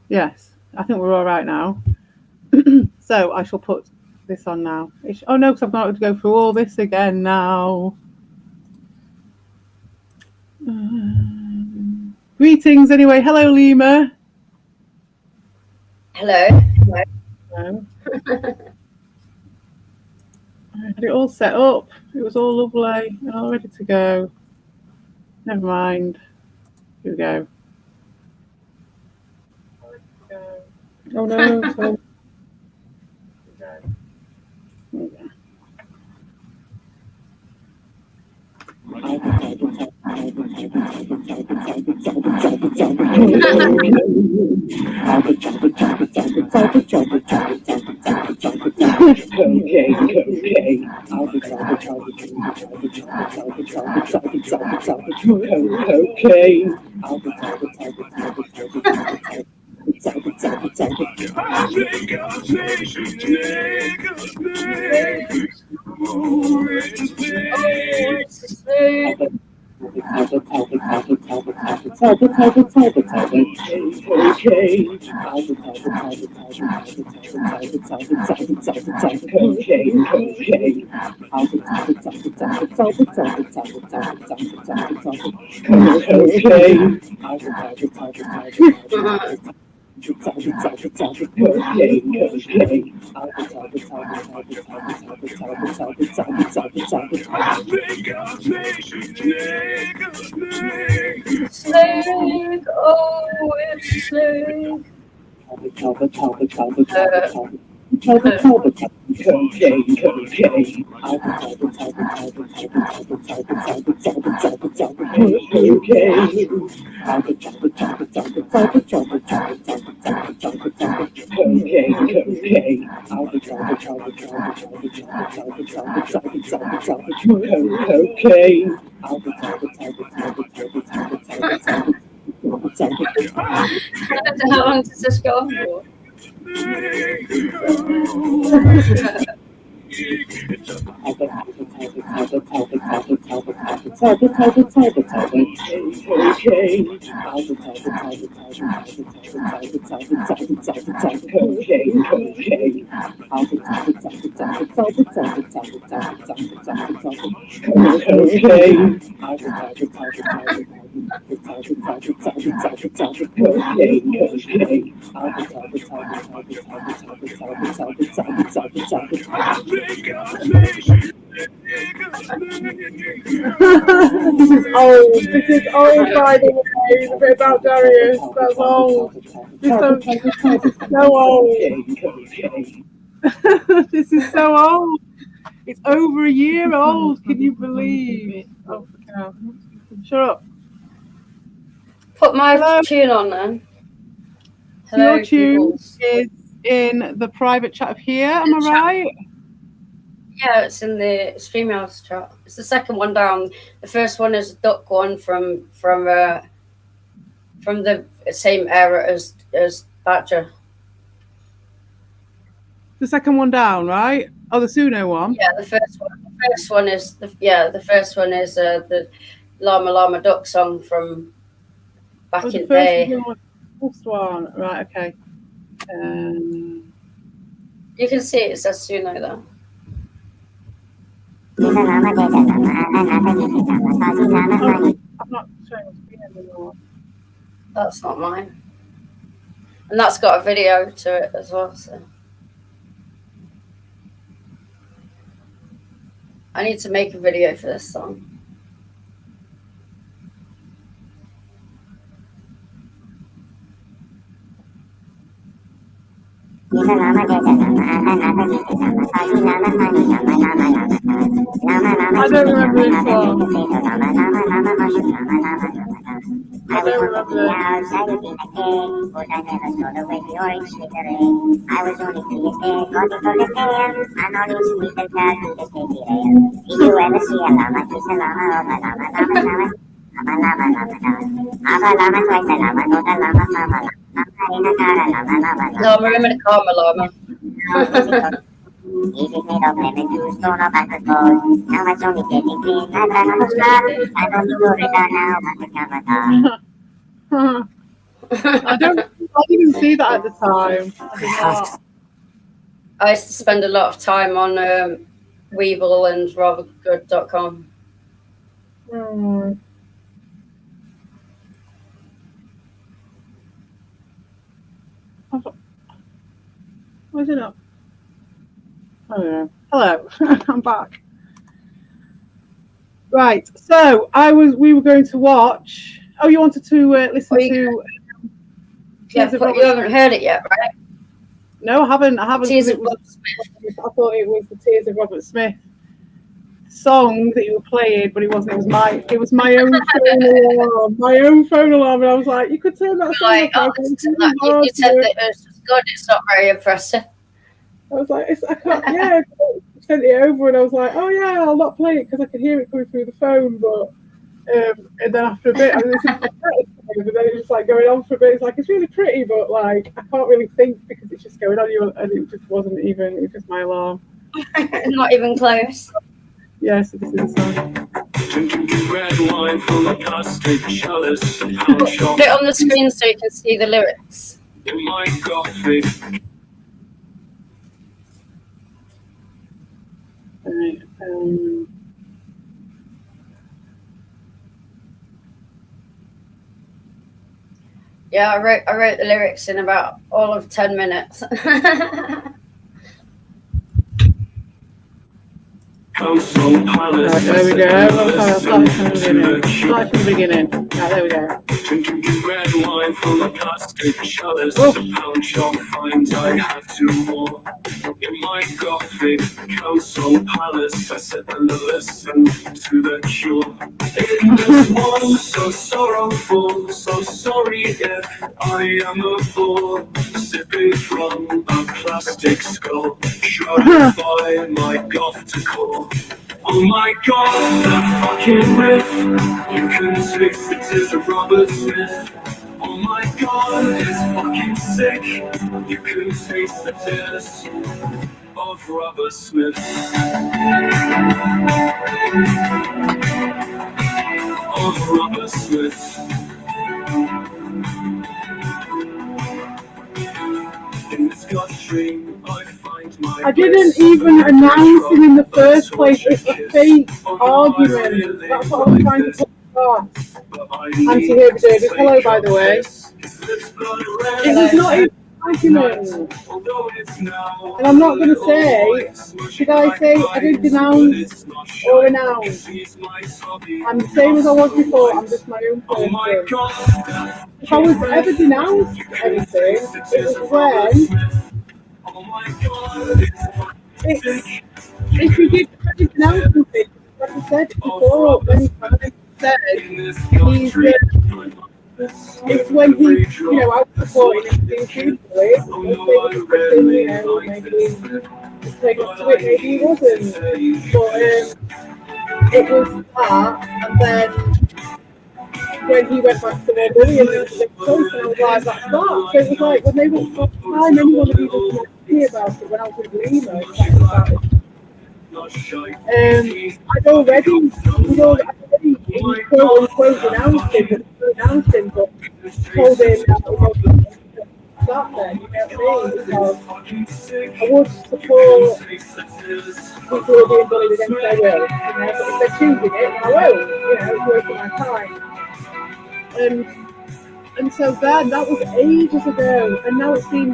Yes, I think we're all right now. So I shall put this on now. Oh no, because I've got to go through all this again now. Greetings anyway. Hello, Lima. Hello. Hello. I had it all set up. It was all lovely and all ready to go. Never mind. Here we go. Oh no. So... Here we go. Snake, oh, it's a snake. How long does this go on for? This is old. This is old, by the way. The bit about Darius. That's old. This is so old. This is so old. It's over a year old. Can you believe it? Oh, fucking hell. Shut up. Put my tune on then. Hello, your tune is in the private chat of here. Am I right? Yeah, it's in the StreamYard chat. It's the second one down. The first one is a duck one from the same era as Badger. The second one down, right? Oh, the Suno one. Yeah, the first one. The first one is the Llama Llama Duck song from back in the day. First one, right? Okay. You can see it says Suno there. I'm not showing the screen anymore. That's not mine. And that's got a video to it as well, so I need to make a video for this song. I don't remember this song. I don't remember this. No, I'm remembering Karma Llama. I don't I didn't see that at the time. I did not. I used to spend a lot of time on Weevil and rathergood.com. Hmm. Why is it up? Oh yeah. Hello, I'm back. Right. So we were going to watch. Oh, you wanted to listen to? Yeah, but you haven't heard it yet, right? No, I haven't. Tears of Robert Smith. I thought it was the Tears of Robert Smith song that you were playing, but it wasn't. It was my own phone alarm. My own phone alarm, and I was like, you could turn that song off. You said that it was good. It's not very impressive. I was like, I can't. Yeah, I sent it over, and I was like, oh yeah, I'll not play it because I can hear it coming through the phone. But and then after a bit, but then it was like going on for a bit. It's like it's really pretty, but like I can't really think because it's just going on. And it just wasn't even. It was just my alarm. Not even close. Yes, this is the song. Red wine from a plastic chalice. Put it on the screen so you can see the lyrics. In my coffee. Right, Yeah, I wrote the lyrics in about all of 10 minutes. Right, there we go. I'll start from the beginning. Right, there we go. Drinking red wine from a plastic chalice. Pound your find I had to war. In my Gothic council palace, I sit and listen to the cure. In this one so sorrowful, so sorry if I am a bore. Sipping from a plastic skull, shrouded by my goth decor. Oh my god, that fucking riff. You can taste the tears of Robert Smith. Oh my god, it's fucking sick. You can taste the tears of Robert Smith. Of Robert Smith. In this country, I find my I didn't even announce him in the first place. It's a fake argument. That's what I'm trying to put across. And to hear David. Hello, by the way. It was not an argument. And I'm not going to say, should I say I didn't denounce or announce? I'm the same as I was before. I'm just my own person. If I was ever denounced anything, it was when if you did denounce something, like I said before, many times said it's when he, I was supporting him usually, maybe taken up to it, maybe he wasn't, but it was that, and then when he went back to their money and it was close, and I was like, that's that. So it was like when they were first time, anyone would even talk to me about it when I was with Lima, I'd already quote unquote denounced him, but told him that then, you know what I mean? Because I would support people who are being bullied against their will, but if they're choosing it, I will, it's wasting my time. And so that was ages ago, and now it's been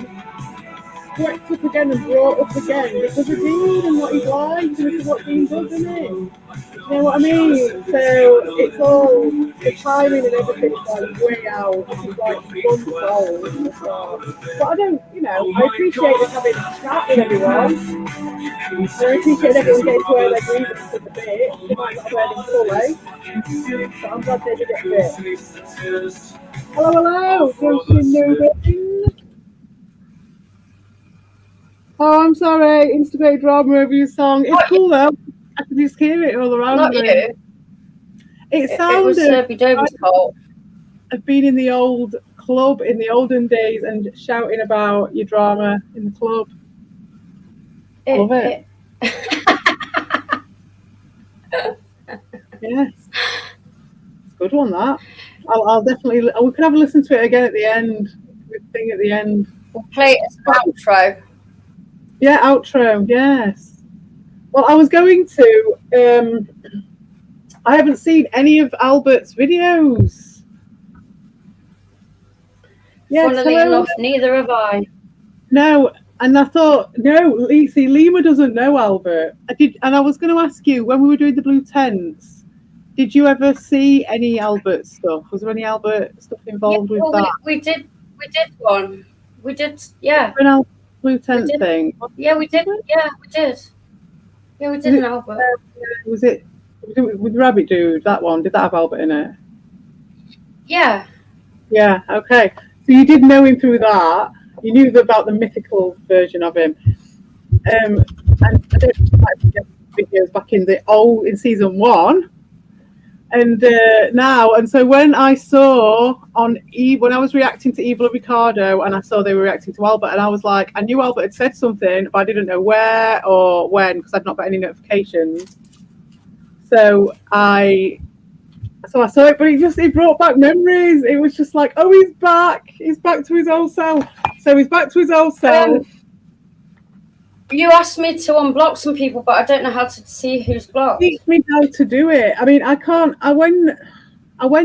swept up again and brought up again because of Dean and what he's like, and this is what Dean does, isn't it? You know what I mean? So it's all the timing and everything is like way out. It's like one soul. But I don't, I appreciate us having a chat with everyone. And I appreciate everyone getting to wear their grievances a bit. They might not have wear them fully, but I'm glad they did it a bit. Hello, don't you know anything? Oh, I'm sorry. Instigate drama review song. It's cool though. I can just hear it all around Not me. You. It sounded. It was Doby's fault. I've been in the old club in the olden days and shouting about your drama in the club. Love it. Yes, it's a good one. That I'll definitely. We can have a listen to it again at the end. thing at the end. We'll play it as an outro. Yeah, outro. Yes. Well, I was going to. I haven't seen any of Albert's videos. Yes, Funnily hello. enough, neither have I. No, and I thought, no, see, Lima doesn't know Albert. And I was going to ask you, when we were doing the Blue Tents, did you ever see any Albert stuff? Was there any Albert stuff involved with that? We did one. We did, yeah. An Albert Blue Tent thing? Yeah, we did. Yeah, we did. Yeah, we did an Albert. Was it with Rabbit Dude, that one? Did that have Albert in it? Yeah. Yeah, okay. So you did know him through that. You knew about the mythical version of him. And I don't like videos back in season 1. And now, and so when I saw when I was reacting to Evil and Ricardo, and I saw they were reacting to Albert, and I was like, I knew Albert had said something, but I didn't know where or when because I'd not got any notifications. So I saw it, but it brought back memories. It was just like, oh, he's back to his old self. So he's back to his old self. You asked me to unblock some people, but I don't know how to see who's blocked. Teach me how to do it. I mean, I can't. I went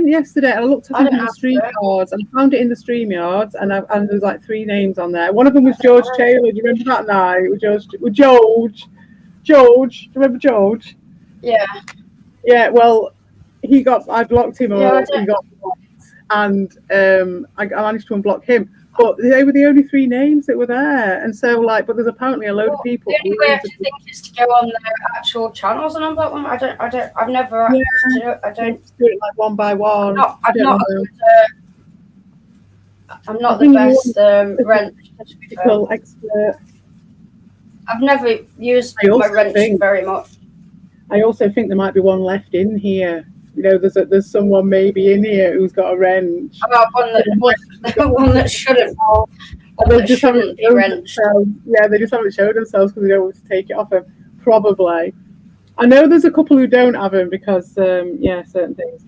yesterday and I looked at it in the StreamYards and I found it in the StreamYards and there's like 3 names on there. One of them was George Taylor. Do you remember that night? With George. Do you remember George? Yeah. Yeah. Well, I blocked him, or he got blocked, and I managed to unblock him. But they were the only 3 names that were there, and so but there's apparently a load of people. The only way I think is to go on their actual channels and unblock them. I've never. Yeah. I don't do it like one by one. I'm not the best wrench expert. I've never used my wrench very much. I also think there might be one left in here. You know, there's someone maybe in here who's got a wrench. One that shouldn't. They just haven't be wrenched. Yeah, they just haven't showed themselves because they don't want to take it off them. Probably. I know there's a couple who don't have them because certain things.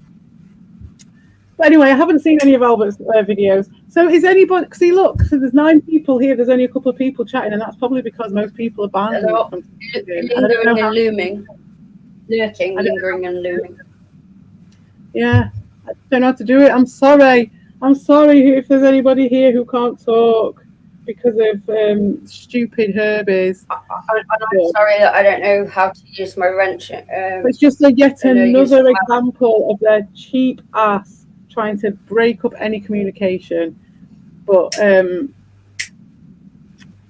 But anyway, I haven't seen any of Albert's videos. So is anybody? See, look. So there's 9 people here. There's only a couple of people chatting, and that's probably because most people are banned. Lingering and looming. Lurking, lingering and looming. Yeah, I don't know how to do it. I'm sorry if there's anybody here who can't talk because of stupid Herbies. I'm sorry that I don't know how to use my wrench. It's just yet another example of their cheap ass trying to break up any communication. But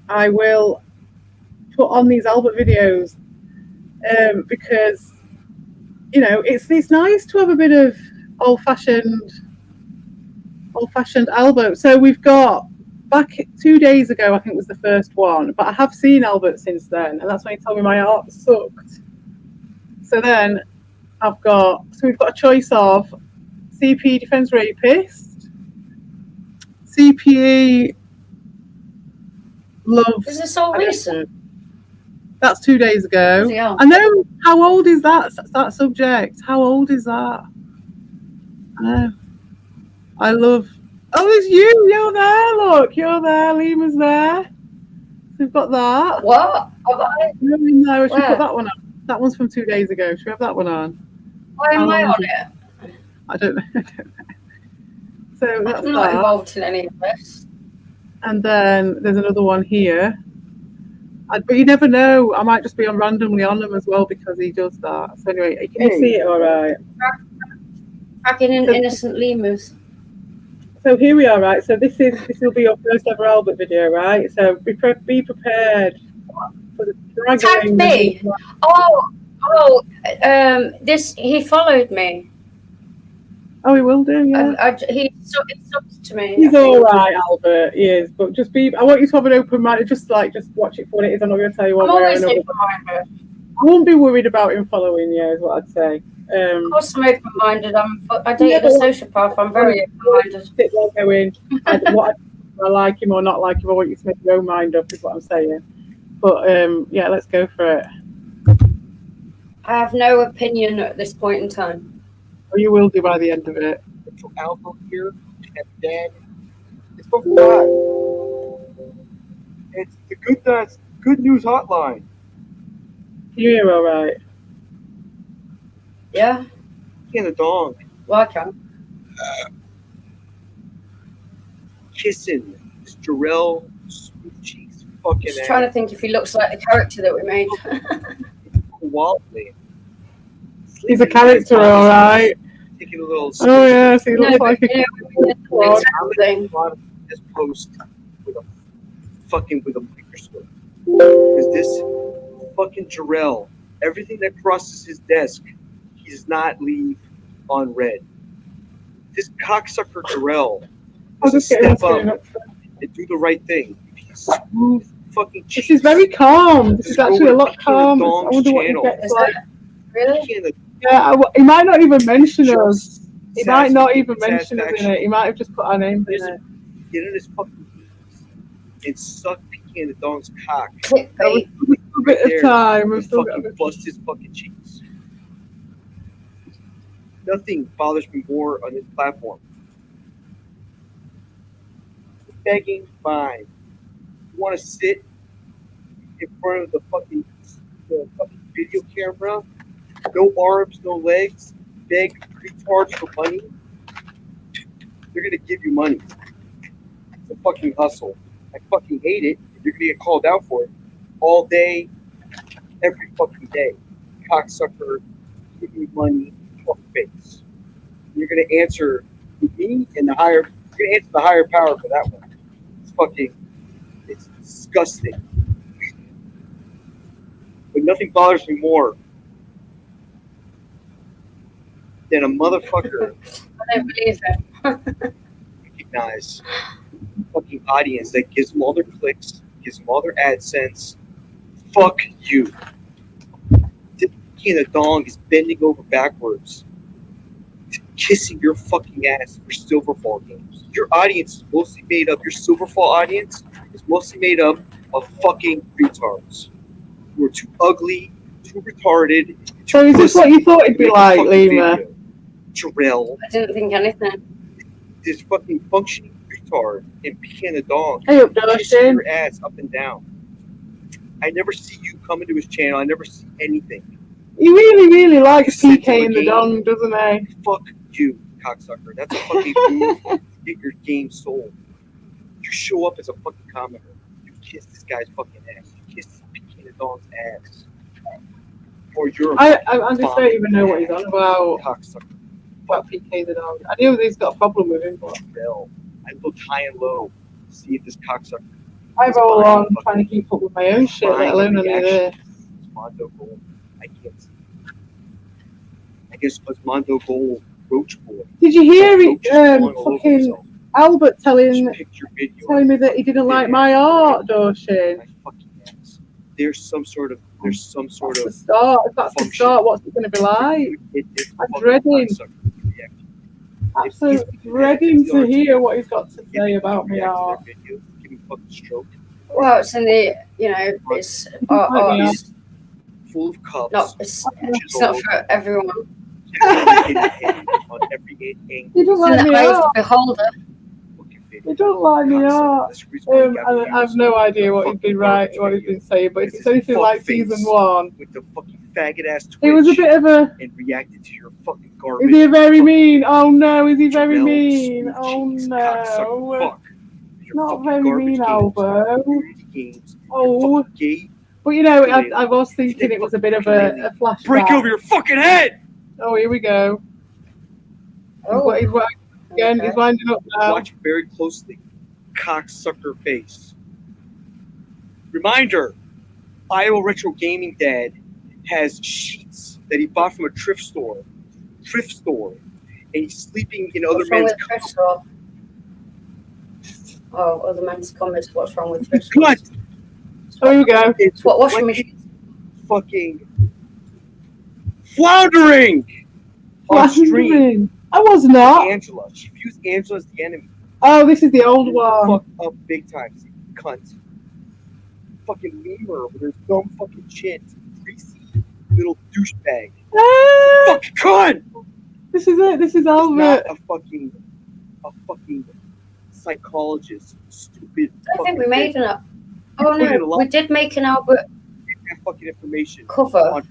I will put on these Albert videos because it's nice to have a bit of old-fashioned Albert. So we've got back 2 days ago, I think was the first one, but I have seen Albert since then, and that's when he told me my art sucked. So then we've got a choice of CPE defends rapist, CPE loves. Is this all recent? That's 2 days ago. Yeah. I know. How old is that subject? How old is that? I know. I love. Oh, it's you. You're there. Look, you're there. Lima's there. We've got that. What? Have I? No, we should put that one on. That one's from 2 days ago. Should we have that one on? Why am I on it? I don't know. So that's I'm not involved in any of this. And then there's another one here. But you never know. I might just be randomly on them as well because he does that. So anyway, can you see it all right? Cracking in innocent lemurs. So here we are, right? So this will be your first ever Albert video, right? So be prepared for the dragging. Tag me. He followed me. Oh, he will do, yeah. He sucks to me. He's all right, Albert. He is, but just I want you to have an open mind. Just watch it for what it is. I'm not going to tell you one way or another. I won't be worried about him following you, is what I'd say. Of course, I'm open-minded. I dated a sociopath. I'm very open-minded. Sit there going, I like him or not like him. I want you to make your own mind up, is what I'm saying. But yeah, let's go for it. I have no opinion at this point in time. Or you will do by the end of it. Album here, and then it's from 5. It's the Good News Hotline. You hear all right? Yeah, And the dong well, I can. kissing this Jarrell Sweet Cheeks fucking Just trying to ass. think if he looks like the character that we made. Wildly. He's a character, all right. Taking a little Oh yes, he No, looks but, like a. you know, we did the Well, thing. this post with a microscope. Because this fucking Jarrell, everything that crosses his desk, he does not leave on red. This cocksucker Jarrell I'll doesn't just get him step screen up up. and do the right thing. He's smooth fucking cheeks. This is very calm. This Just is actually go a to lot Peaky and the calm. I Dong's wonder what he channel. gets Is like. that really? Peaky and the Yeah, he might not even mention us. Just He might not satisfaction- even mention us in it. He might have just put our names in it. Get in his fucking knees and suck Peaky and the Dong's cock. Clickbait. A bit of time. We've And still got a fucking bit. bust his fucking cheeks. Nothing bothers me more on this platform. Begging, fine. You want to sit in front of the fucking video camera? No arms, no legs. Beg retards for money. They're gonna give you money. It's a fucking hustle. I fucking hate it. You're gonna get called out for it all day, every fucking day. Cocksucker, give me money, fuck face. You're gonna answer me and the higher. You're gonna answer the higher power for that one. It's disgusting. But nothing bothers me more than a motherfucker I don't believe it. recognize fucking audience that gives them all their clicks, gives them all their AdSense. Fuck you. Peaky and the Dong is bending over backwards, kissing your fucking ass for Silverfall games. Your audience is mostly made up. Your Silverfall audience is mostly made up of fucking retards who are too ugly, too retarded. So is this what you thought it'd be like, Lima? Jarrell, I didn't think anything. this fucking functioning retard, and Peaky and the Dong. Hey up, Kissing Dustin. your ass up and down. I never see you come into his channel. I never see anything. He really, really likes Sent to PK a in the game. Dong, doesn't he? Fuck you, cocksucker. That's a fucking move to get your game sold. You show up as a fucking commenter. You kiss this guy's fucking ass. You kiss this Peaky and the Dong's ass. Or you're a I fucking just don't even know what he's on about. cocksucker. About PK the Dong. I knew he's got a problem with him, but Hell, I look high and low to see if this cocksucker I roll on trying to keep up with my own shit, let alone any of this. Mondo Gold. I can't see. I guess because Mondo Gold Roach Boy. Did you hear Roach is falling all over fucking himself. Albert telling Just picture video. me that he didn't like my art, Doshin? My fucking ass. There's some sort of That's the start. If that's the function. start, what's it going to be like? I'm dreading. Absolutely dreading to hear what he's got to say about my art. Give me fucking stroke. Well, it's in the, you know, it's art's Full of cups. it's not for everyone. On every angle. You don't It's in like the me eye of art. the beholder. You don't like me art. That's the reason why you I have no idea what he's been what he's been saying, but if it's anything like season one, with the fucking faggot ass Twitch it was a bit of a. and reacted to your fucking garbage. Is he very mean? Oh no, is he very Jarrell, mean? smooth Oh cheeks, no. cocksucker, fuck. Your Not fucking very garbage mean, games, Albo. community games, your Oh, fucking gay. but you know, I was thinking it was a bit of a flashback. Break over your fucking head! Oh, here we go. Oh, He's winding again. He's winding up now. Watch very closely. Cocksucker face. Reminder, Iowa Retro Gaming Dad has sheets that he bought from a thrift store. And he's sleeping in other what's wrong men's with thrift store? Oh, other men's comments. What's wrong with thrift store? What? Oh, here we go. It's What washing like machine? fucking floundering on stream. Floundering. I was not. Angela. She views Angela as the enemy. Oh, this is the old one. Fuck up big time. You cunt. Fucking lemur with her dumb fucking chin. Greasy little douchebag. Ah, Fucking cunt! this is it. This is It's not Albert. a fucking psychologist. Stupid. I think we fucking made bitch. an. Oh put in a no, lot- we did make an Albert That fucking information cover. on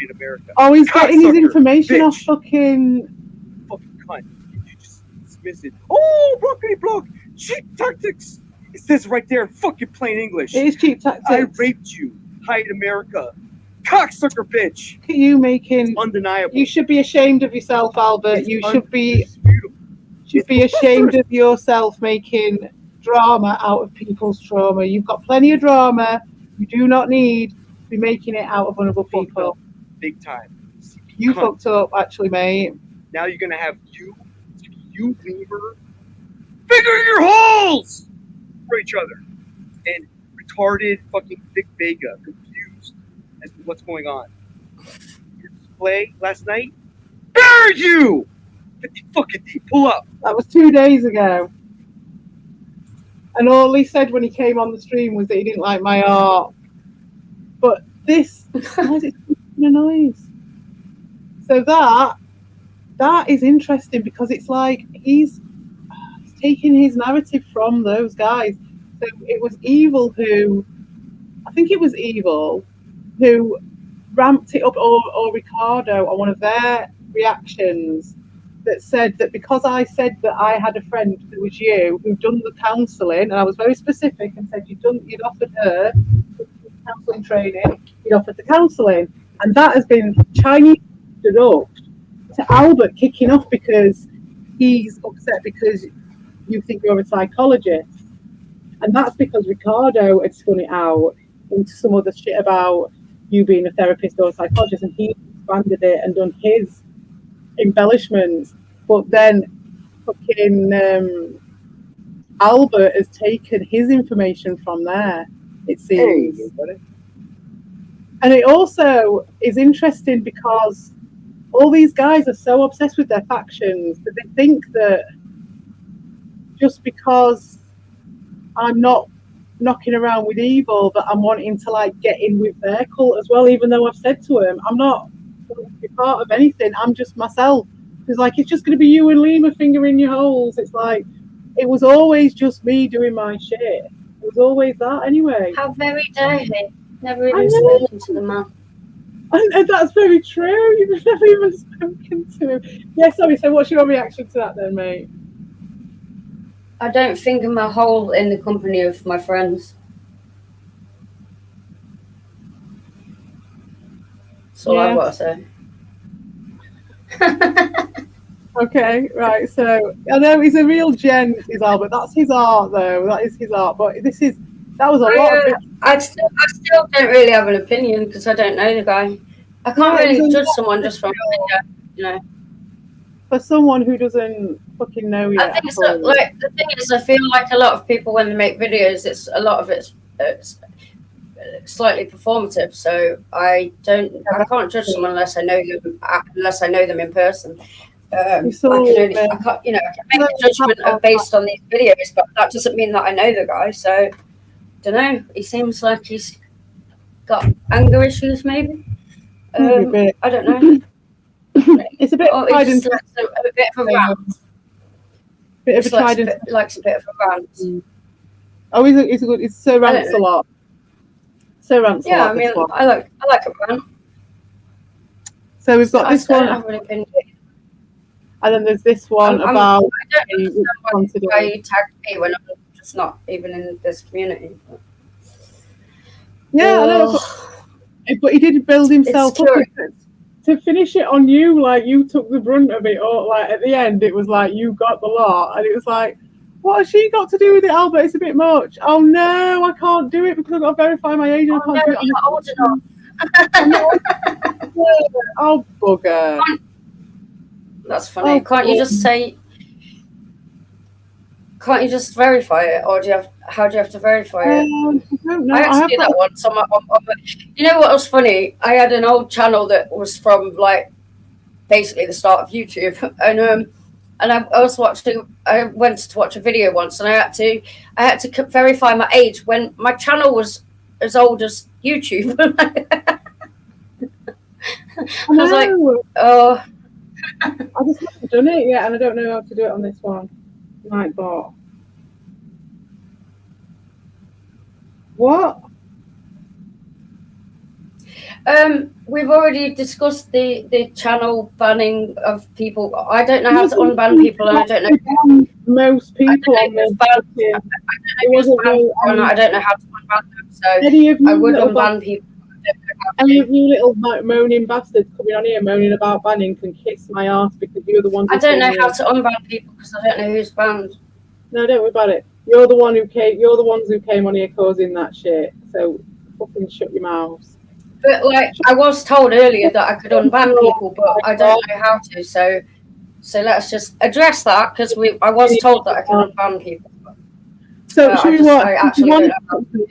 in America. Oh, he's getting his Cocksucker, information off bitch. fucking. Fucking cunt. You just dismiss it. Oh, blockity block. Cheap tactics. It says right there in fucking plain English. It is cheap tactics. I raped you. Hide America. Cocksucker bitch. Look at you making. Undeniable. You should be ashamed of yourself, Albert. It's You should be undisputable. ashamed of yourself making drama out of people's trauma. You've got plenty of drama. You do not need to be making it out of vulnerable Fucked people. up. Big time. You Cunt. fucked up, actually, mate. Now you're gonna have you, Lemur, figure your holes for each other, and retarded fucking Vic Vega confused as to what's going on. Your display last night buried you. 50 fucking deep. Pull up. That was 2 days ago. And all he said when he came on the stream was that he didn't like my art. But this, why is it making a noise? So that is interesting because it's like he's taking his narrative from those guys. So it was Evil who ramped it up, or Ricardo on one of their reactions, that said that because I said that I had a friend who was you who'd done the counselling, and I was very specific and said you'd offered her counselling training, you'd offered the counselling, and that has been Chinese up to Albert kicking off because he's upset because you think you're a psychologist, and that's because Ricardo had spun it out into some other shit about you being a therapist or a psychologist, and he expanded it and done his embellishments, but then fucking Albert has taken his information from there, it seems. Hey, buddy. And it also is interesting because all these guys are so obsessed with their factions that they think that just because I'm not knocking around with Evil that I'm wanting to like get in with their cult as well, even though I've said to him I'm not going to be part of anything, I'm just myself. It's like it's just going to be you and Lima fingering your holes. It's like it was always just me doing my shit. It was always that anyway. How very dare he? Never I even know. spoken to the man. And that's very true. You've never even spoken to him. Yeah, sorry. So what's your reaction to that then, mate? I don't finger my hole in the company of my friends. That's all I've got to say. Okay, right. So I know he's a real gent, is Albert. That's his art, though. That is his art. But that was a lot of it. I still don't really have an opinion because I don't know the guy. I can't really judge someone just from you know. For someone who doesn't fucking know yet. I think so. Like the thing is, I feel like a lot of people when they make videos, it's slightly performative. So I can't judge someone unless I know them in person. I can make a judgment based on these videos, but that doesn't mean that I know the guy. So don't know. He seems like he's got anger issues, maybe. I don't know. It's a bit He just likes a bit of a rant. Likes a bit of a rant. Oh, he's a good. He's so rants a lot. So rants a lot. Yeah, I mean, I like a rant. So we've got this one, I don't have an opinion. and then there's this one about. I don't understand why you tagged me when I'm just not even in this community. Yeah, I know. But he did build himself up to finish it on you. Like you took the brunt of it, or like at the end, it was like you got the lot, and it was like, what has she got to do with it, Albert? It's a bit much. Oh no, I can't do it because I've got to verify my age. I can't do it. You're not old enough. Oh bugger. That's funny. Can't you just say? Can't you just verify it, or how do you have to verify it? I don't know. I had to do that once. You know what was funny? I had an old channel that was from like basically the start of YouTube, and I was watching. I went to watch a video once, and I had to verify my age when my channel was as old as YouTube. I was like, oh. I just haven't done it yet, and I don't know how to do it on this one. Nightbot. What? We've already discussed the channel banning of people. I don't know how to unban people, and I don't know most people on this. I don't know how to unban them, so I would unban people. Any of you little moaning bastards coming on here moaning about banning can kiss my ass because you're the one. I don't know how to unban people because I don't know who's banned. No, don't worry about it. You're the one who came. You're the ones who came on here causing that shit. So fucking shut your mouths. But like I was told earlier that I could unban people, but I don't know how to. So let's just address that because I was told that I could unban people. So show you what?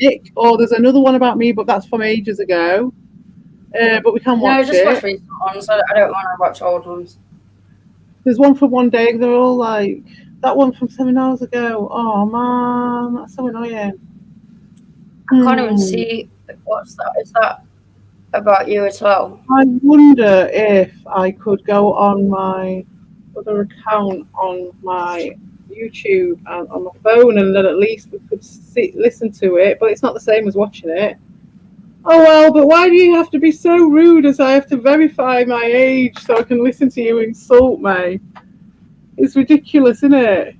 Nick, or there's another one about me, but that's from ages ago. But we can watch it. No, just watch recent ones. I don't want to watch old ones. There's one from one day. They're all like that one from 7 hours ago. Oh man, that's so annoying. I can't even see what's that. Is that about you as well? I wonder if I could go on my other account on my YouTube and on my phone, and then at least we could listen to it. But it's not the same as watching it. Oh well, but why do you have to be so rude as I have to verify my age so I can listen to you insult me? It's ridiculous, isn't it?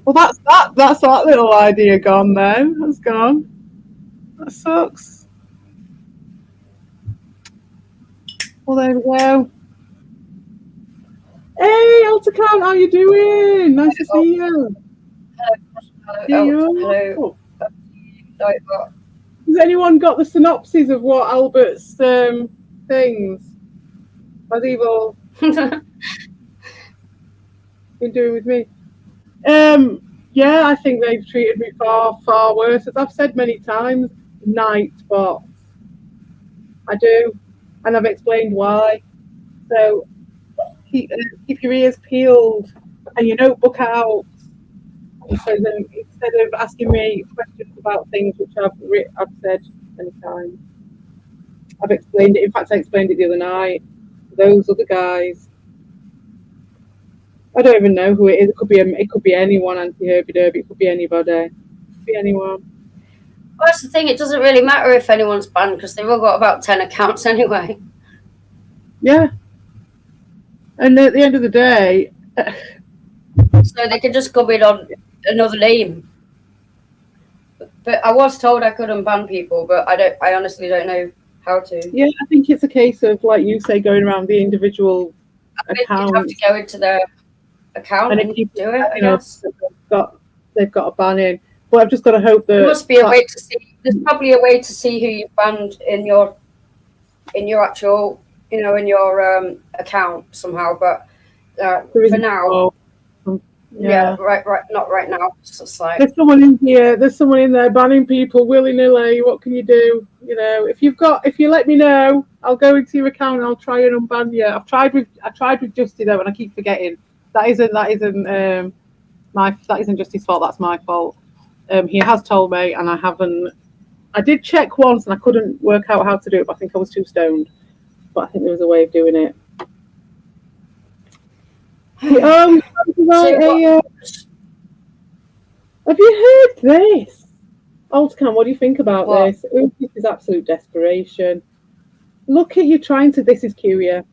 Well, that's that little idea gone then. That's gone. That sucks. Well, there we go. Hey, Altacount, how you doing? Nice to see you. Hello. Has anyone got the synopsis of what Albert's things? Has Evil been doing with me? Yeah, I think they've treated me far worse. As I've said many times, Nightbot. I do, and I've explained why. So keep your ears peeled and your notebook out. So then, instead of asking me questions about things which I've said many times, I've explained it. In fact, I explained it the other night. Those other guys, I don't even know who it is. It could be anyone. Anti Herbie Derby. It could be anybody. It could be anyone. Well, that's the thing. It doesn't really matter if anyone's banned because they've all got about 10 accounts anyway. Yeah. And at the end of the day, so they could just come in on another name. But I was told I couldn't ban people, but I honestly don't know how to. Yeah, I think it's a case of, like you say, going around the individual accounts. You have to go into their account and do it. I guess they've got a ban in, but I've just got to hope that there must be a way to see. There's probably a way to see who you've banned in your actual, in your account somehow. But for now. Yeah, right. Not right now. It's just like there's someone in here. There's someone in there banning people willy nilly. What can you do? If you let me know, I'll go into your account and I'll try and unban you. I tried with Justy though, and I keep forgetting that isn't Justy's fault. That's my fault. He has told me, and I haven't. I did check once, and I couldn't work out how to do it. But I think I was too stoned. But I think there was a way of doing it. Have you heard this? Altacam, what do you think about this? This is absolute desperation. Look at you trying to. This is Curia.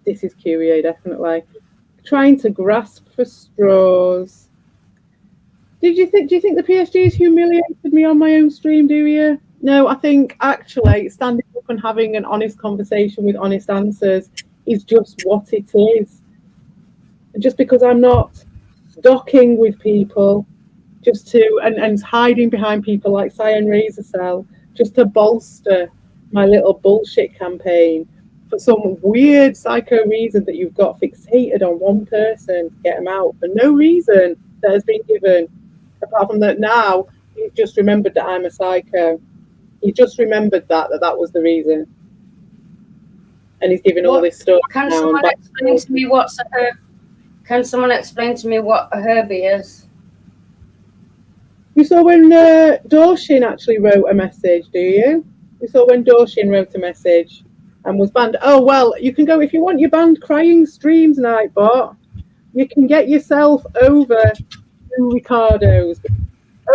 Definitely trying to grasp for straws. Do you think the PSG has humiliated me on my own stream? Do you? No, I think actually standing up and having an honest conversation with honest answers is just what it is. Just because I'm not docking with people, just to and hiding behind people like Cyan Razor Cell, just to bolster my little bullshit campaign for some weird psycho reason that you've got fixated on one person to get them out for no reason that has been given, apart from that now he's just remembered that I'm a psycho. He just remembered that was the reason, and he's giving all this stuff. Can someone explain to me what's a Can someone explain to me what a Herbie is? You saw when Dorshin actually wrote a message, do you? You saw when Dorshin wrote a message and was banned. Oh, well, you can go, if you want your banned crying streams, Nightbot, you can get yourself over two Ricardos.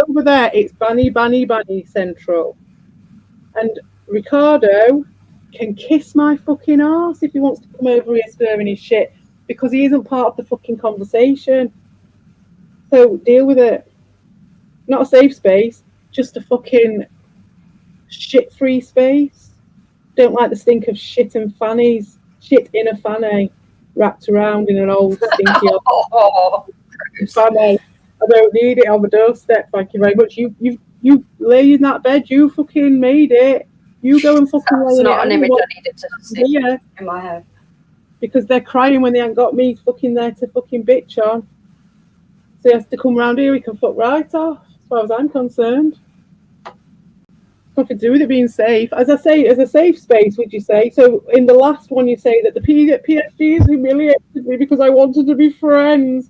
Over there, it's Banny Central. And Ricardo can kiss my fucking arse if he wants to come over here stirring his shit, because he isn't part of the fucking conversation. So deal with it. Not a safe space, just a fucking shit-free space. Don't like the stink of shit and fannies. Shit in a fanny wrapped around in an old stinky old fanny. I don't need it on the doorstep, thank you very much. You lay in that bed, you fucking made it. You go and fucking lay in it. It's not an image I needed to see in my head. Because they're crying when they ain't got me fucking there to fucking bitch on. So he has to come round here, he can fuck right off, as far as I'm concerned. Nothing to do with it being safe. As I say, as a safe space, would you say? So in the last one, you say that the PSGs humiliated me because I wanted to be friends.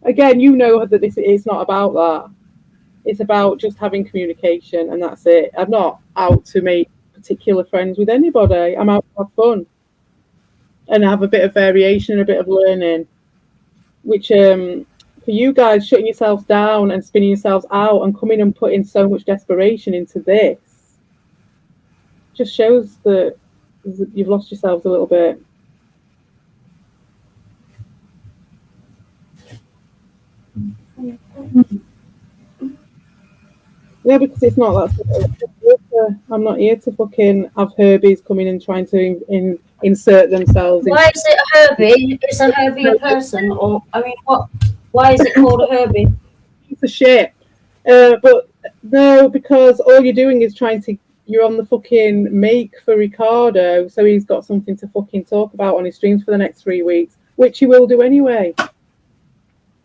Again, you know that this is not about that. It's about just having communication, and that's it. I'm not out to make particular friends with anybody. I'm out to have fun and have a bit of variation, a bit of learning. Which, for you guys, shutting yourselves down and spinning yourselves out and coming and putting so much desperation into this, just shows that you've lost yourselves a little bit. Yeah, because it's not that. I'm not here to fucking have Herbies coming and trying to insert themselves. Why is it a Herbie? Is a Herbie a person? Or, I mean, what? Why is it called a Herbie? It's a shit. But no, because all you're doing is you're on the fucking make for Ricardo, so he's got something to fucking talk about on his streams for the next 3 weeks, which he will do anyway.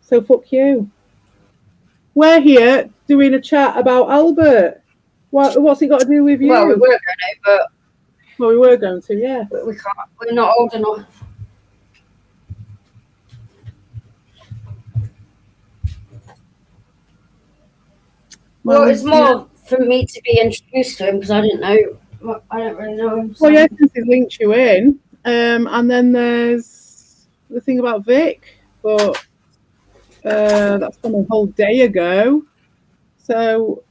So fuck you. We're here doing a chat about Albert. What's it got to do with you? Well, we were going to, but... Well, we were going to, yeah. But we can't. We're not old enough. Well, it's more for me to be introduced to him because I didn't know. I don't really know him. So. Well, yeah, since he linked you in. And then there's the thing about Vic, but that's from a whole day ago. So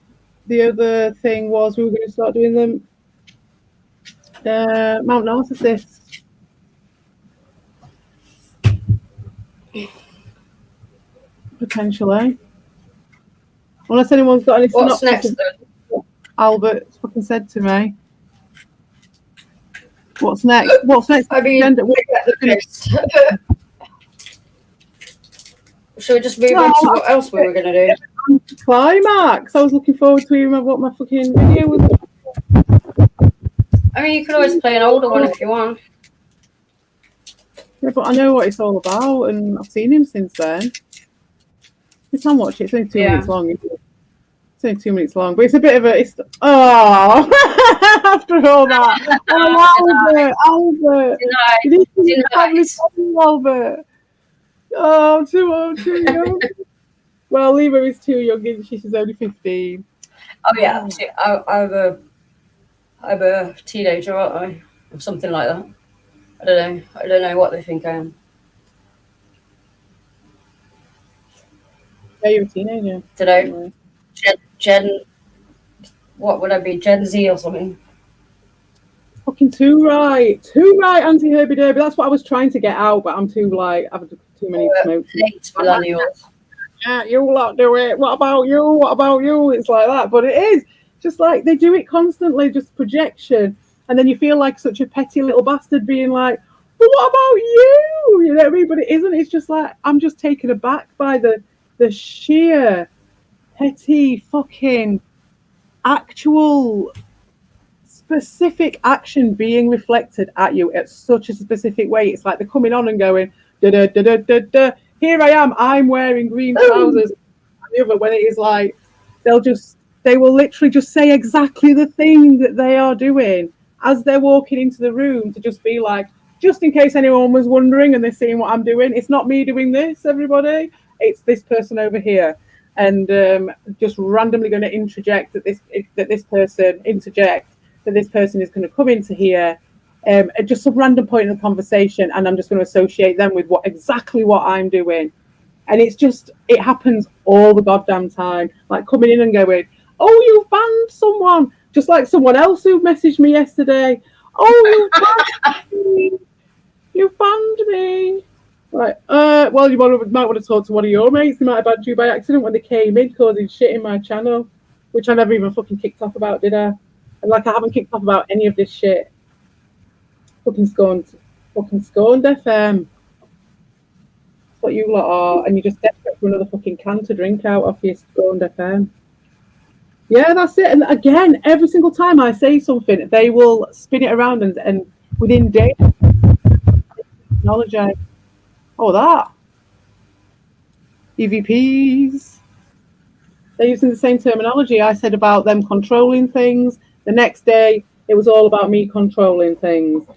the other thing was we were going to start doing them Mount Narcissus. Potentially. Unless anyone's got any What's next? Albert fucking said to me. What's next? What's next? I mean, should we just move on to what else we were going to do? Climax. I was looking forward to hearing what my fucking video was. I mean, you can always play an older one if you want. Yeah, but I know what it's all about, and I've seen him since then. You can watch it. It's only 2 minutes long. It's only 2 minutes long, but it's a bit of a. After all that, Albert. Albert. Oh, too young. Well, Lima is too young, isn't she? She's only 15. Oh yeah, I'm a teenager, aren't I? Or something like that. I don't know what they think I am. Yeah, you're a teenager. Today, Gen. What would I be? Gen Z or something? Fucking too right, Auntie Herbie Derby. That's what I was trying to get out, but I'm too like I've too many smokes. Late millennials. Yeah, you lot do it. What about you? What about you? It's like that, but it is just like they do it constantly, just projection, and then you feel like such a petty little bastard being like, "Well, what about you?" You know what I mean? But it isn't. It's just like I'm just taken aback by the sheer petty fucking actual specific action being reflected at you at such a specific way. It's like they're coming on and going, da da da da da da. Here I am. I'm wearing green trousers. And the other, when it is like they will literally just say exactly the thing that they are doing as they're walking into the room to just be like, just in case anyone was wondering and they're seeing what I'm doing. It's not me doing this, everybody. It's this person over here, and just randomly going to interject that this person is going to come into here, at just some random point in the conversation, and I'm just going to associate them with exactly what I'm doing, And it happens all the goddamn time. Like coming in and going, oh, you've banned someone. Just like someone else who messaged me yesterday. Oh, you've banned me. Like, well, you might want to talk to one of your mates. They might have banned you by accident when they came in causing shit in my channel, which I never even fucking kicked off about, did I? And like, I haven't kicked off about any of this shit. Fucking scorned FM. That's what you lot are, and you're just desperate for another fucking can to drink out of your scorned FM. Yeah, that's it. And again, every single time I say something, they will spin it around and within days, apologize. Oh, that. EVPs. They're using the same terminology I said about them controlling things. The next day, it was all about me controlling things.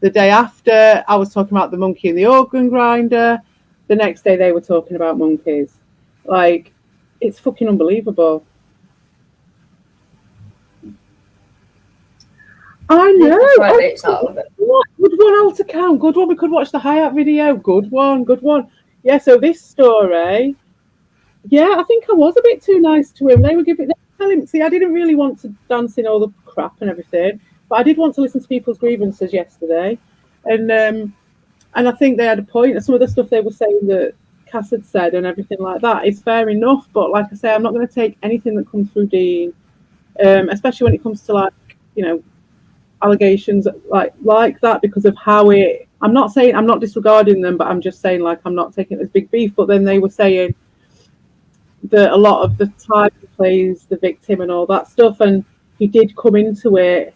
The day after, I was talking about the monkey and the organ grinder. The next day, they were talking about monkeys. Like, it's fucking unbelievable. I know. Good one, Alter Count. Good one. We could watch the Hayat video. Good one. Yeah, so this story, yeah, I think I was a bit too nice to him. They were telling him, see, I didn't really want to dance in all the crap and everything, but I did want to listen to people's grievances yesterday. And I think they had a point. Some of the stuff they were saying that Cass had said and everything like that is fair enough. But like I say, I'm not going to take anything that comes through Dean, especially when it comes to, like, you know, allegations like that, because of how it. I'm not saying I'm not disregarding them, but I'm just saying, like, I'm not taking it as big beef. But then they were saying that a lot of the time he plays the victim and all that stuff, and he did come into it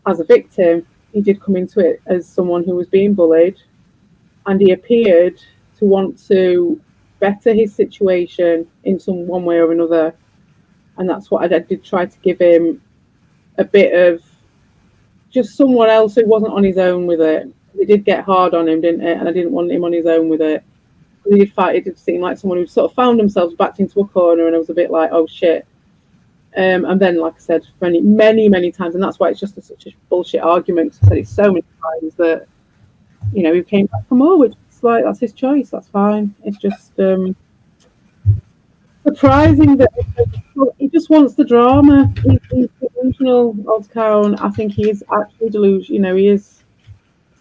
as a victim. He did come into it as someone who was being bullied, and he appeared to want to better his situation in some one way or another. And that's what I did try to give him a bit of just someone else who wasn't on his own with it. It did get hard on him, didn't it? And I didn't want him on his own with it. He did fight. It did seem like someone who sort of found themselves backed into a corner, and I was a bit like, oh shit. And then, like I said, many times, and that's why it's just such a bullshit argument. I said it so many times that, you know, he came back from which is like, that's his choice. That's fine. It's just surprising that he just wants the drama. He's delusional, Alter Count. I think he is actually delusional. You know, he is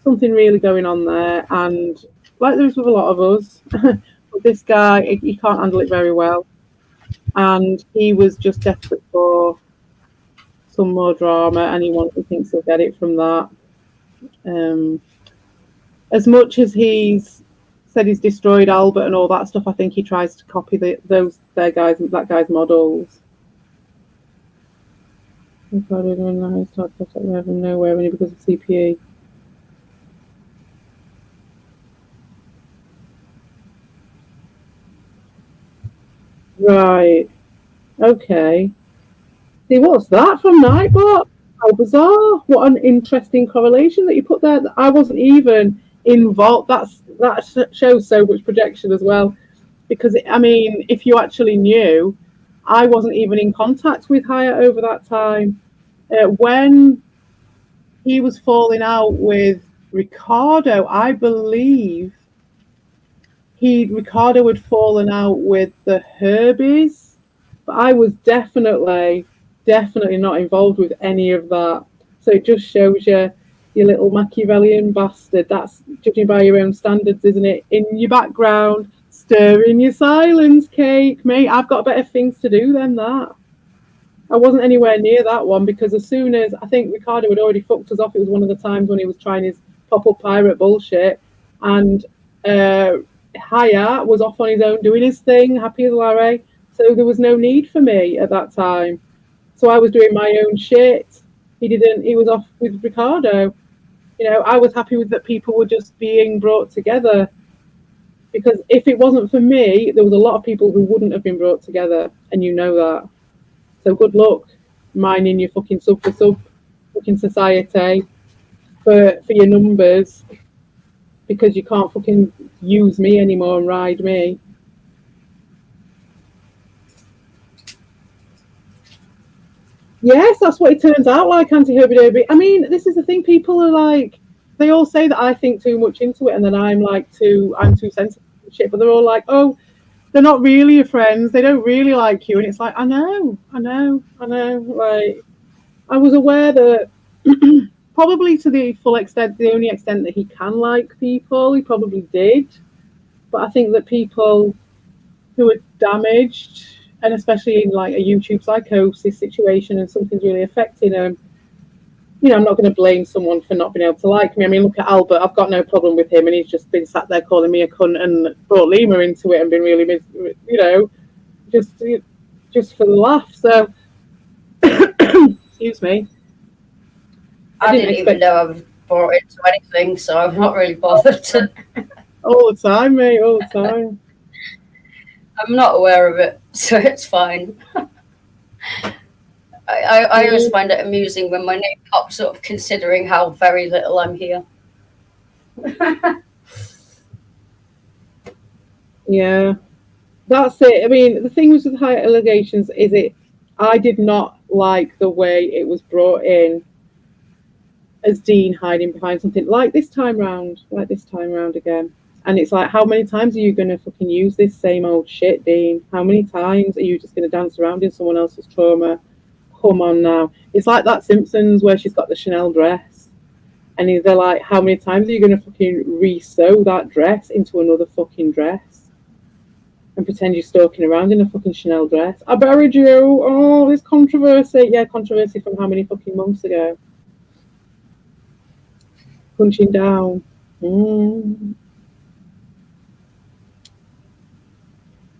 something really going on there, and like there is with a lot of us, but this guy, he can't handle it very well, and he was just desperate for some more drama, and he thinks he'll get it from that. As much as he's said he's destroyed Albert and all that stuff, I think he tries to copy that guy's models. Nowhere only because of CPE. Right. Okay. See, what's that from Nightbot? How bizarre. What an interesting correlation that you put there. I wasn't even involved. That shows so much projection as well. Because, I mean, if you actually knew, I wasn't even in contact with Hayat over that time. When he was falling out with Ricardo, I believe Ricardo had fallen out with the Herbies, but I was definitely not involved with any of that. So it just shows you little Machiavellian bastard. That's judging by your own standards, isn't it? In your background, stirring your silence, Cake, mate. I've got better things to do than that. I wasn't anywhere near that one, because as soon as I think Ricardo had already fucked us off, it was one of the times when he was trying his pop-up pirate bullshit, and Hayat was off on his own doing his thing, happy as Larry. So there was no need for me at that time. So I was doing my own shit. He was off with Ricardo. You know, I was happy with that people were just being brought together. Because if it wasn't for me, there was a lot of people who wouldn't have been brought together, and you know that. So good luck mining your fucking sub fucking society for your numbers, because you can't fucking use me anymore and ride me. Yes, that's what it turns out like, Auntie Herbie Derby. I mean, this is the thing. People are like, they all say that I think too much into it, and then I'm too sensitive to shit, but they're all like, oh, they're not really your friends. They don't really like you. And it's like, I know. Like, I was aware that probably to the full extent, the only extent that he can like people, he probably did. But I think that people who are damaged, and especially in like a YouTube psychosis situation and something's really affecting them, you know, I'm not going to blame someone for not being able to like me. I mean, look at Albert. I've got no problem with him, and he's just been sat there calling me a cunt and brought Lima into it and been really, you know, just for the laugh. So, excuse me. I didn't even know I was brought into anything, so I'm not really bothered. All the time, mate. All the time. I'm not aware of it, so it's fine. I always find it amusing when my name pops up, considering how very little I'm here. Yeah, that's it. I mean, the thing with the high allegations is I did not like the way it was brought in as Dean hiding behind something like this time round again. And it's like, how many times are you going to fucking use this same old shit, Dean? How many times are you just going to dance around in someone else's trauma? Come on now. It's like that Simpsons where she's got the Chanel dress. And they're like, how many times are you going to fucking re-sew that dress into another fucking dress? And pretend you're stalking around in a fucking Chanel dress? I buried you. Oh, this controversy. Yeah, controversy from how many fucking months ago? Punching down.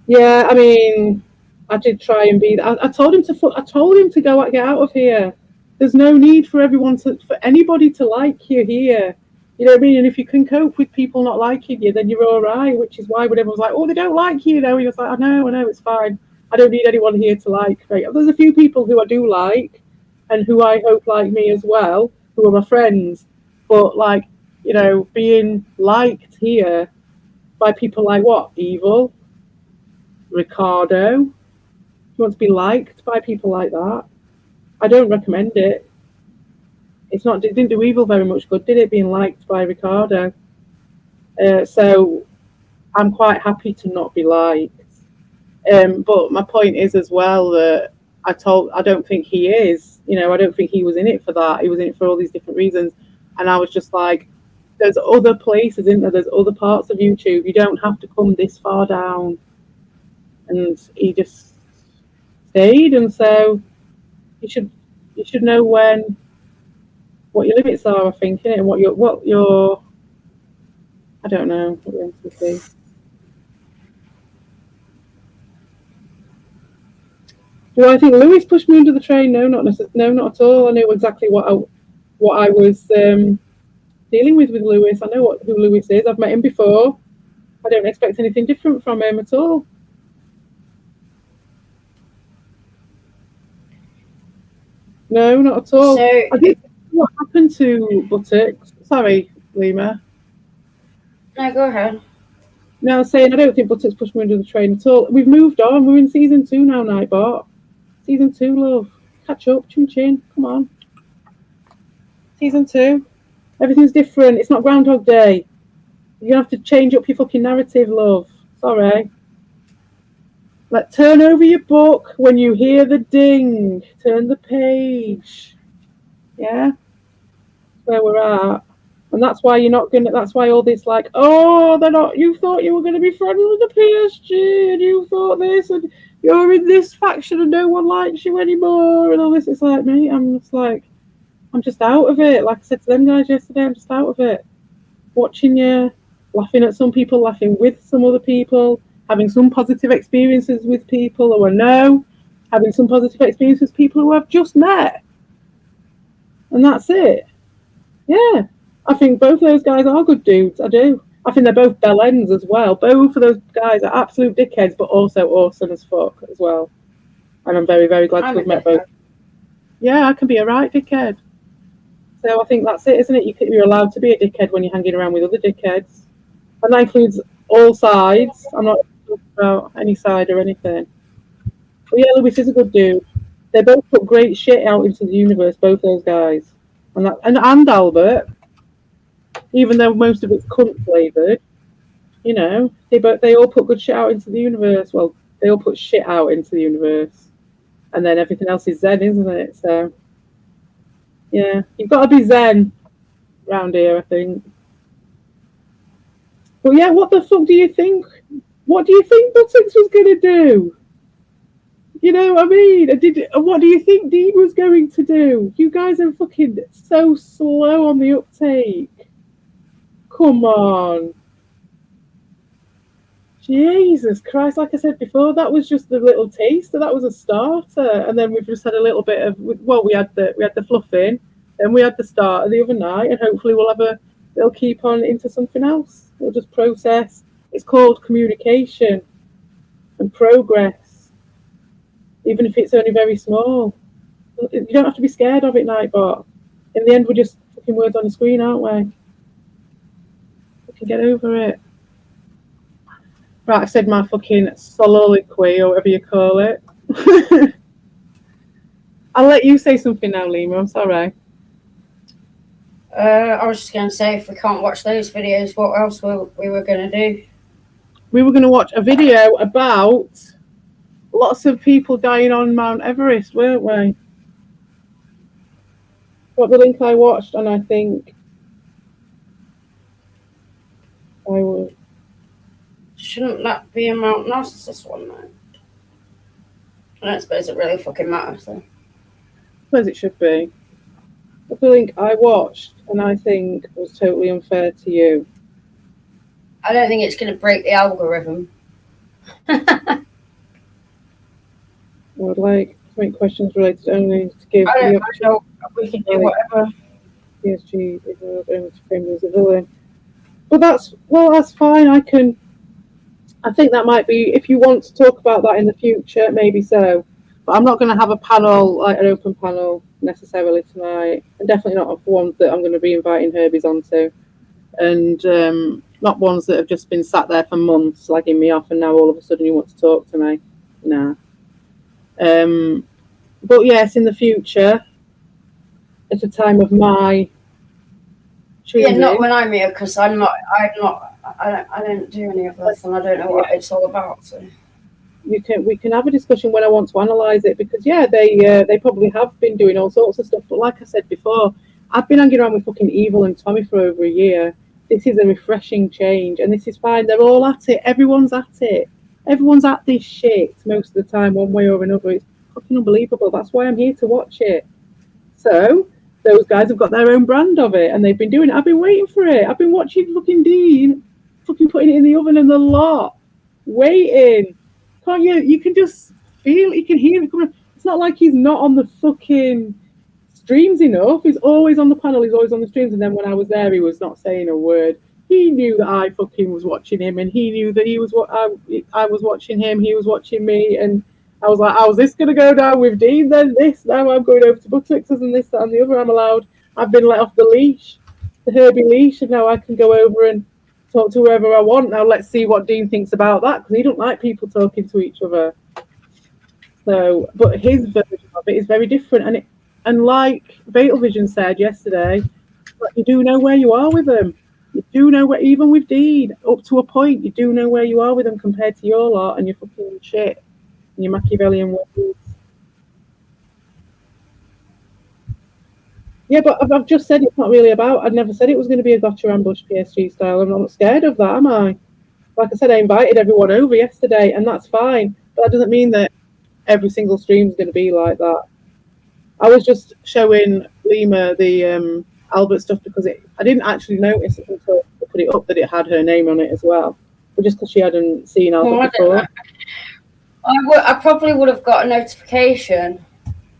Yeah, I mean, I did try and be. I told him to go get out of here. There's no need for anybody to like you here. You know what I mean? And if you can cope with people not liking you, then you're all right. Which is why when everyone's like, "Oh, they don't like you," he was like, I know, it's fine. I don't need anyone here to like. Right? There's a few people who I do like, and who I hope like me as well, who are my friends. But like, you know, being liked here by people like what? Evil. Ricardo. You want to be liked by people like that? I don't recommend it. It didn't do Evil very much good, did it? Being liked by Ricardo. So I'm quite happy to not be liked. But my point is as well that I don't think he is. You know, I don't think he was in it for that. He was in it for all these different reasons. And I was just like, there's other places, isn't there? There's other parts of YouTube. You don't have to come this far down. And he just stayed, and so you should know what your limits are, I think, and what your I don't know what the answer would be. Do I think Lewis pushed me under the train? No, not at all. I knew exactly what I was dealing with Lewis. I know who Lewis is. I've met him before. I don't expect anything different from him at all. No, not at all. So, I think what happened to Buttocks. Sorry, Lima. No, go ahead. No, I was saying I don't think Buttocks pushed me under the train at all. We've moved on. We're in season 2 now, Nightbot. Season 2, love. Catch up, chin chin. Come on. Season 2. Everything's different. It's not Groundhog Day. You have to change up your fucking narrative, love. Sorry. Like, turn over your book when you hear the ding. Turn the page. Yeah? That's where we're at. And that's why that's why all this like, oh, they're not, you thought you were going to be friends with the PSG, and you thought this, and you're in this faction and no one likes you anymore, and all this. It's like, mate, I'm just out of it. Like I said to them guys yesterday, I'm just out of it. Watching you, laughing at some people, laughing with some other people, having some positive experiences with people who I know, having some positive experiences with people who I've just met. And that's it. Yeah. I think both of those guys are good dudes. I do. I think they're both bell ends as well. Both of those guys are absolute dickheads, but also awesome as fuck as well. And I'm very, very glad to have met both. Yeah, I can be a right dickhead. So I think that's it, isn't it? You're allowed to be a dickhead when you're hanging around with other dickheads. And that includes all sides. I'm not talking about any side or anything. But yeah, Lewis is a good dude. They both put great shit out into the universe, both those guys. And Albert, even though most of it's cunt flavoured, You know, they all put good shit out into the universe. Well, they all put shit out into the universe, and then everything else is zen, isn't it? So, yeah, you've got to be zen round here, I think. But yeah, what the fuck do you think? What do you think Buttocks was going to do? You know what I mean? What do you think Dean was going to do? You guys are fucking so slow on the uptake. Come on. Jesus Christ, like I said before, that was just the little taster. That was a starter. And then we've just had a little bit of, well, we had the fluffing, then we had the starter the other night, and hopefully they'll keep on into something else. We'll just process. It's called communication and progress, even if it's only very small. You don't have to be scared of it, Nightbot. In the end, we're just fucking words on the screen, aren't we? We can get over it. Right, I said my fucking soliloquy, or whatever you call it. I'll let you say something now, Lima. I'm sorry. I was just going to say, if we can't watch those videos, what else we were going to do? We were going to watch a video about lots of people dying on Mount Everest, weren't we? Got the link I watched, and I think I would. Shouldn't that be a Mount Narcissus one, though? I don't suppose it really fucking matters, though. I suppose it should be. The link I watched, and I think was totally unfair to you. I don't think it's going to break the algorithm. I would like to make questions related only to give I don't know. We can do whatever. PSG only to frame as a villain. But that's fine. I think that might be, if you want to talk about that in the future, maybe so. But I'm not going to have a panel, like an open panel, necessarily tonight. And definitely not ones that I'm going to be inviting Herbies onto. And not ones that have just been sat there for months, slagging me off, and now all of a sudden you want to talk to me. Nah. But yes, in the future, at a time of my choosing. Yeah, not when I'm here, because I don't do any of this, and I don't know what it's all about. So. We can have a discussion when I want to analyse it, because they probably have been doing all sorts of stuff. But like I said before, I've been hanging around with fucking Evil and Tommy for over a year. This is a refreshing change, and this is fine. They're all at it. Everyone's at it. Everyone's at this shit most of the time, one way or another. It's fucking unbelievable. That's why I'm here to watch it. So those guys have got their own brand of it, and they've been doing it. I've been waiting for it. I've been watching fucking Dean fucking putting it in the oven and the lot, waiting. Can't you? You can just feel it. You can hear it coming. It's not like he's not on the fucking streams enough. He's always on the panel. He's always on the streams. And then when I was there, he was not saying a word. He knew that I fucking was watching him, and he knew that he was what I was watching him. He was watching me, and I was like, how's this going to go down with Dean? Then this. Now I'm going over to Buttocks and this, that, and the other. I'm allowed. I've been let off the leash, the Herbie leash, and now I can go over and talk to whoever I want. Now let's see what Dean thinks about that, because he don't like people talking to each other. So, but his version of it is very different, and like Beetlevision said yesterday, you do know where you are with them. You do know where, even with Dean, up to a point, you do know where you are with them compared to your lot and your fucking shit and your Machiavellian ways. Yeah, but I've just said it's not really about. I'd never said it was going to be a gotcha ambush PSG style. I'm not scared of that, am I? Like I said, I invited everyone over yesterday, and that's fine. But that doesn't mean that every single stream is going to be like that. I was just showing Lima the Albert stuff because I didn't actually notice it until I put it up that it had her name on it as well. But just because she hadn't seen Albert before. I probably would have got a notification.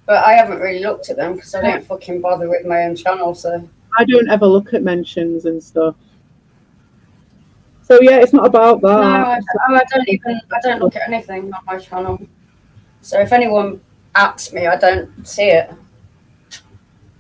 But I haven't really looked at them because I don't fucking bother with my own channel, so. I don't ever look at mentions and stuff. So yeah, it's not about that. No, I don't look at anything on my channel. So if anyone asks me, I don't see it.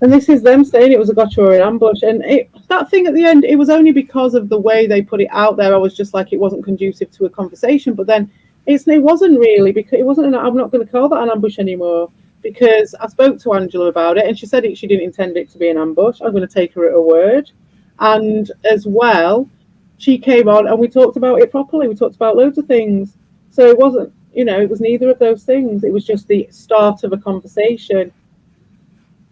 And this is them saying it was a gotcha or an ambush. And that thing at the end, it was only because of the way they put it out there. I was just like, it wasn't conducive to a conversation. But then it wasn't really, because it wasn't. I'm not going to call that an ambush anymore. Because I spoke to Angela about it, and she said she didn't intend it to be an ambush. I'm going to take her at her word. And as well, she came on and we talked about it properly. We talked about loads of things. So it wasn't, it was neither of those things. It was just the start of a conversation.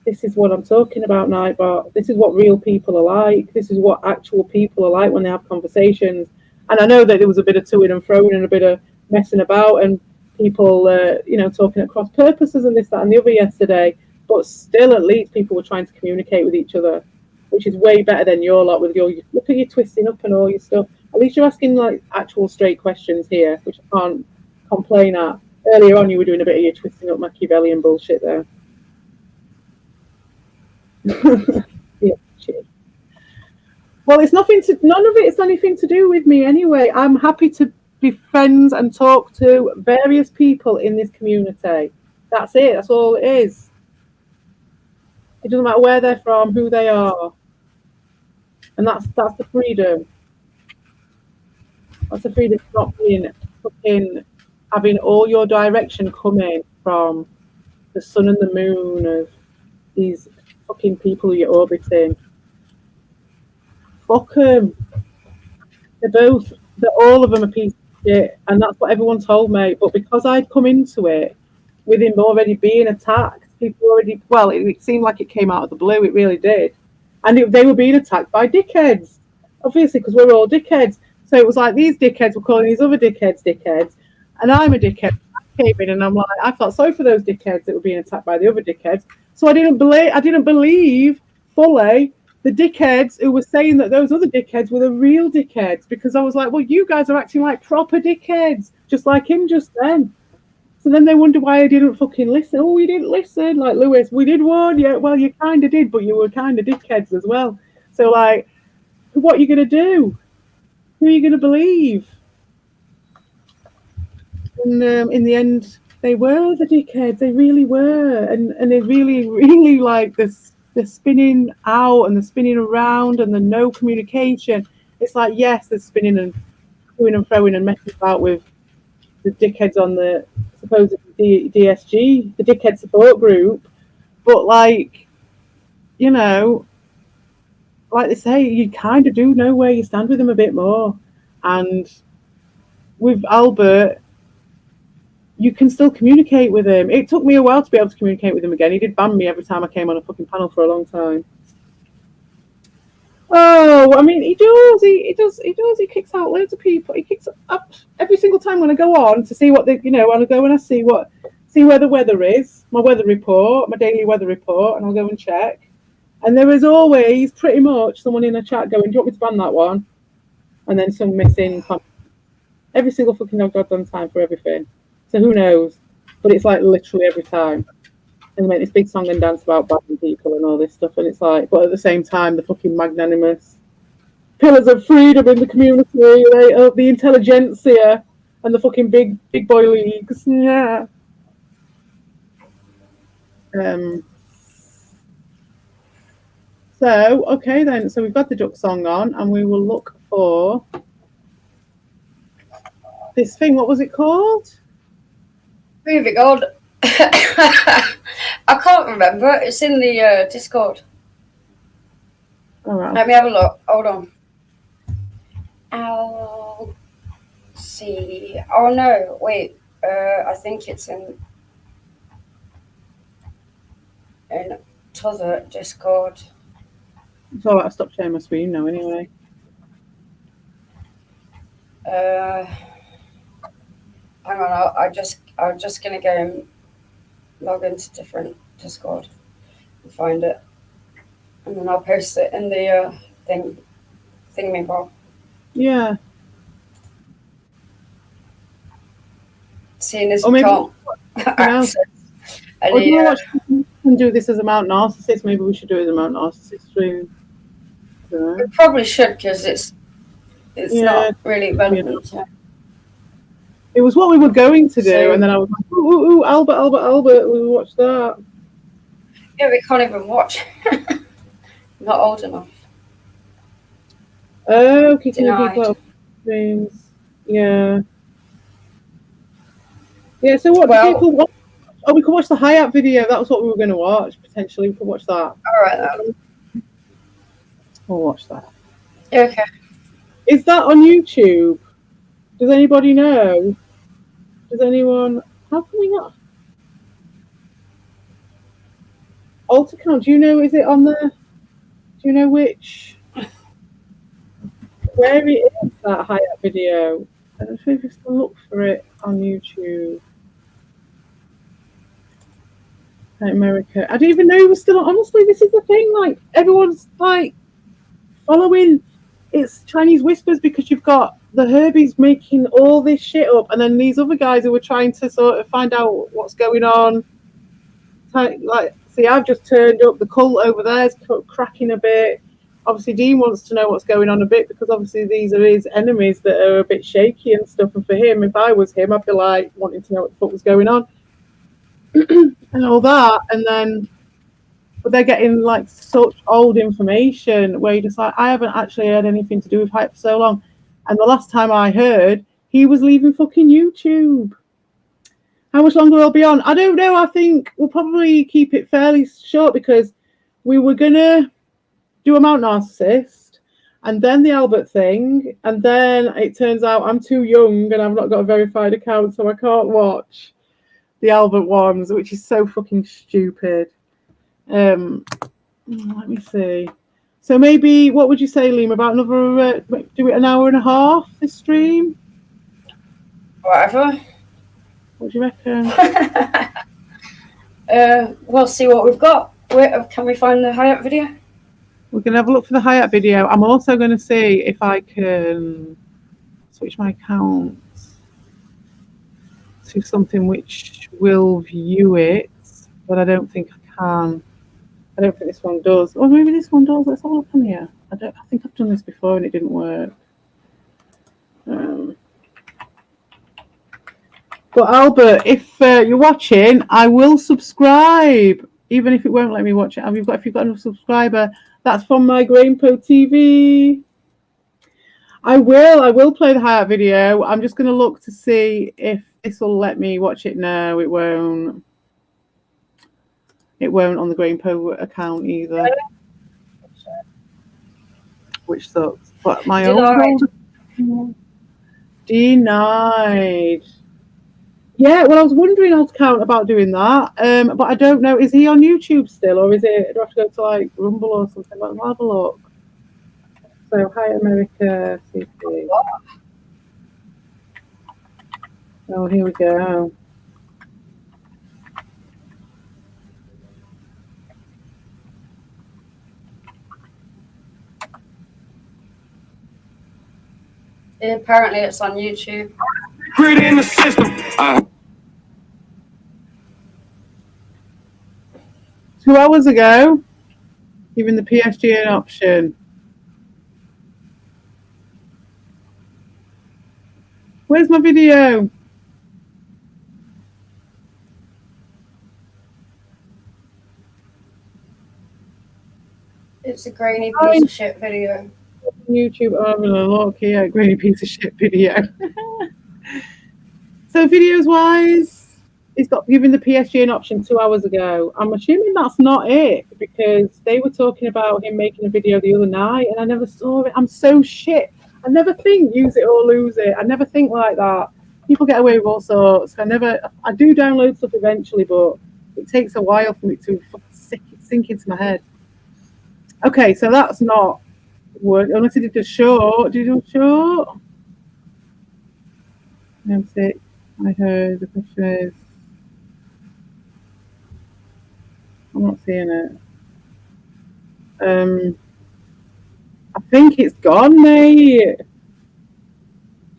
This is what I'm talking about, Nightbot. This is what real people are like. This is what actual people are like when they have conversations. And I know that there was a bit of to-ing and fro-ing and a bit of messing about and people, talking at cross purposes and this, that, and the other yesterday. But still, at least people were trying to communicate with each other, which is way better than your lot with your look at you twisting up and all your stuff. At least you're asking like actual straight questions here, which I can't complain at. Earlier on, you were doing a bit of your twisting up Machiavellian bullshit there. Yeah, shit. Well, it's none of it's anything to do with me anyway. I'm happy to be friends and talk to various people in this community. That's it. That's all it is. It doesn't matter where they're from, who they are, and that's the freedom. That's the freedom of not being fucking having all your direction coming from the sun and the moon of these fucking people you're orbiting. Fuck them. All of them are pieces of shit, and that's what everyone told me. But because I'd come into it with him already being attacked, it seemed like it came out of the blue. It really did, and they were being attacked by dickheads, obviously, because we're all dickheads. So it was like these dickheads were calling these other dickheads, and I'm a dickhead. I came in and I'm like, I felt sorry for those dickheads that were being attacked by the other dickheads. So I didn't believe fully the dickheads who were saying that those other dickheads were the real dickheads, because I was like, well, you guys are acting like proper dickheads, just like him just then. So then they wonder why I didn't fucking listen. Oh, you didn't listen, like Lewis. We did warn you. Well, you kind of did, but you were kind of dickheads as well. So like, what are you gonna do? Who are you gonna believe? And in the end, they were the dickheads. They really were, and they really, really like this. The spinning out and the spinning around and the no communication. It's like, yes, there's spinning and doing and throwing and messing about with the dickheads on the supposed DSG, the dickhead support group. But like, like they say, you kind of do know where you stand with them a bit more. And with Albert, you can still communicate with him. It took me a while to be able to communicate with him again. He did ban me every time I came on a fucking panel for a long time. Oh, I mean, he does. He kicks out loads of people. He kicks up every single time when I go on to see what they, when I go and I see where the weather is, my weather report, my daily weather report, and I'll go and check. And there is always pretty much someone in the chat going, "Do you want me to ban that one?" And then some missing comments. Every single fucking goddamn time for everything. So who knows? But it's like literally every time. And they make this big song and dance about banning people and all this stuff. And it's like, but at the same time, the fucking magnanimous pillars of freedom in the community, the intelligentsia and the fucking big boy leagues. Yeah. So, okay then. So we've got the duck song on and we will look for this thing. What was it called? Moving on. I can't remember. It's in the Discord. All right. Let me have a look. Hold on. I'll see. Oh no, wait. I think it's in t'other Discord. It's all right. I stopped sharing my screen now anyway. Hang on, I'm just gonna go and log into different Discord and find it, and then I'll post it in the thingamabobber. Yeah. Seeing as we can't access any. We can do this as a Mount Narcissist. Maybe we should do it as a Mount Narcissist stream. We probably should, because it's not really relevant. Yeah. It was what we were going to do, and then I was like, ooh, Albert, we watched that. Yeah, we can't even watch. Not old enough. Oh, kicking people out of things. Yeah. Yeah, so what do people watch? Oh, we could watch the Hayat video. That was what we were going to watch, potentially. We could watch that. All right, then. We'll watch that. Okay. Is that on YouTube? Does anybody know? Does anyone? How can we not? Alt account. Do you know? Is it on the? Do you know which? Where it is that Hayat video? I don't know if you can look for it on YouTube. America. I didn't even know he was still on. Honestly, this is the thing. Like, everyone's like following it's Chinese whispers because you've got the Herbies making all this shit up, and then these other guys who were trying to sort of find out what's going on. Like, see, I've just turned up. The cult over there is cracking a bit. Obviously, Dean wants to know what's going on a bit because obviously these are his enemies that are a bit shaky and stuff. And for him, if I was him, I'd be like wanting to know what the fuck was going on. And all that, and then but they're getting like such old information where you're just like, I haven't actually had anything to do with Hype for so long, and the last time I heard, he was leaving fucking YouTube. How much longer will be on? I don't know. I think we'll probably keep it fairly short because we were gonna do a Mount Narcissist and then the Albert thing, and then it turns out I'm too young and I've not got a verified account, so I can't watch the Albert ones, which is so fucking stupid. Let me see. So maybe, what would you say, Liam, about another, do it an hour and a half, this stream? Whatever. What do you reckon? We'll see what we've got. Where can we find the Hayat video? We're going to have a look for the Hayat video. I'm also going to see if I can switch my account to something which will view it, but I don't think I can. I don't think this one does. Or maybe this one does. Let's have a look on here. I think I've done this before and it didn't work. But Albert, if you're watching, I will subscribe, even if it won't let me watch it. If you've got enough subscriber, that's from my Grainpo TV. I will play the Hayat video. I'm just going to look to see if this will let me watch it. No, it won't. It won't on the Grainpo account either. Which sucks. But my own denied. Yeah, well, I was wondering on account about doing that. But I don't know. Is he on YouTube still, or is it? Do I have to go to like Rumble or something? Let's have a look. So, hi America CP. Oh, here we go. Apparently, it's on YouTube. Grid in the system. 2 hours ago, giving the PSG an option. Where's my video? It's a grainy piece of shit video. YouTube, I'm having a look here. Grainy piece of shit video. So videos wise, he's got given the PSG an option 2 hours ago. I'm assuming that's not it because they were talking about him making a video the other night and I never saw it. I'm so shit. I never think use it or lose it. I never think like that. People get away with all sorts. I do download stuff eventually, but it takes a while for me to sink into my head. Okay, so that's not work unless he did a short. Did he do a short? That's it. I heard the question is I'm not seeing it. I think it's gone, mate. I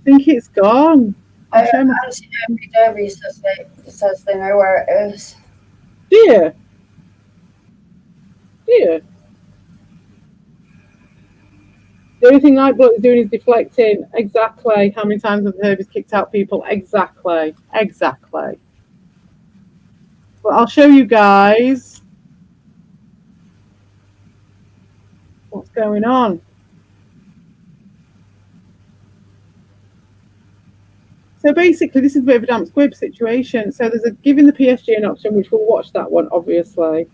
think it's gone. Derby says they know where it is. Dear. The only thing Nightblood is doing is deflecting. Exactly. How many times have the Herbies kicked out people? Exactly. But I'll show you guys what's going on. So basically, this is a bit of a damp squib situation. So there's a giving the PSG an option, which we'll watch that one, obviously.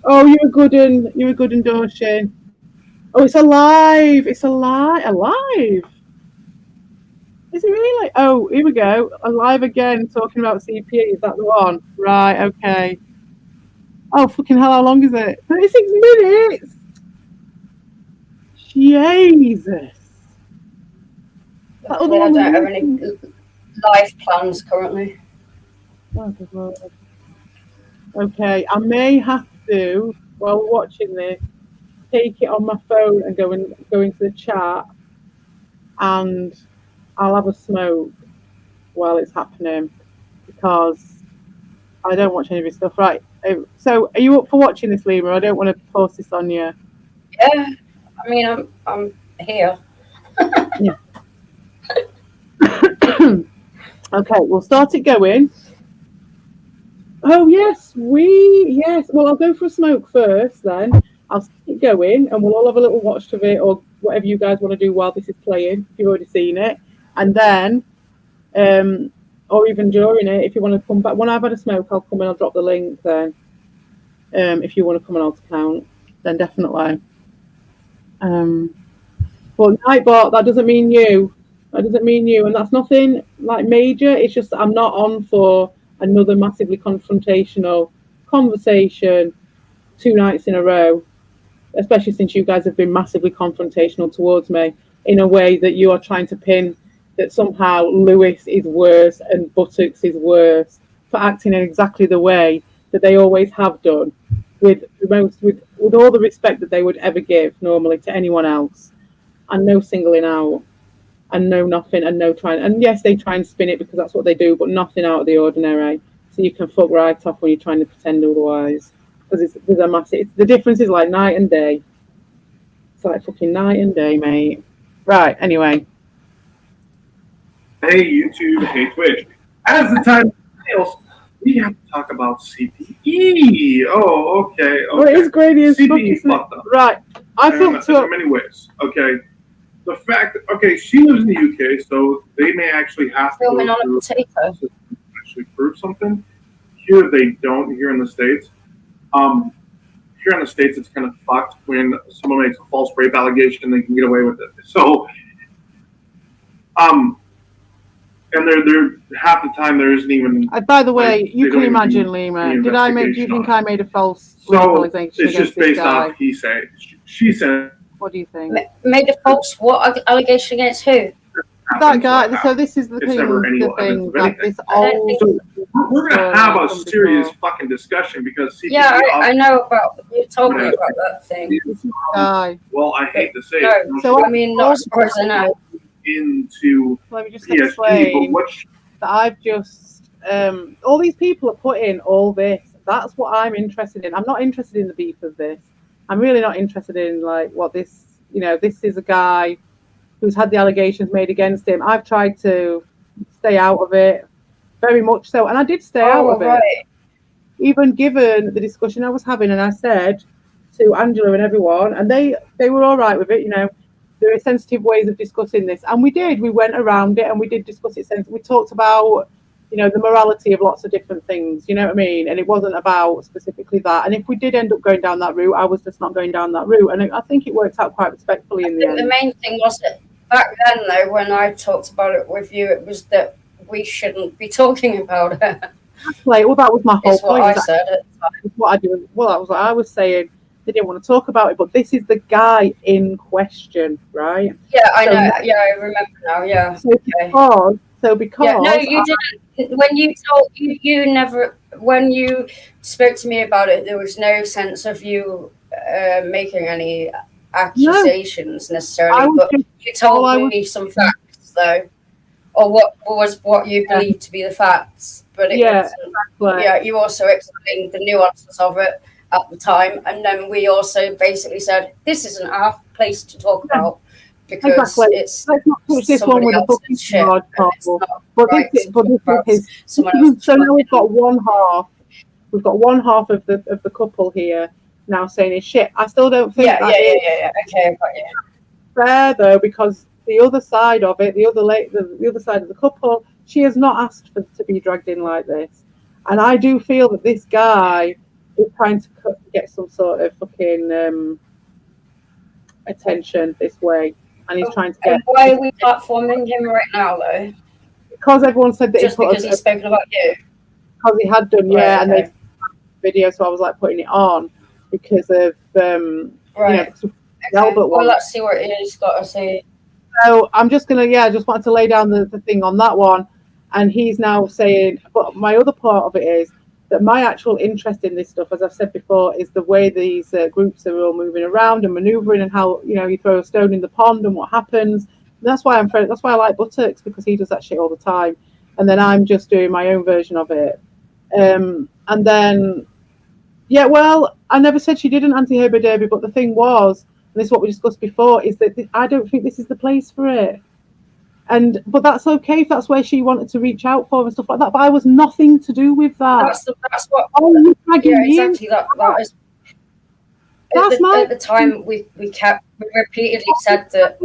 Oh, you're a good one, Dorshin. Oh, it's alive. It's alive. Alive. Is it really? Oh, here we go. Alive again, talking about CP. Is that the one? Right, okay. Oh, fucking hell, how long is it? 36 minutes! Jesus. That other I one don't have was any life plans currently. Oh, good Lord. Okay, I may have to, while watching this, take it on my phone and go into the chat, and I'll have a smoke while it's happening, because I don't watch any of his stuff. Right. So, are you up for watching this, Lima? I don't want to force this on you. Yeah, I mean, I'm here. Okay, we'll start it going. Oh yes, yes. Well, I'll go for a smoke first, then I'll start it going, and we'll all have a little watch of it, or whatever you guys want to do while this is playing. If you've already seen it, and then, or even during it, if you want to come back. When I've had a smoke, I'll come and I'll drop the link. Then, if you want to come and alt account, then definitely. But Nightbot, that doesn't mean you. That doesn't mean you, and that's nothing like major. It's just that I'm not on for another massively confrontational conversation 2 nights in a row, especially since you guys have been massively confrontational towards me in a way that you are trying to pin that somehow Lewis is worse and Buttocks is worse for acting in exactly the way that they always have done, with all the respect that they would ever give normally to anyone else, and no singling out, and no nothing, and no trying. And yes, they try and spin it because that's what they do, but nothing out of the ordinary. So you can fuck right off when you're trying to pretend otherwise. Because there's a massive. The difference is like night and day. It's like fucking night and day, mate. Right. Anyway. Hey YouTube, hey Twitch. As the time fails, we have to talk about CPE. Oh, okay. Oh, it is Grady as fuck, CPE isn't it? fucked up. Right. I fucked up. In many ways. Okay. The fact that, okay, she lives in the UK, so they may actually have to Filming go on a through potato. to actually prove something. Here they don't. Here in the States, here in the States, it's kind of fucked when someone makes a false rape allegation, they can get away with it. So, and they're half the time there isn't even. By the way, like, you they can don't even imagine, do Lima. the Did I make? Do you investigation think on I it. made a false So allegation it's just against this based guy? off he said, she said. What do you think? Made a false what allegation against who? That guy. So this is the It's thing. never any The evidence thing of that anything. this old. So we're gonna have a from serious before. fucking discussion because CPE Yeah, I know about. You told me about that thing. Guy. Well, I hate to say No, it. So I mean, not as far as I know. Into Let me just PSP, but explain what? that I've just all these people are put in all this. That's what I'm interested in. I'm not interested in the beef of this. I'm really not interested in like what this. You know, this is a guy who's had the allegations made against him. I've tried to stay out of it, very much so, and I did stay out of it. Even given the discussion I was having, and I said to Angela and everyone, and they were all right with it. You know, there are sensitive ways of discussing this, and we did. We went around it and we did discuss it. We talked about, you know, the morality of lots of different things. You know what I mean? And it wasn't about specifically that. And if we did end up going down that route, I was just not going down that route, and I think it worked out quite respectfully in the end. The main thing was that back then, though, when I talked about it with you, it was that we shouldn't be talking about it. Well, that was my whole point. What I said at the time. What I do. Well, that was what I was saying. They didn't want to talk about it, but this is the guy in question, right? Yeah, I know. Yeah, I remember now. Yeah. So because yeah, no, you didn't. When you told you never. When you spoke to me about it, there was no sense of you making any accusations necessarily, but you told me some facts, though, or what you believed to be the facts. But it wasn't. You also explained the nuances of it at the time, and then we also basically said this isn't our place to talk about because it's let's not touch this one with a fucking shit. But this is his. So now we've got one half. We've got one half of the couple here now saying it's shit. I still don't think yeah. Okay, I got you. Fair though, because the other side of it, the other side of the couple, she has not asked to be dragged in like this, and I do feel that this guy is trying to get some sort of fucking attention this way, and he's trying to get. And why are we platforming him right now, though? Because everyone said that just because he's spoken about you. Because he had done, yeah, right, and they video, so I was like putting it on because of right. You know, okay. Well, let's see what he's got to say. So I'm just gonna, just wanted to lay down the thing on that one, and he's now saying, but my other part of it is that my actual interest in this stuff, as I've said before, is the way these groups are all moving around and manoeuvring, and how you throw a stone in the pond and what happens. And that's why that's why I like Buttocks, because he does that shit all the time, and then I'm just doing my own version of it. And then, well, I never said she didn't anti-Herby Derby, but the thing was, and this is what we discussed before, is that I don't think this is the place for it. But that's okay if that's where she wanted to reach out for and stuff like that. But I was nothing to do with that. That's what. Exactly. That is. At the time, we repeatedly said that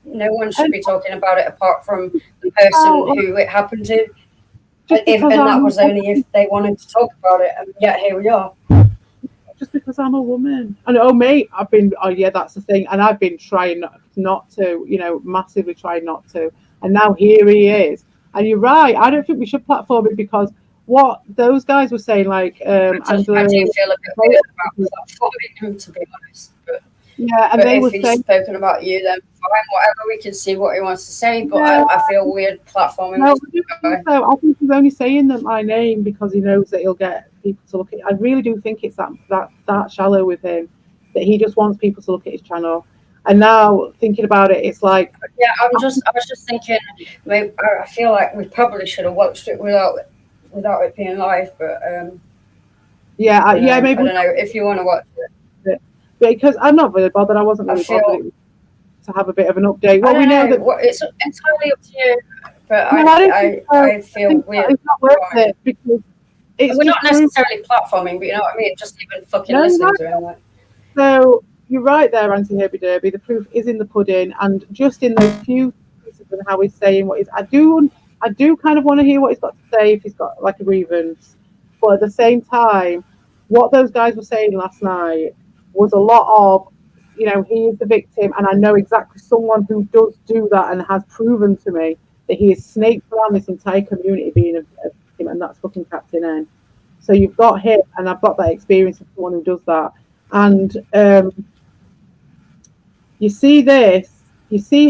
no one should be talking about it apart from the person who it happened to. And that was only if they wanted to talk about it, and yet here we are. Just because I'm a woman. And that's the thing. And I've been trying not to, massively trying not to. And now here he is. And you're right. I don't think we should platform it, because what those guys were saying, I do feel a bit weird about platforming him, to be honest. And but they if were he's saying, spoken about you, then fine, whatever, we can see what he wants to say. But I feel weird platforming. No, I think he's only saying that my name because he knows that he'll get people to look at it. I really do think it's that shallow with him, that he just wants people to look at his channel. And now thinking about it, it's like, I was just thinking, I feel like we probably should have watched it without it being live, but maybe I don't know if you want to watch it. Because I'm not really bothered. I wasn't really bothered to have a bit of an update. Well, we know that it's entirely up to you, but I feel weird. It's not worth it, because we're not necessarily platforming, but you know what I mean. Just even fucking listening to him. So you're right there, anti-Herby Derby. The proof is in the pudding, and just in those few pieces and how he's saying what he's. I do kind of want to hear what he's got to say if he's got like a grievance, but at the same time, what those guys were saying last night was a lot of, he is the victim, and I know exactly someone who does do that and has proven to me that he is snaked around this entire community being a victim, and that's fucking Captain N. So you've got him, and I've got that experience of someone who does that. And you see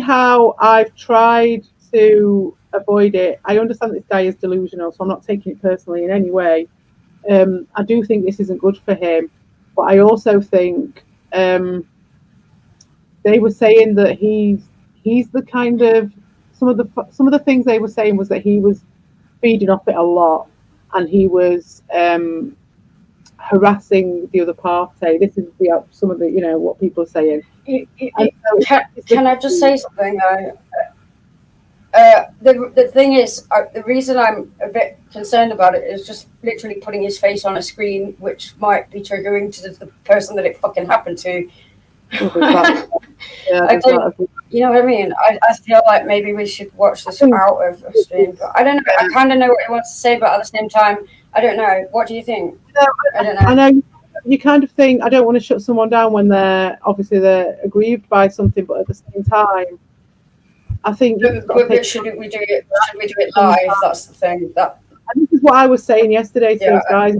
how I've tried to avoid it. I understand this guy is delusional, so I'm not taking it personally in any way. I do think this isn't good for him. But I also think they were saying that he's the kind of some of the things they were saying was that he was feeding off it a lot, and he was harassing the other party. This is some of the what people are saying. Can I just say something? The thing is, the reason I'm a bit concerned about it is just literally putting his face on a screen, which might be triggering to the person that it fucking happened to. You know what I mean? I feel like maybe we should watch this out of a stream, but I don't know. I kind of know what he wants to say, but at the same time, I don't know. What do you think? I don't know. I know you kind of think I don't want to shut someone down when they're aggrieved by something, but at the same time, I think. But should we do it? Should we do it live? That's the thing. And this is what I was saying yesterday to those guys.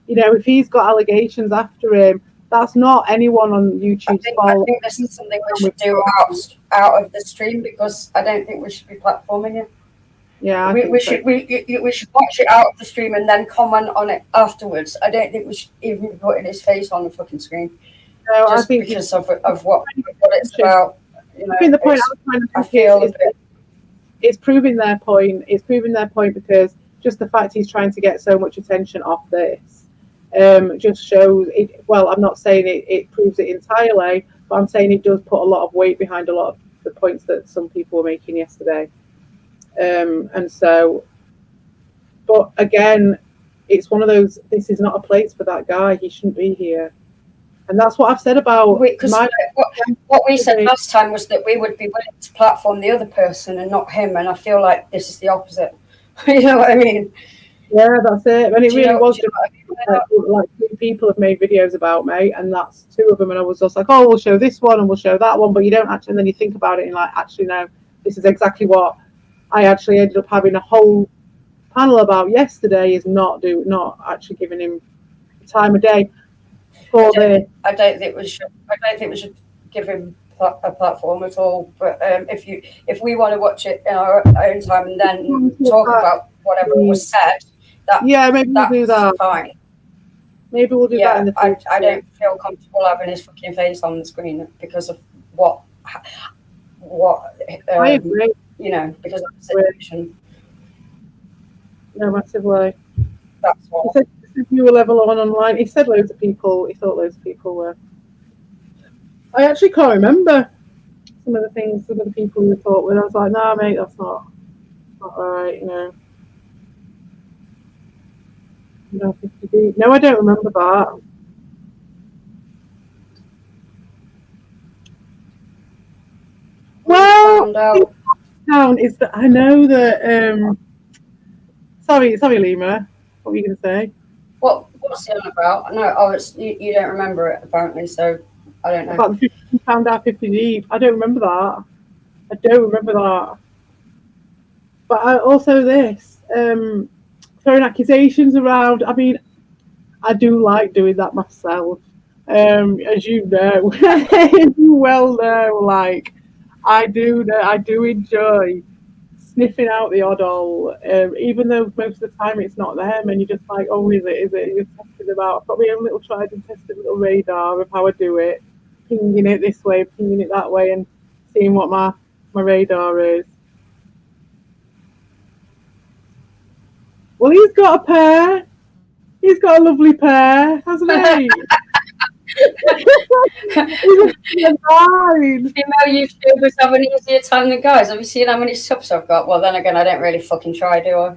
If he's got allegations after him, that's not anyone on YouTube's fault. I think this is something we should do out of the stream, because I don't think we should be platforming it. Yeah, we should watch it out of the stream and then comment on it afterwards. I don't think we should even be putting his face on the fucking screen. No, just because of what it's about. I think the point I was trying to make is it's proving their point. It's proving their point because just the fact he's trying to get so much attention off this just shows it. Well, I'm not saying it proves it entirely, but I'm saying it does put a lot of weight behind a lot of the points that some people were making yesterday. And so, but again, it's one of those. This is not a place for that guy. He shouldn't be here. And that's what I've said about what we said last time was that we would be willing to platform the other person and not him. And I feel like this is the opposite. You know what I mean? Yeah, that's it. And it really was. like 3 people have made videos about me, and that's 2 of them. And I was just like, oh, we'll show this one and we'll show that one, but you don't actually. And then you think about it and like, actually, no, this is exactly what I actually ended up having a whole panel about yesterday. Is not actually giving him time of day for the. I don't think we should give him a platform at all. But if we want to watch it in our own time and then talk about whatever was said, maybe we'll do that. Fine. Maybe we'll do that in the future. I don't feel comfortable having his fucking face on the screen because of what I agree. You know, because of the situation. No, massively. That's what. He said you were level 1 online. He said loads of people. He thought loads of people were. I actually can't remember some of the people who thought when I was like, nah, mate, that's not right, you know. No, I don't remember that. Well, down is that I know that. Sorry, Lima. What were you going to say? What's it about? No, you don't remember it apparently, so I don't know. About the 50 found out 50 deep. I don't remember that. But I also this throwing accusations around. I mean, I do like doing that myself. As you know, you well know, like I do enjoy sniffing out the oddle, even though most of the time it's not them, and you're just like, oh, is it? You're testing them out. I've got my own little tried and tested little radar of how I do it, pinging it this way, pinging it that way, and seeing what my radar is. Well, he's got a pair. He's got a lovely pair, hasn't he? Female YouTubers have an easier time than guys. Have you seen how many subs I've got? Well, then again, I don't really fucking try, do I?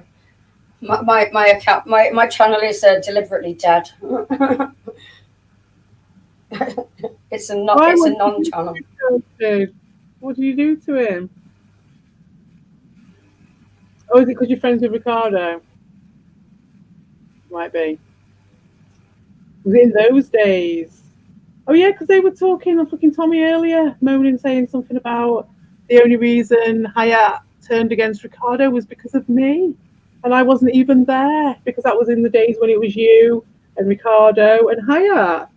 My account, my channel is deliberately dead. It's a non-channel. What do you do to him? Oh, is it because you're friends with Ricardo? Might be. Was it in those days? Oh yeah, because they were talking on fucking Tommy earlier, moaning, saying something about the only reason Hayat turned against Ricardo was because of me, and I wasn't even there because that was in the days when it was you and Ricardo and Hayat,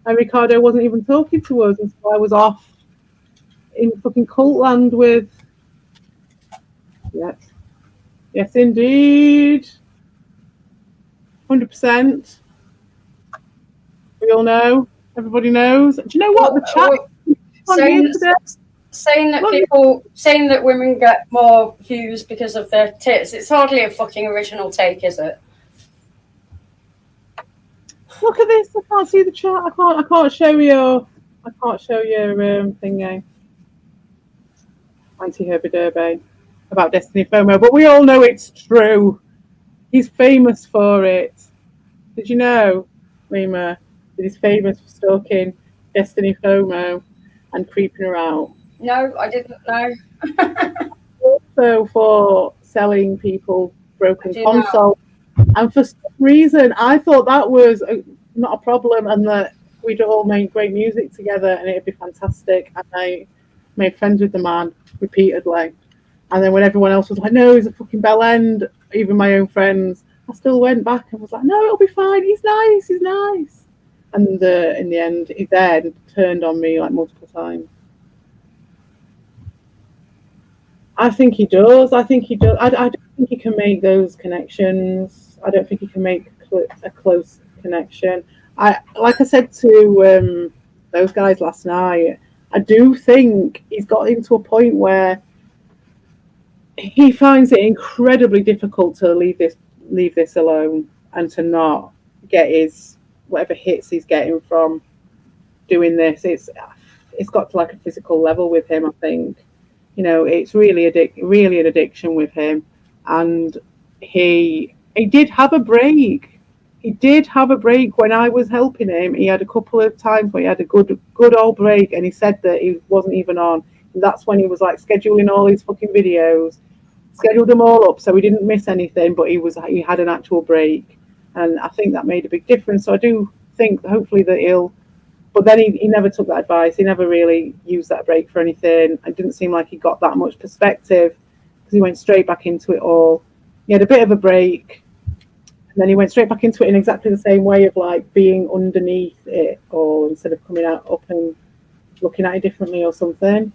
and Ricardo wasn't even talking to us, and so I was off in fucking cult land with. Yes, indeed. 100%. We all know. Everybody knows. Do you know what? The chat saying that women get more views because of their tits. It's hardly a fucking original take, is it? Look at this. I can't see the chat. I can't show your thingy. Anti-Herbie Derby about Destiny FOMO, but we all know it's true. He's famous for it. Did you know, Lima, that he's famous for stalking Destiny FOMO and creeping her out? No, I didn't know. Also for selling people broken consoles. And for some reason, I thought that was not a problem and that we'd all make great music together and it'd be fantastic. And I made friends with the man repeatedly. And then when everyone else was like, no, he's a fucking bell end, even my own friends, I still went back and was like, no, it'll be fine. He's nice. And in the end, he then turned on me like multiple times. I think he does. I don't think he can make those connections. I don't think he can make a close connection. Like I said to those guys last night, I do think he's got into a point where he finds it incredibly difficult to leave this alone and to not get his whatever hits he's getting from doing this. It's got to like a physical level with him, I think. You know, it's really an addiction with him. And he did have a break. He did have a break when I was helping him. He had a couple of times where he had a good old break, and he said that he wasn't even on. And that's when he was like scheduling all his fucking videos, scheduled them all up so he didn't miss anything, but he had an actual break. And I think that made a big difference. So I do think hopefully that he'll, but then he never took that advice. He never really used that break for anything. It didn't seem like he got that much perspective because he went straight back into it all. He had a bit of a break, and then he went straight back into it in exactly the same way of like being underneath it, or instead of coming out up and looking at it differently or something.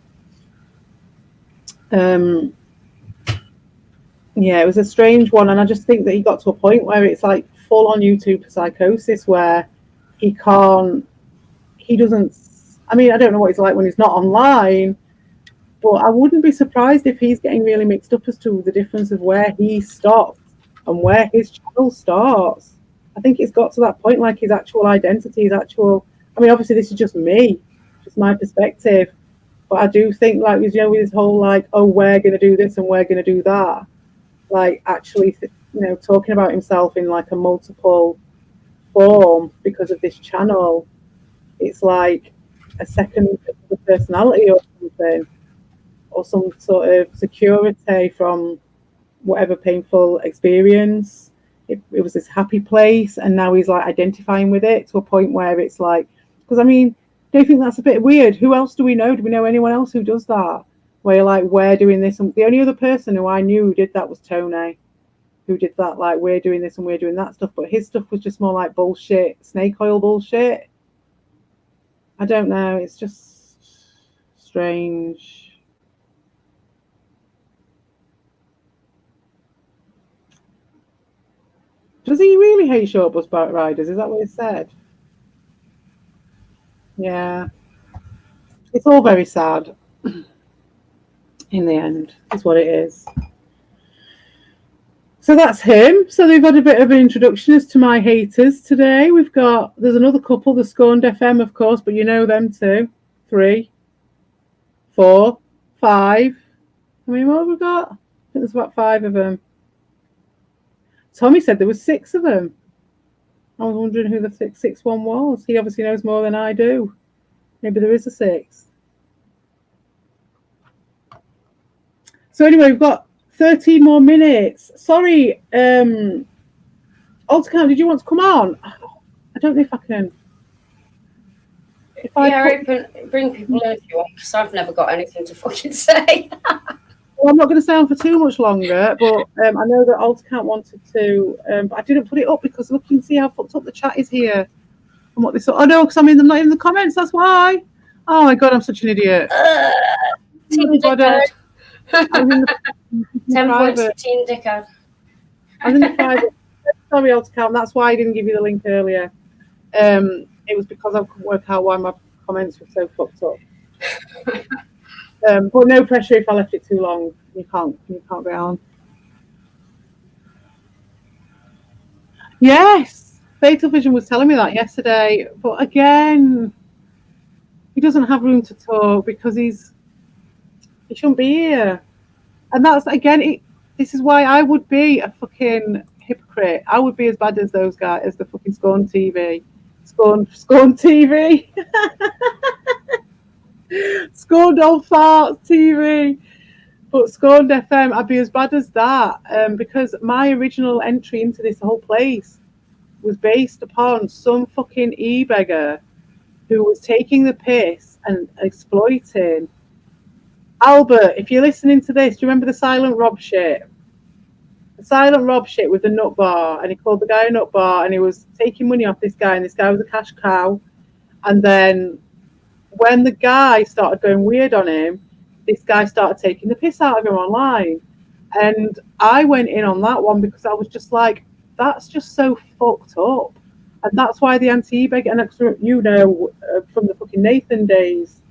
Yeah, it was a strange one, and I just think that he got to a point where it's like full on YouTube psychosis, where he doesn't. I mean, I don't know what he's like when he's not online, but I wouldn't be surprised if he's getting really mixed up as to the difference of where he stops and where his channel starts. I think it's got to that point, like his actual identity, his actual. I mean, obviously, this is just me, just my perspective, but I do think, like, with his whole like, oh, we're going to do this and we're going to do that. Like actually, talking about himself in like a multiple form because of this channel, it's like a second personality or something, or some sort of security from whatever painful experience. It was this happy place, and now he's like identifying with it to a point where it's like, because I mean, do you think that's a bit weird? Who else do we know? Do we know anyone else who does that? Where you're like, we're doing this, and the only other person who I knew who did that was Tony, who did that, like, we're doing this and we're doing that stuff, but his stuff was just more like bullshit, snake oil bullshit. I don't know, it's just strange. Does he really hate short bus bike riders? Is that what he said? Yeah. It's all very sad. In the end, is what it is. So that's him. So they've had a bit of an introduction as to my haters today. There's another couple, the Scorned FM, of course, but you know them too. 3, 4, 5. How many more have we got? I think there's about 5 of them. Tommy said there was 6 of them. I was wondering who the 6th one was. He obviously knows more than I do. Maybe there is a 6th. So anyway, we've got 13 more minutes. Sorry, Alta Count, did you want to come on? I don't know if I can. Bring people in if you want, because I've never got anything to fucking say. Well, I'm not going to stay on for too much longer, but I know that Alta Count wanted to, but I didn't put it up because look and see how fucked up the chat is here. And what they saw. Oh no, because I'm not in the comments. That's why. Oh my god, I'm such an idiot. I was in the 10 points for Teen Dickard. I was in the private. Sorry, Alta Count. That's why I didn't give you the link earlier. It was because I couldn't work out why my comments were so fucked up. But no pressure if I left it too long. You can't go on. Yes, Fatal Vision was telling me that yesterday. But again, he doesn't have room to talk because he shouldn't be here. And that's, again, this is why I would be a fucking hypocrite. I would be as bad as those guys, as the fucking Scorn TV. Scorn TV. Scorned Old Farts TV. But Scorned FM, I'd be as bad as that. Because my original entry into this whole place was based upon some fucking e-beggar who was taking the piss and exploiting. Albert, if you're listening to this, do you remember the Silent Rob shit? The Silent Rob shit with the nut bar, and he called the guy a nut bar, and he was taking money off this guy, and this guy was a cash cow. And then when the guy started going weird on him, this guy started taking the piss out of him online. And I went in on that one because I was just like, that's just so fucked up. And that's why the anti-e-beggar, and you know, from the fucking Nathan days,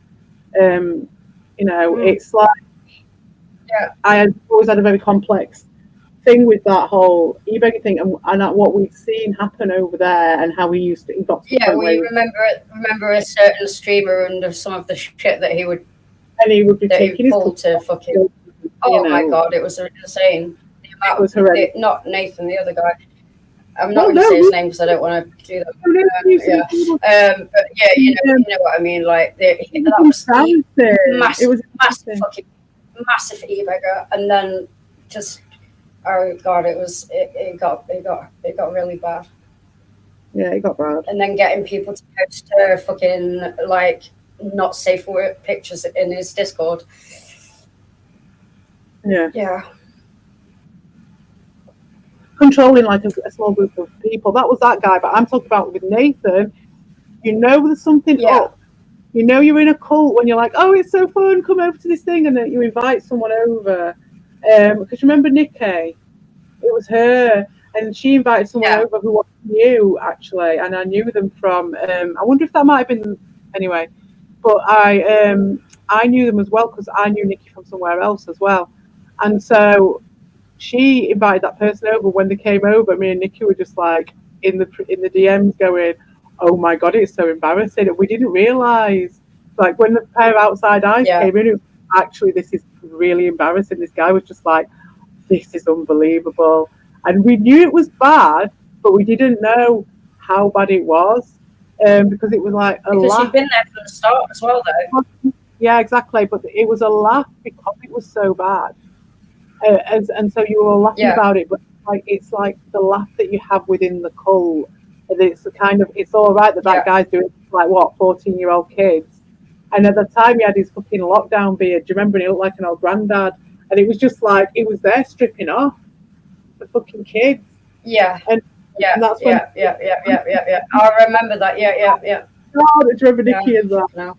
you know, it's like, yeah, I always had a very complex thing with that whole e-beggar thing, and what we've seen happen over there, and how he got to yeah. We remember a certain streamer under some of the shit that he would be taking his to fucking. Oh my god, it was insane. It was horrendous. Not Nathan, the other guy. I'm not going to say his name because I don't want to do that. But yeah, you know what I mean. Like that was massive e-beggar, and then just oh god, it got really bad. Yeah, it got bad. And then getting people to post fucking like not safe for work pictures in his Discord. Yeah. Yeah. Controlling like a small group of people. That was that guy, but I'm talking about with Nathan. You know there's something up. You know you're in a cult when you're like, oh, it's so fun, come over to this thing, and then you invite someone over. Because remember Nikki? It was her, and she invited someone over who wasn't new actually, and I knew them from. I wonder if that might have been anyway, but I knew them as well because I knew Nikki from somewhere else as well, and so she invited that person over. When they came over, me and Nikki were just like in the DMs going, oh my god, it's so embarrassing. And we didn't realise, like when the pair of outside eyes came in, actually this is really embarrassing. This guy was just like, this is unbelievable. And we knew it was bad, but we didn't know how bad it was. Because it was like a because laugh. you'd been there from the start as well though. Yeah, exactly. But it was a laugh because it was so bad. And so you were laughing about it, but it's like the laugh that you have within the cult. And it's the kind of, it's all right that guy's doing like what 14-year-old kids, and at the time he had his fucking lockdown beard. Do you remember? And he looked like an old granddad, and it was just like it was there stripping off the fucking kids. And that's when I remember that. Yeah. God, I remember Nikki and that.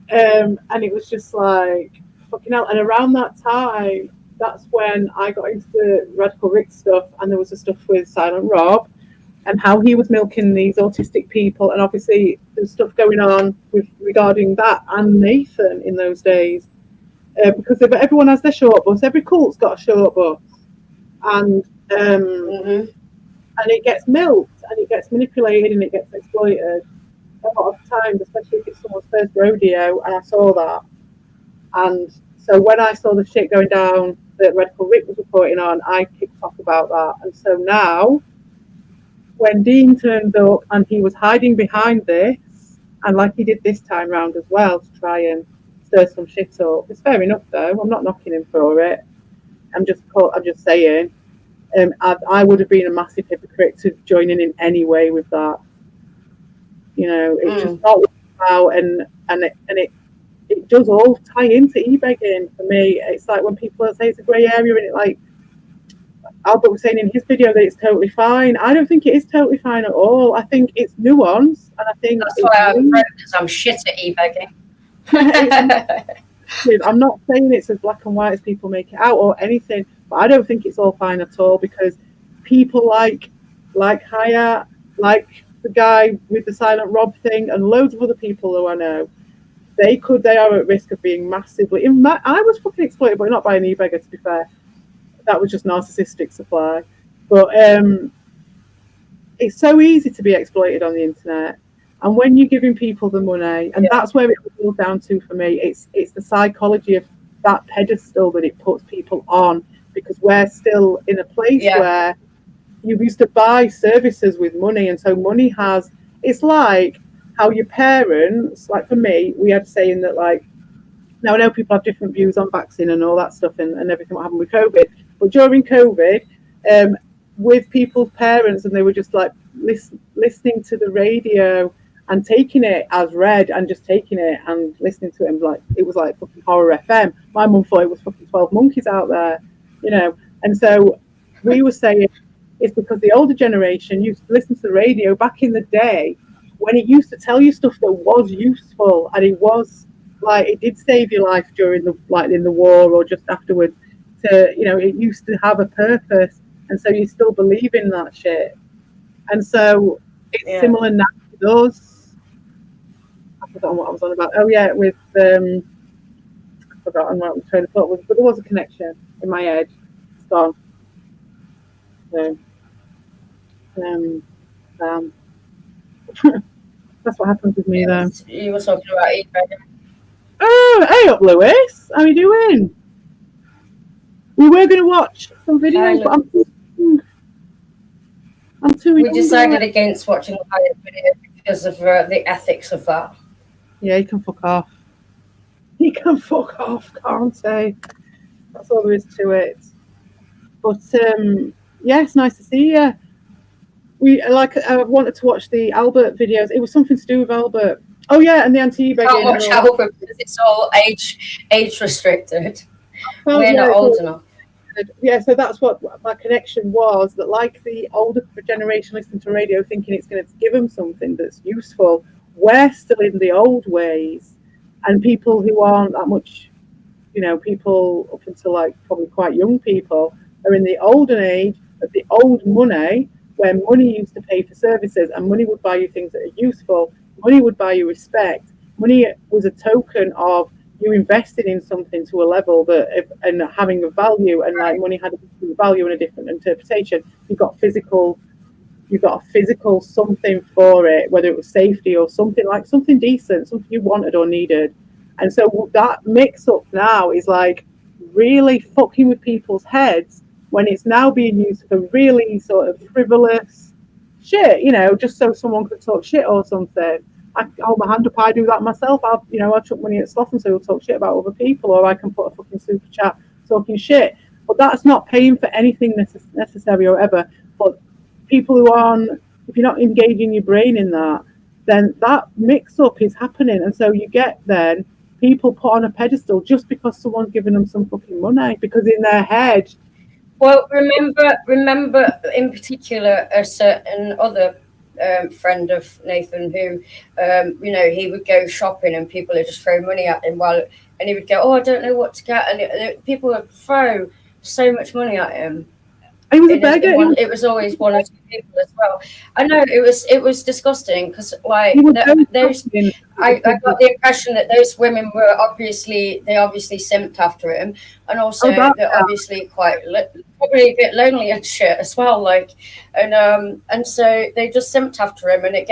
And it was just like fucking hell. And around that time, that's when I got into the Radical Rick stuff, and there was the stuff with Silent Rob and how he was milking these autistic people, and obviously there's stuff going on regarding that and Nathan in those days, because everyone has their short bus. Every cult's got a short bus, and it gets milked and it gets manipulated and it gets exploited a lot of times, especially if it's someone's first rodeo. And I saw that, and so when I saw the shit going down that Radical Rick was reporting on, I kicked off about that. And so now, when Dean turned up and he was hiding behind this, and like he did this time round as well to try and stir some shit up, it's fair enough though. I'm not knocking him for it. I'm just saying, I would have been a massive hypocrite to join in any way with that. You know, it's just not about, and it does all tie into e-begging for me. It's like when people say it's a grey area, and it like Albert was saying in his video that it's totally fine. I don't think it is totally fine at all. I think it's nuance, and I think that's why I'm shit at e-begging. I'm not saying it's as black and white as people make it out or anything, but I don't think it's all fine at all, because people like Hyatt, like the guy with the Silent Rob thing, and loads of other people who I know, they are at risk of being massively. I was fucking exploited, but not by an e-beggar, to be fair. That was just narcissistic supply. But it's so easy to be exploited on the internet. And when you're giving people the money, and that's where it boils down to for me, it's the psychology of that pedestal that it puts people on, because we're still in a place where you used to buy services with money, and so money has, it's like how your parents, like for me, we had saying that, like, now I know people have different views on vaccine and all that stuff and everything what happened with COVID, but during COVID, with people's parents, and they were just like listening to the radio and taking it as read and just taking it and listening to it, and like it was like fucking Horror FM. My mum thought it was fucking 12 Monkeys out there, you know. And so we were saying it's because the older generation used to listen to the radio back in the day when it used to tell you stuff that was useful, and it was like it did save your life during the, like in the war or just afterwards. To, you know, it used to have a purpose, and so you still believe in that shit. And so it's similar now to those. I forgot what I was on about. Oh yeah, with I forgot what I was trying to thought was, but there was a connection in my head. It's gone. So, that's what happens with me though. You were talking about e-begging. Oh, hey up, Lewis. How are you doing? We were going to watch some videos, but I'm too We decided against watching the Hyatt video because of the ethics of that. Yeah, he can fuck off. He can fuck off, can't he? That's all there is to it. But yeah, it's nice to see you. I wanted to watch the Albert videos. It was something to do with Albert. Oh yeah, and the anti-begging. Can't watch Albert because it's all age restricted. We're not old enough. Yeah, so that's what my connection was, that like the older generation listening to radio thinking it's going to give them something that's useful, we're still in the old ways, and people who aren't that much, people up until like probably quite young people are in the olden age of the old money, where money used to pay for services, and money would buy you things that are useful, money would buy you respect, money was a token of you invested in something to a level that and having a value, and like money had a different value and a different interpretation. You got a physical something for it, whether it was safety or something decent, something you wanted or needed. And so that mix up now is like really fucking with people's heads when it's now being used for really sort of frivolous shit, just so someone could talk shit or something. I hold my hand up, I do that myself. I chuck money at Sloth and so we'll talk shit about other people, or I can put a fucking super chat talking shit. But that's not paying for anything necessary or ever. But people who aren't, if you're not engaging your brain in that, then that mix up is happening. And so you get then people put on a pedestal just because someone's giving them some fucking money, because in their head. Well, remember in particular a certain other friend of Nathan who, he would go shopping and people would just throw money at him and he would go, oh, I don't know what to get, and people would throw so much money at him. He was a beggar. It was always one or two people as well. I know it was disgusting because like those. I got the impression that those women were obviously simped after him, and also they're obviously probably a bit lonely and shit as well. Like, and so they just simped after him, and it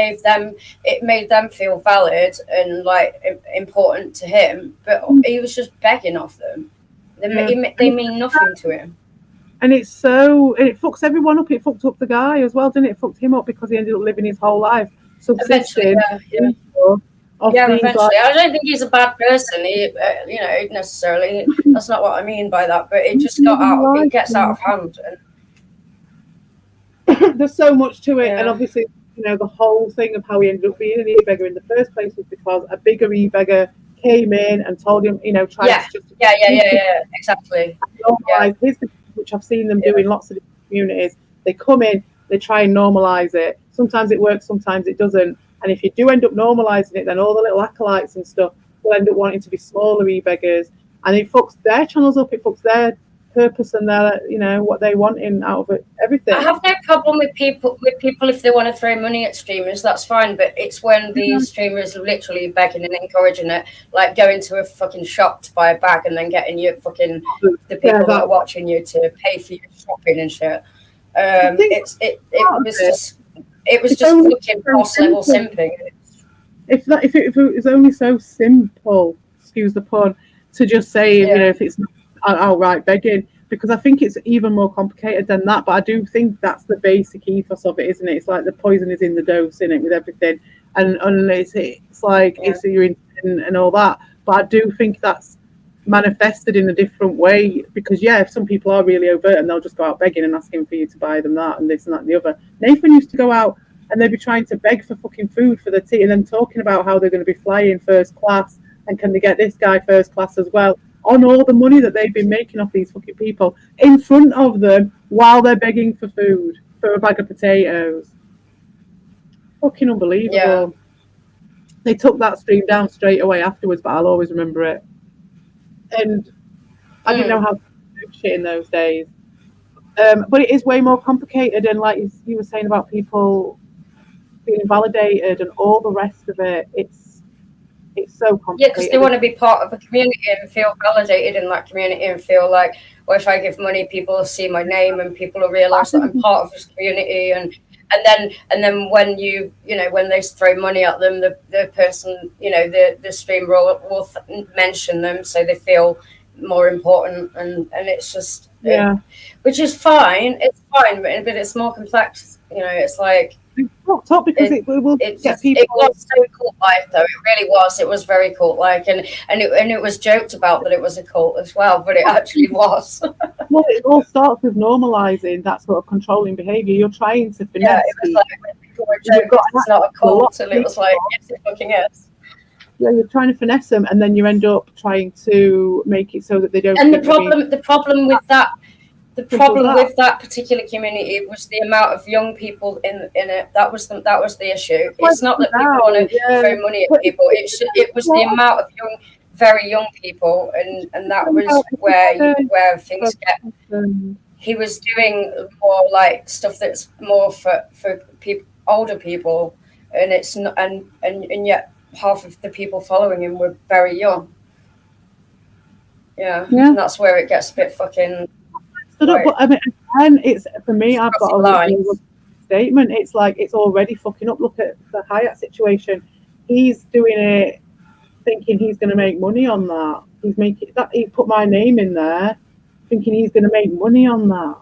made them feel valid and like important to him. But he was just begging off them. They mean nothing to him. And it fucks everyone up. It fucked up the guy as well, didn't it? It fucked him up because he ended up living his whole life subsisting. Eventually. I don't think he's a bad person. He, necessarily. That's not what I mean by that. But it just it gets out of hand. And there's so much to it, and obviously, the whole thing of how he ended up being an e-beggar in the first place was because a bigger e-beggar came in and told him, tried to just exactly. His, which I've seen them do in lots of different communities. They come in, they try and normalise it. Sometimes it works, sometimes it doesn't. And if you do end up normalising it, then all the little acolytes and stuff will end up wanting to be smaller e-beggars. And it fucks their channels up, it fucks their purpose and their, what they want out of it, everything. I have no problem with people if they want to throw money at streamers, that's fine. But it's when these streamers are literally begging and encouraging it, like going to a fucking shop to buy a bag and then getting the people that are watching you to pay for your shopping and shit. It was just fucking boss level simping. If it was only so simple, excuse the pun, to just say, if it's not outright begging, because I think it's even more complicated than that. But I do think that's the basic ethos of it, isn't it? It's like the poison is in the dose, in it, with everything, and it's like it's your intent and all that. But I do think that's manifested in a different way, because if some people are really overt and they'll just go out begging and asking for you to buy them that and this and that and the other. Nathan used to go out and they'd be trying to beg for fucking food for the tea, and then talking about how they're going to be flying first class and can they get this guy first class as well, on all the money that they've been making off these fucking people in front of them while they're begging for food, for a bag of potatoes. Fucking unbelievable. Yeah. They took that stream down straight away afterwards, but I'll always remember it. And I didn't know how to do shit in those days. But it is way more complicated, and like you were saying about people being validated and all the rest of it, it's so complicated. Yeah, because they want to be part of a community and feel validated in that community and feel like, well, if I give money, people will see my name and people will realise that I'm part of this community. And then when when they throw money at them, the person, the streamer will mention them, so they feel more important, and it's just which is fine. It's fine, but it's more complex. It's like It's fucked up because it will get people. It was so cult-like, though. It really was. It was very cult-like, and it was joked about that it was a cult as well, but it actually was. Well, it all starts with normalising that sort of controlling behaviour. You're trying to finesse. Yeah, it was like when people were joking, it's not a cult, and it was like, yes, it fucking is. Yeah, you're trying to finesse them, and then you end up trying to make it so that they don't. And the problem with that particular community was the amount of young people in it. That was the issue. It's not that people want to throw money at people. It was the amount of very young people, and that was where things get. He was doing more like stuff that's more for people, older people, and it's not, and yet half of the people following him were very young. Yeah. And that's where it gets a bit fucking. Right. But I mean, and it's for me. I've got a statement. It's like it's already fucking up. Look at the Hayat situation. He's doing it, thinking he's going to make money on that. He's making that. He put my name in there, thinking he's going to make money on that.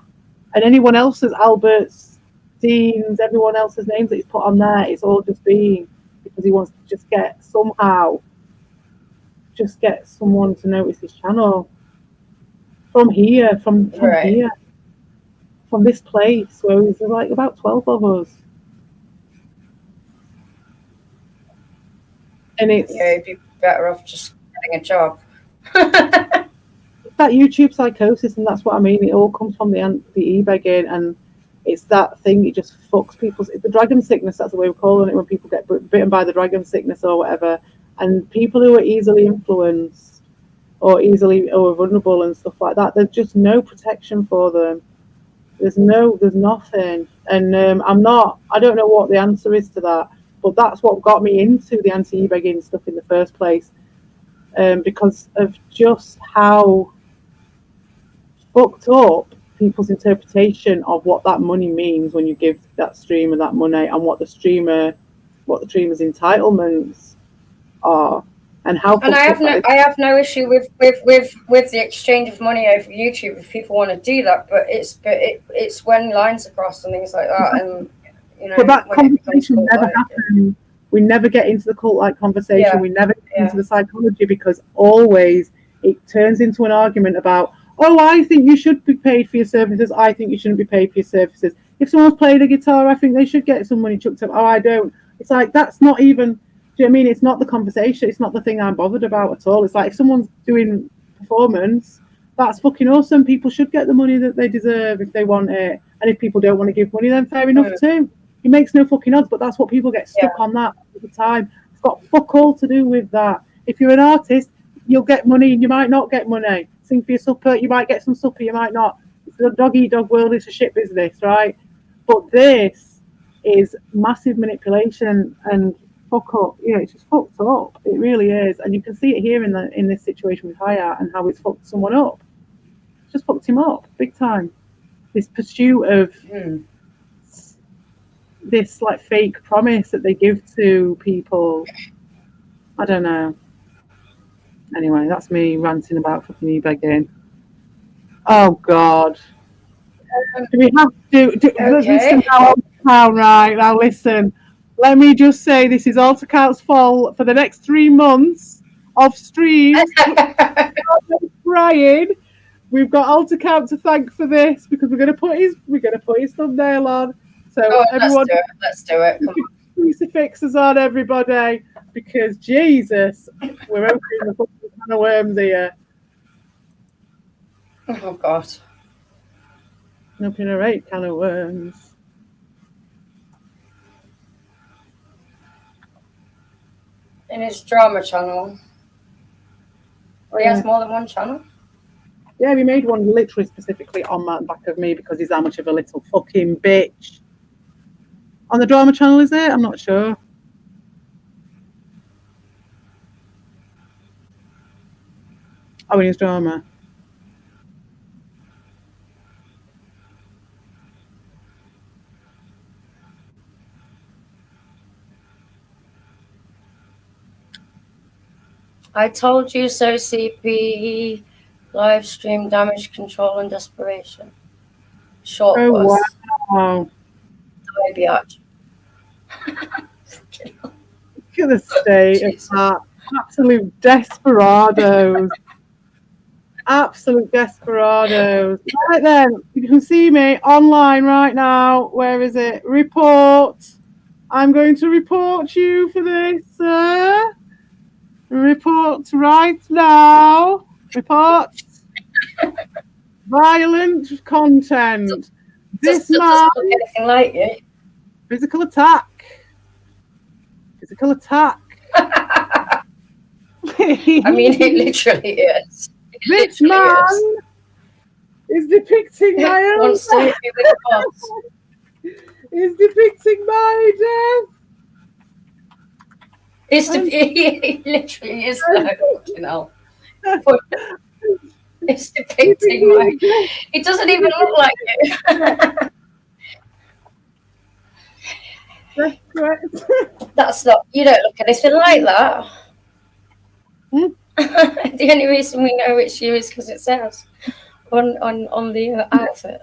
And anyone else's, Albert's, Dean's, everyone else's names that he's put on there, it's all just been because he wants to just get someone to notice his channel. From here, from here, from this place where there's like about 12 of us, and it's you'd be better off just getting a job. It's that YouTube psychosis, and that's what I mean. It all comes from the e-begging, and it's that thing. It just fucks people's. It's the dragon sickness. That's the way we're calling it when people get bitten by the dragon sickness or whatever. And people who are easily influenced or vulnerable and stuff like that, there's just no protection for them. There's nothing. And I don't know what the answer is to that, but that's what got me into the anti-e-begging stuff in the first place, because of just how fucked up people's interpretation of what that money means when you give that streamer that money, and what the streamer's entitlements are. And I have no issue with the exchange of money over YouTube if people want to do that, but it's when lines are crossed and things like that, and but that conversation never happens. We never get into the cult-like conversation. Yeah. We never get into the psychology, because always it turns into an argument about, oh, I think you should be paid for your services. I think you shouldn't be paid for your services. If someone's played a guitar, I think they should get some money chucked up. Oh, I don't. It's like, that's not even. Do you know what I mean? It's not the conversation. It's not the thing I'm bothered about at all. It's like, if someone's doing performance, that's fucking awesome. People should get the money that they deserve if they want it. And if people don't want to give money, then fair enough too. It makes no fucking odds, but that's what people get stuck on that all the time. It's got fuck all to do with that. If you're an artist, you'll get money and you might not get money. Sing for your supper, you might get some supper, you might not. It's a dog-eat-dog world. It's a shit business, right? But this is massive manipulation and fuck up. It's just fucked up. It really is, and you can see it here in this situation with Hayat and how it's fucked someone up. It's just fucked him up big time. This pursuit of this like fake promise that they give to people. I don't know. Anyway, that's me ranting about fucking e-begging. Oh God. Do we have to? Listen now, right now. Listen. Let me just say, this is Alt Account's fault for the next 3 months of streams. Brian, we've got Alt Account to thank for this, because we're going to put his thumbnail on. So everyone, let's do it. Come on. Crucifixes on, everybody, because Jesus, we're opening the fucking can of worms here. Oh God. Opening a right can of worms. In his drama channel. He has more than one channel? Yeah, we made one literally specifically on that back of me, because he's that much of a little fucking bitch. On the drama channel, is it? I'm not sure. Oh, in his drama. I told you so, CP. Live stream, damage control, and desperation. Short was. Wow. Biatch. Look at the state of that. Absolute desperados. Absolute desperados. Right then, you can see me online right now. Where is it? Report. I'm going to report you for this, sir. Report right now. Report. Violent content. This man. Doesn't look anything like you. Physical attack. Physical attack. I mean, it literally is. This man is depicting my own wants to hit me with a box. Is depicting my death. He literally is though. Fucking hell. It's depicting my. It doesn't even look like it. That's correct. That's not. You don't look anything like that. The only reason we know it's you is because it says on the outfit.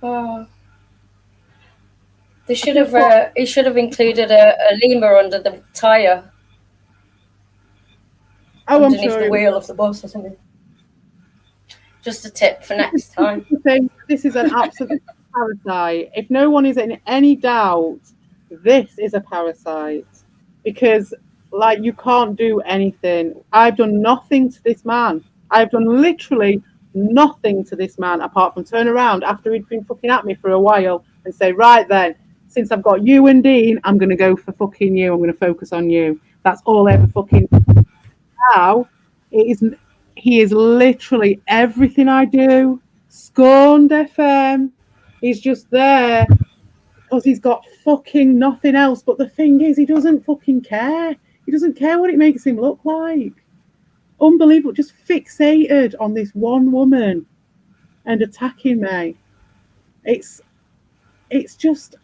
Oh. They should have. He should have included a lemur under the tire. Oh, underneath the wheel of the bus or something. Just a tip for next time. This is an absolute parasite. If no one is in any doubt, this is a parasite. Because, like, you can't do anything. I've done nothing to this man. I've done literally nothing to this man apart from turn around after he'd been fucking at me for a while and say, right then, since I've got you and Dean, I'm going to go for fucking you. I'm going to focus on you. That's all I ever fucking... Now, he is literally everything I do. Scorned FM. He's just there because he's got fucking nothing else. But the thing is, he doesn't fucking care. He doesn't care what it makes him look like. Unbelievable. Just fixated on this one woman and attacking me. It's just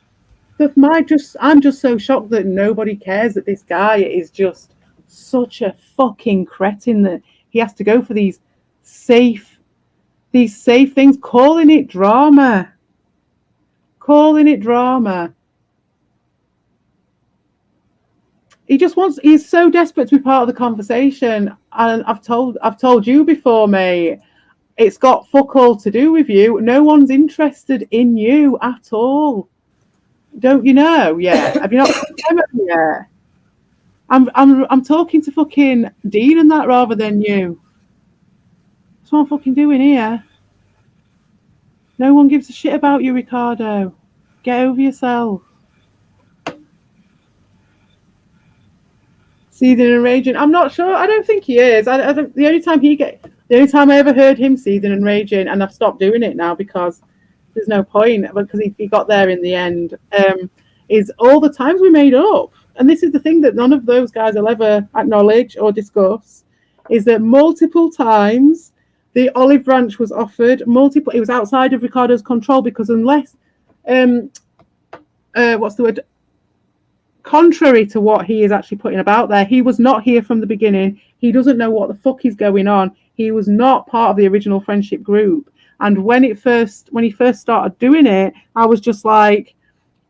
I'm just so shocked that nobody cares that this guy is just such a fucking cretin that he has to go for these safe things, calling it drama. He's so desperate to be part of the conversation. And I've told you before, mate, it's got fuck all to do with you. No one's interested in you at all. Don't you know? Yeah. Have you not got yet? I'm talking to fucking Dean and that rather than you. That's what I'm fucking doing here. No one gives a shit about you, Ricardo. Get over yourself. Seething and raging. I'm not sure. I don't think he is. The only time I ever heard him seething and raging, and I've stopped doing it now because there's no point, because he got there in the end, is all the times we made up. And this is the thing that none of those guys will ever acknowledge or discuss, is that multiple times the olive branch was offered, it was outside of Ricardo's control, because unless, contrary to what he is actually putting about there, he was not here from the beginning. He doesn't know what the fuck is going on. He was not part of the original friendship group. And when he first started doing it, I was just like,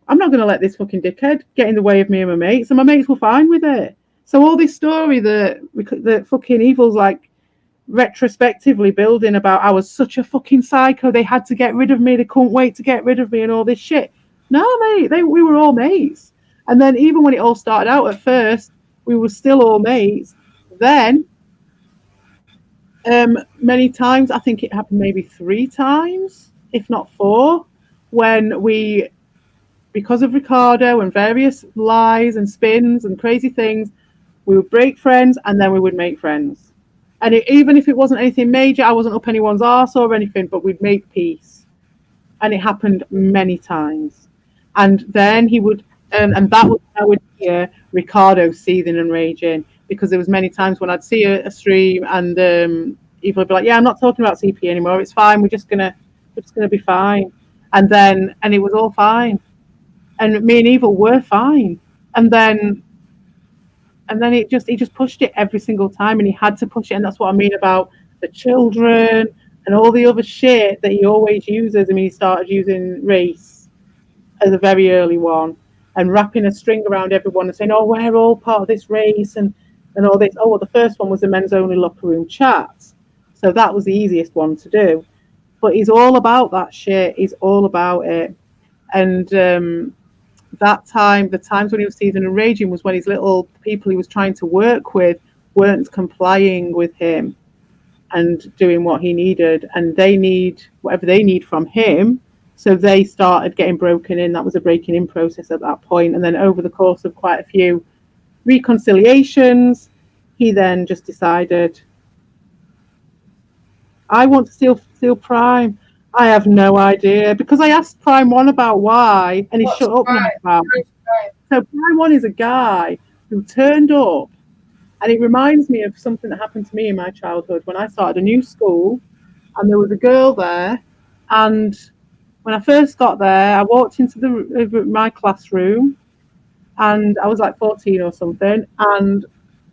I'm not going to let this fucking dickhead get in the way of me and my mates, and my mates were fine with it. So all this story that fucking Evil's like retrospectively building about I was such a fucking psycho, they had to get rid of me, they couldn't wait to get rid of me and all this shit. No, mate, we were all mates. And then even when it all started out at first, we were still all mates. Then many times, I think it happened maybe 3 times, if not 4, when we, because of Ricardo and various lies and spins and crazy things, we would break friends and then we would make friends. And even if it wasn't anything major, I wasn't up anyone's arse or anything, but we'd make peace. And it happened many times. And then he would, and that was how I would hear Ricardo seething and raging, because there was many times when I'd see a stream and Evil would be like, yeah, I'm not talking about CP anymore. It's fine. We're just gonna be fine. And it was all fine. And me and Evil were fine. And then he just pushed it every single time, and he had to push it. And that's what I mean about the children and all the other shit that he always uses. I mean, he started using race as a very early one, and wrapping a string around everyone and saying, "Oh, we're all part of this race," and all this. Oh, well, the first one was the men's only locker room chat, so that was the easiest one to do. But he's all about that shit. He's all about it, and the times when he was seething and raging was when his little people he was trying to work with weren't complying with him and doing what he needed, and they need whatever they need from him. So they started getting broken in. That was a breaking in process at that point. And then over the course of quite a few reconciliations, he then just decided, I want to steal Prime. I have no idea, because I asked Prime 1 about why, and he shut up now about it. So Prime 1 is a guy who turned up, and it reminds me of something that happened to me in my childhood when I started a new school, and there was a girl there, and when I first got there, I walked into my classroom, and I was like 14 or something, and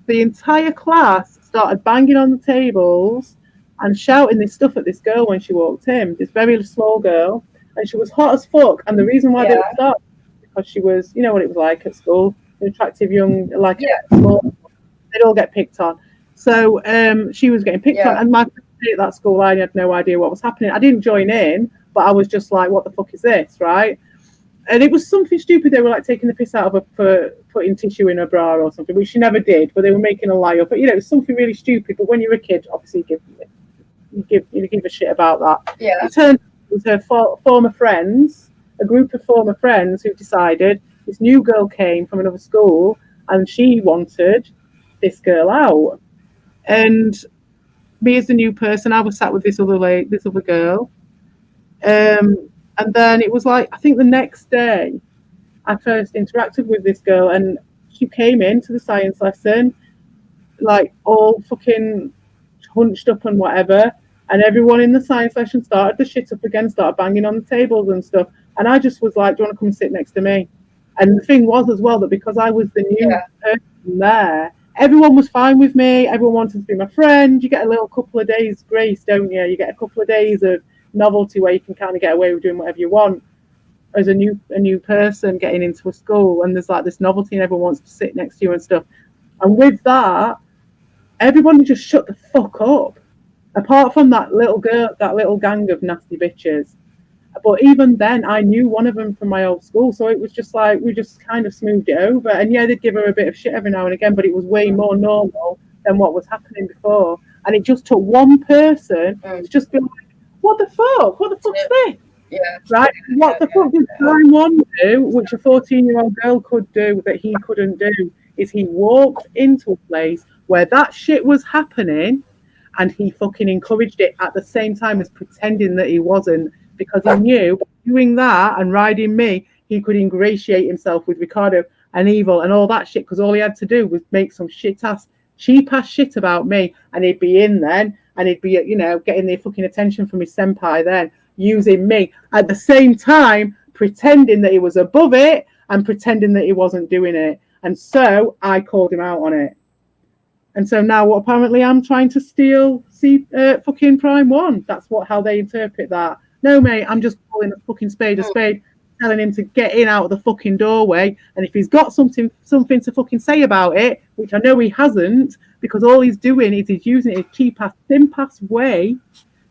the entire class started banging on the tables and shouting this stuff at this girl when she walked in, this very small girl, and she was hot as fuck. And the reason why they would start because she was, you know what it was like at school, an attractive young, like small, they'd all get picked on. So she was getting picked on, and my at that school, I had no idea what was happening. I didn't join in, but I was just like, what the fuck is this, right? And it was something stupid. They were like taking the piss out of her for putting tissue in her bra or something, which she never did, but they were making a lie up. But, you know, it was something really stupid. But when you're a kid, obviously you give a shit about that. Yeah. It turned out it was her former friends, a group of former friends who decided this new girl came from another school and she wanted this girl out. And me as the new person, I was sat with this other girl. And then it was like, I think the next day, I first interacted with this girl, and she came into the science lesson, like all fucking hunched up and whatever. And everyone in the science lesson started the shit up again, started banging on the tables and stuff. And I just was like, do you want to come and sit next to me? And the thing was as well that because I was the new person there, everyone was fine with me. Everyone wanted to be my friend. You get a little couple of days grace, don't you? You get a couple of days of novelty where you can kind of get away with doing whatever you want as a new person getting into a school, and there's like this novelty and everyone wants to sit next to you and stuff. And with that, everybody just shut the fuck up, apart from that little girl, that little gang of nasty bitches. But even then, I knew one of them from my old school, so it was just like we just kind of smoothed it over. And yeah, they'd give her a bit of shit every now and again, but it was way more normal than what was happening before. And it just took one person to just be like, what the fuck? What the fuck's this? Yeah. Right? What the fuck did Prime 1 do, which a 14-year-old girl could do that he couldn't do, is he walked into a place where that shit was happening and he fucking encouraged it at the same time as pretending that he wasn't, because he knew by doing that and riding me, he could ingratiate himself with Ricardo and Evil and all that shit, because all he had to do was make some cheap ass shit about me, and he'd be in then, and he'd be, you know, getting the fucking attention from his senpai then, using me at the same time, pretending that he was above it and pretending that he wasn't doing it. And so I called him out on it. And so now what apparently I'm trying to steal fucking Prime 1. That's how they interpret that. No, mate, I'm just calling a fucking spade a spade, telling him to get in out of the fucking doorway. And if he's got something to fucking say about it, which I know he hasn't, because all he's doing is he's using his cheap ass, simp ass way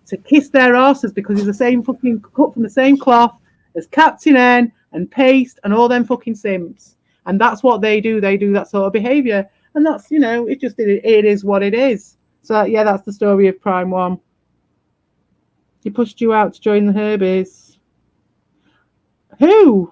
to kiss their asses, because he's the same fucking cut from the same cloth as Captain N and Paste and all them fucking simps. And that's what they do. They do that sort of behaviour. And that's, you know, it is what it is. So yeah, that's the story of Prime 1. He pushed you out to join the Herbies. Who?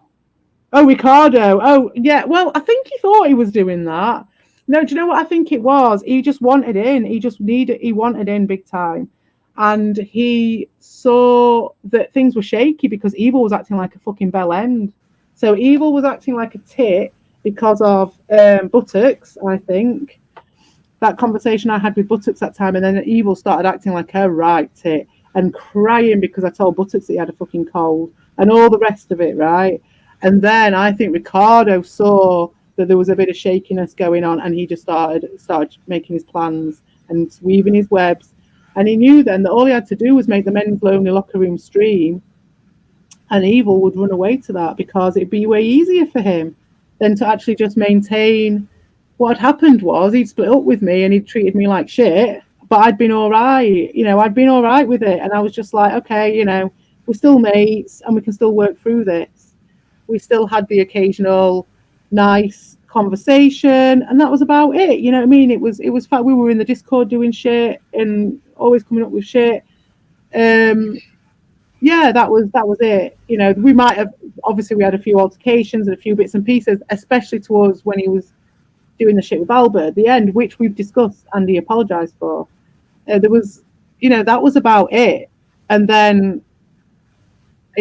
Oh, Ricardo. Oh, yeah. Well, I think he thought he was doing that. No, do you know what I think it was? He just wanted in. He wanted in big time. And he saw that things were shaky because Evil was acting like a fucking bell end. So Evil was acting like a tit because of Buttocks, I think. That conversation I had with Buttocks that time, and then Evil started acting like a right tit and crying because I told Buttocks that he had a fucking cold and all the rest of it, right? And then I think Ricardo saw that there was a bit of shakiness going on, and he just started making his plans and weaving his webs. And he knew then that all he had to do was make the men's lonely locker room stream, And Evil would run away to that because it'd be way easier for him than to actually just maintain. What had happened was he'd split up with me and he'd treated me like shit, but I'd been all right. I'd been all right with it. And I was just like, okay, we're still mates and we can still work through this. We still had the occasional nice conversation and that was about it. You know what I mean? It was fun. We were in the Discord doing shit and always coming up with shit. Yeah, that was it. We might have, obviously we had a few altercations and a few bits and pieces, especially towards when he was doing the shit with Albert at the end, which we've discussed and he apologized for. There was, that was about it. And then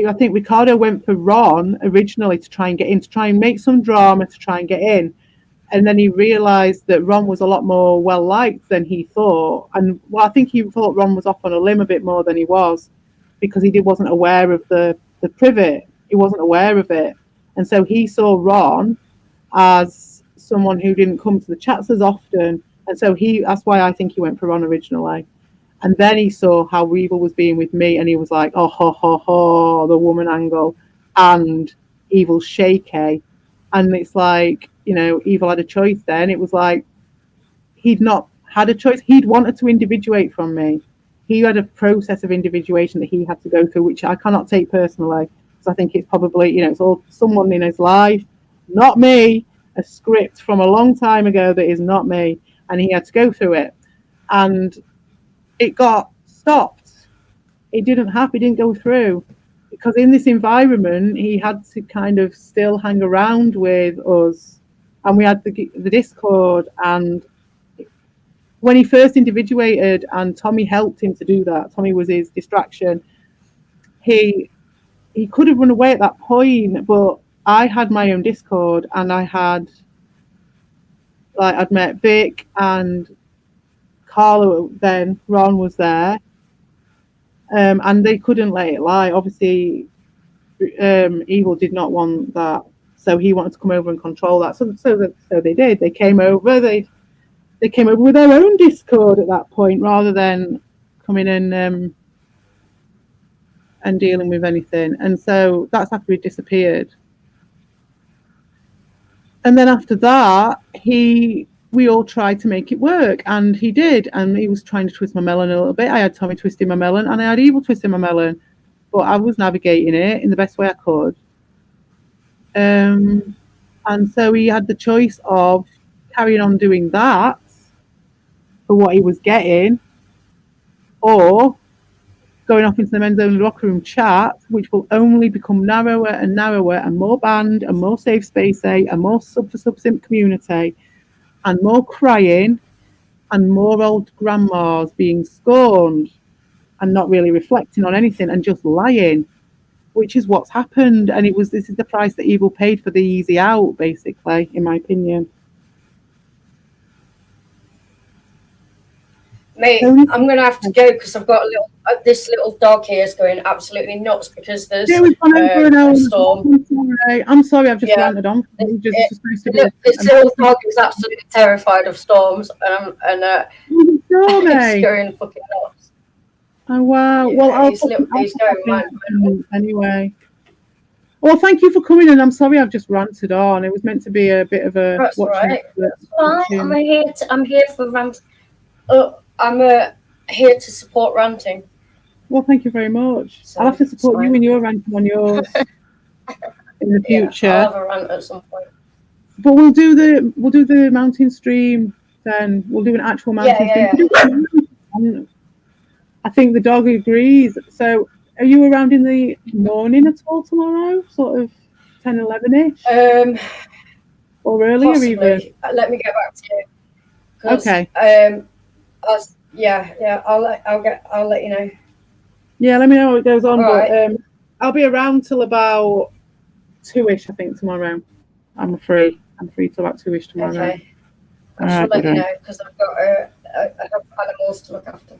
I think Ricardo went for Ron originally to try and get in, to try and make some drama, to try and get in. And then he realized that Ron was a lot more well-liked than he thought. And I think he thought Ron was off on a limb a bit more than he was, because he wasn't aware of the privet. He wasn't aware of it. And so he saw Ron as someone who didn't come to the chats as often. And so that's why I think he went for Ron originally. And then he saw how Evil was being with me and he was like, oh, ho, ho, ho, the woman angle and Evil's shaky. And it's like, Evil had a choice then. It was like, he'd not had a choice. He'd wanted to individuate from me. He had a process of individuation that he had to go through, which I cannot take personally. Because I think it's probably, it's all someone in his life, not me, a script from a long time ago that is not me. And he had to go through it. And it got stopped. It didn't go through. Because in this environment, he had to kind of still hang around with us. And we had the Discord, and when he first individuated and Tommy helped him to do that, Tommy was his distraction, he could have run away at that point, but I had my own Discord and I'd met Vic and Carla, then Ron was there, and they couldn't let it lie. Obviously, Evil did not want that, so he wanted to come over and control that. So they did. They came over. They came over with their own Discord at that point, rather than coming in and dealing with anything. And so that's after he disappeared. And then after that, we all tried to make it work, and he did. And he was trying to twist my melon a little bit. I had Tommy twisting my melon, and I had Evil twisting my melon, but I was navigating it in the best way I could. And so he had the choice of carrying on doing that for what he was getting, or going off into the men's only locker room chat, which will only become narrower and narrower, and more banned and more safe space and more sub for sub simp community, and more crying and more old grandmas being scorned and not really reflecting on anything and just lying, which is what's happened. And this is the price that Evil paid for the easy out, basically, in my opinion. Mate, I'm going to have to go because I've got this little dog here is going absolutely nuts because there's a storm. I'm sorry, I've just ranted on. This little dog is absolutely terrified of storms and it's going fucking nuts. Oh, wow. Yeah, well, he's going mad. Anyway. Well, thank you for coming in. I'm sorry I've just ranted on. It was meant to be a bit of a... That's right. I'm here for rant. I'm here to support ranting. Well, thank you very much. So, I'll have to support you in your ranting on yours in the future. Yeah, I'll have a rant at some point. But we'll do the mountain stream then. We'll do an actual mountain stream. Yeah. I think the dog agrees. So, are you around in the morning at all tomorrow? Sort of 10, 11ish? Or earlier possibly. Even? Let me get back to you. Okay. I'll let you know. Yeah, let me know what goes on. All but right. I'll be around till about 2ish, I think, tomorrow. I'm free till about 2ish tomorrow. Okay. I shall let you know because I've got I have animals to look after.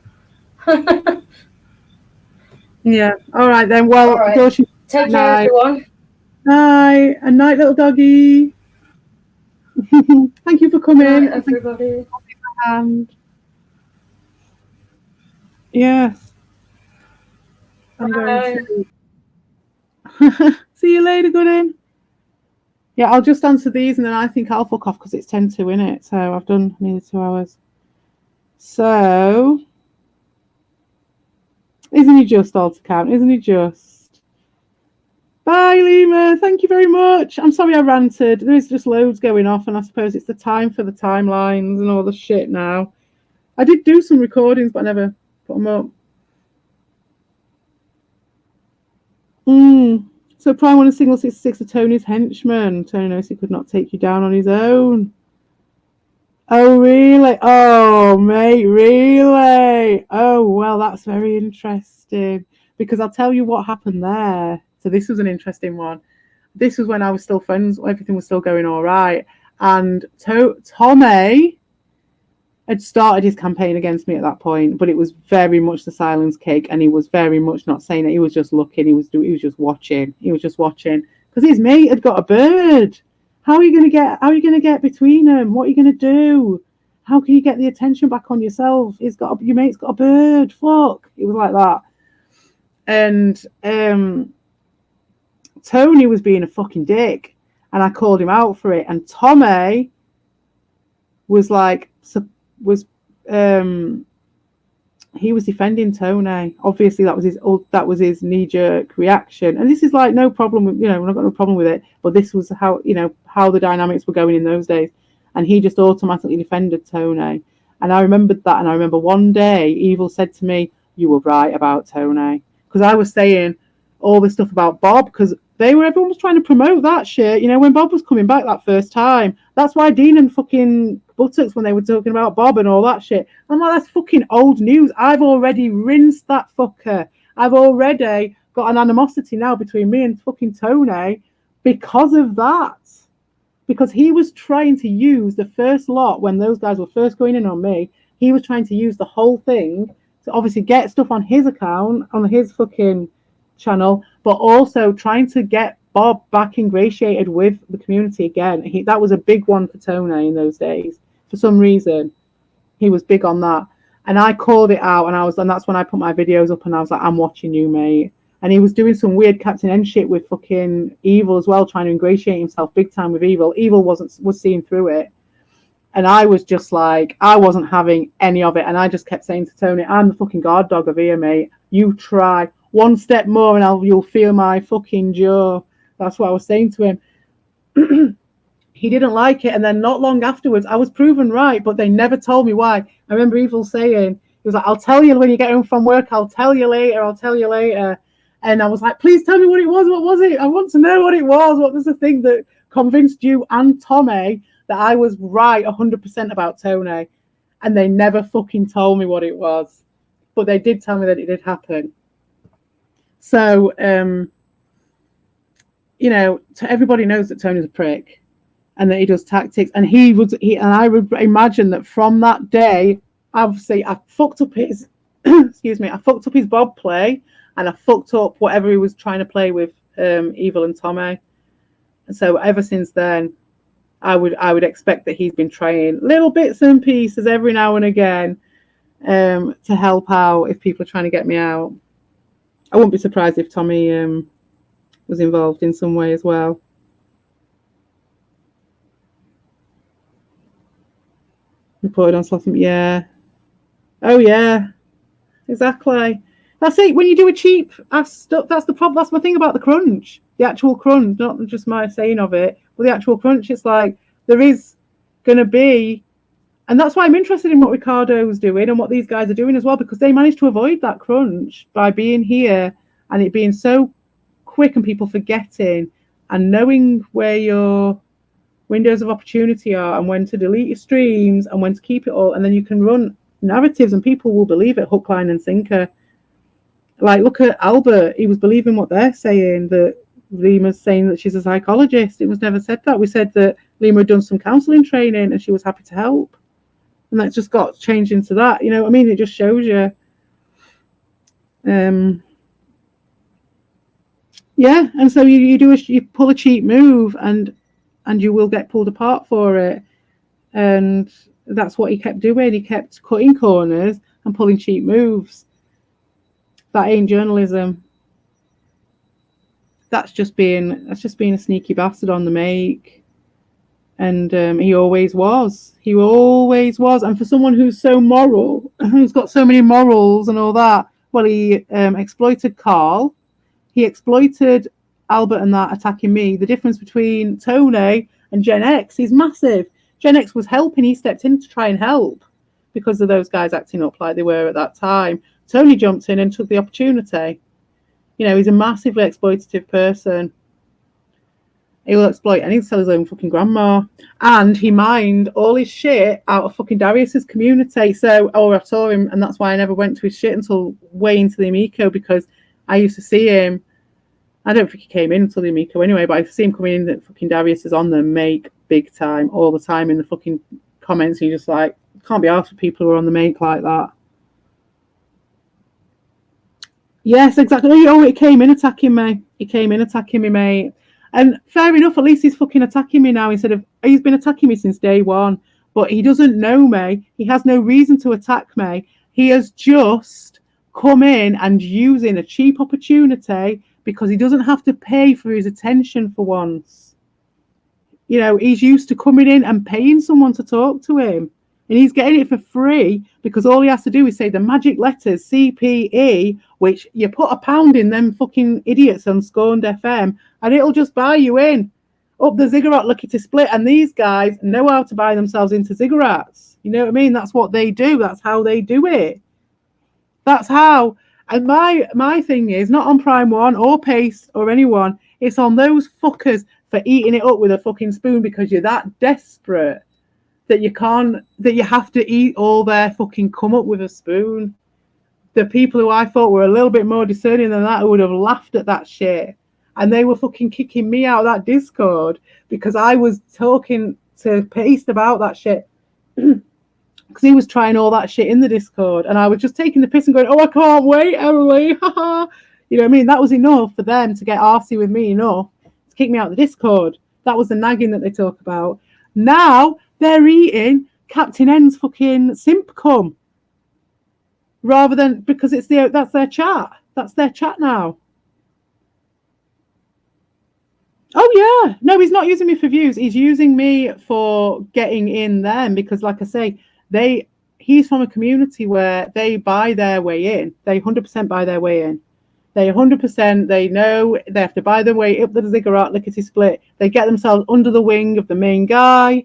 Yeah. All right then. Well, right. Josh, take care, everyone. Bye. And night, little doggy. Thank you for coming. Night, everybody. And yes, I'm going to. See you later, Gooden. Yeah, I'll just answer these and then I think I'll fuck off because it's 10 to, innit? So I've done nearly 2 hours. So, isn't he just all to count? Isn't he just? Bye, Lima. Thank you very much. I'm sorry I ranted. There's just loads going off, and I suppose it's the time for the timelines and all the shit now. I did do some recordings, but I never put them up. So Prime won a single 66 of Tony's henchman. Tony knows he could not take you down on his own. Oh, really? Oh, mate, really? Oh, well, that's very interesting. Because I'll tell you what happened there. So this was an interesting one. This was when I was still friends. Everything was still going all right. And Tommy had started his campaign against me at that point, but it was very much the silence cake, and he was very much not saying it. He was just looking. He was just watching. He was just watching because his mate had got a bird. How are you going to get between them? What are you going to do? How can you get the attention back on yourself? Your mate's got a bird. Fuck. It was like that. And Tony was being a fucking dick, and I called him out for it. And Tommy was like, he was defending Tony. Obviously, that was his knee-jerk reaction. And this is like no problem with, we're not got no problem with it. But this was how the dynamics were going in those days. And he just automatically defended Tony. And I remembered that. And I remember one day, Evil said to me, "You were right about Tony," because I was saying all this stuff about Bob, because everyone was trying to promote that shit. When Bob was coming back that first time, that's why Dean and fucking Buttocks, when they were talking about Bob and all that shit, I'm like, that's fucking old news. I've already rinsed that fucker. I've already got an animosity now between me and fucking Tony because of that. Because he was trying to use the first lot when those guys were first going in on me. He was trying to use the whole thing to obviously get stuff on his account, on his fucking channel, but also trying to get Bob back ingratiated with the community again. That was a big one for Tony in those days. For some reason, he was big on that. And I called it out, and that's when I put my videos up, and I was like, "I'm watching you, mate." And he was doing some weird Captain N shit with fucking Evil as well, trying to ingratiate himself big time with Evil. Evil was seeing through it. And I was just like, I wasn't having any of it. And I just kept saying to Tony, "I'm the fucking guard dog of here, mate. You try one step more and you'll feel my fucking jaw." That's what I was saying to him. He didn't like it. And then not long afterwards, I was proven right, but they never told me why. I remember Evil saying, he was like, "I'll tell you when you get home from work. I'll tell you later. And I was like, "Please tell me what it was. What was it? I want to know what it was. What was the thing that convinced you and Tommy that I was right 100% about Tony?" And they never fucking told me what it was. But they did tell me that it did happen. So, everybody knows that Tony's a prick and that he does tactics. And I would imagine that from that day, obviously, I fucked up his, I fucked up his Bob play, and I fucked up whatever he was trying to play with Evil and Tommy. And so ever since then, I would expect that he's been trying little bits and pieces every now and again to help out if people are trying to get me out. I wouldn't be surprised if Tommy was involved in some way as well. Reported on Slotham, yeah. Oh yeah, exactly. That's it. When you do a cheap ass stuff, that's the problem. That's my thing about the crunch, the actual crunch, not just my saying of it, but the actual crunch. It's like there is going to be, and that's why I'm interested in what Ricardo's doing and what these guys are doing as well, because they managed to avoid that crunch by being here and it being so quick and people forgetting and knowing where your windows of opportunity are and when to delete your streams and when to keep it all, and then you can run narratives and people will believe it hook, line and sinker. Like, look at Albert. He was believing what they're saying, that Lima's saying that she's a psychologist. It was never said that. We said that Lima had done some counselling training and she was happy to help. And that just got changed into that. You know what I mean? It just shows you. Yeah, and so you pull a cheap move and you will get pulled apart for it. And that's what he kept doing. He kept cutting corners and pulling cheap moves. That ain't journalism. that's just being a sneaky bastard on the make. And he always was. And for someone who's so moral, who's got so many morals and all that, well, he exploited Carl. He exploited Albert and that attacking me. The difference between Tony and Gen X is massive. Gen X was helping. He stepped in to try and help because of those guys acting up like they were at that time. Tony jumped in and took the opportunity. You know, he's a massively exploitative person. He will exploit and he'll sell his own fucking grandma. And he mined all his shit out of fucking Darius's community. So, I saw him, and that's why I never went to his shit until way into the Amico, because I used to see him. I don't think he came in until the Amico anyway, but I see him coming in that fucking Darius is on the make big time, all the time in the fucking comments. And you're just like, can't be asked for people who are on the make like that. Yes, exactly. Oh, he came in attacking me. Mate. And fair enough, at least he's fucking attacking me now instead of... He's been attacking me since day one, but he doesn't know me. He has no reason to attack me. He has just come in and using a cheap opportunity because he doesn't have to pay for his attention for once. You know, he's used to coming in and paying someone to talk to him. And he's getting it for free because all he has to do is say the magic letters CPE, which you put £1 in them fucking idiots on Scorned FM, and it'll just buy you in up the ziggurat lickety split. And these guys know how to buy themselves into ziggurats. You know what I mean? That's what they do. That's how they do it. That's how. And my thing is not on Prime One or Pace or anyone. It's on those fuckers for eating it up with a fucking spoon because you're that desperate that you have to eat all their fucking come up with a spoon. The people who I thought were a little bit more discerning than that, who would have laughed at that shit. And they were fucking kicking me out of that Discord because I was talking to Pace about that shit. Because he was trying all that shit in the Discord. And I was just taking the piss and going, oh, I can't wait, Emily. Haha. You know what I mean? That was enough for them to get arsey with me enough to kick me out of the Discord. That was the nagging that they talk about. Now they're eating Captain N's fucking simp cum. Rather than, because that's their chat. That's their chat now. Oh, yeah. No, he's not using me for views. He's using me for getting in them because, like I say, he's from a community where they buy their way in. They 100% buy their way in. They 100%, they know they have to buy their way up the ziggurat, lickety split. They get themselves under the wing of the main guy.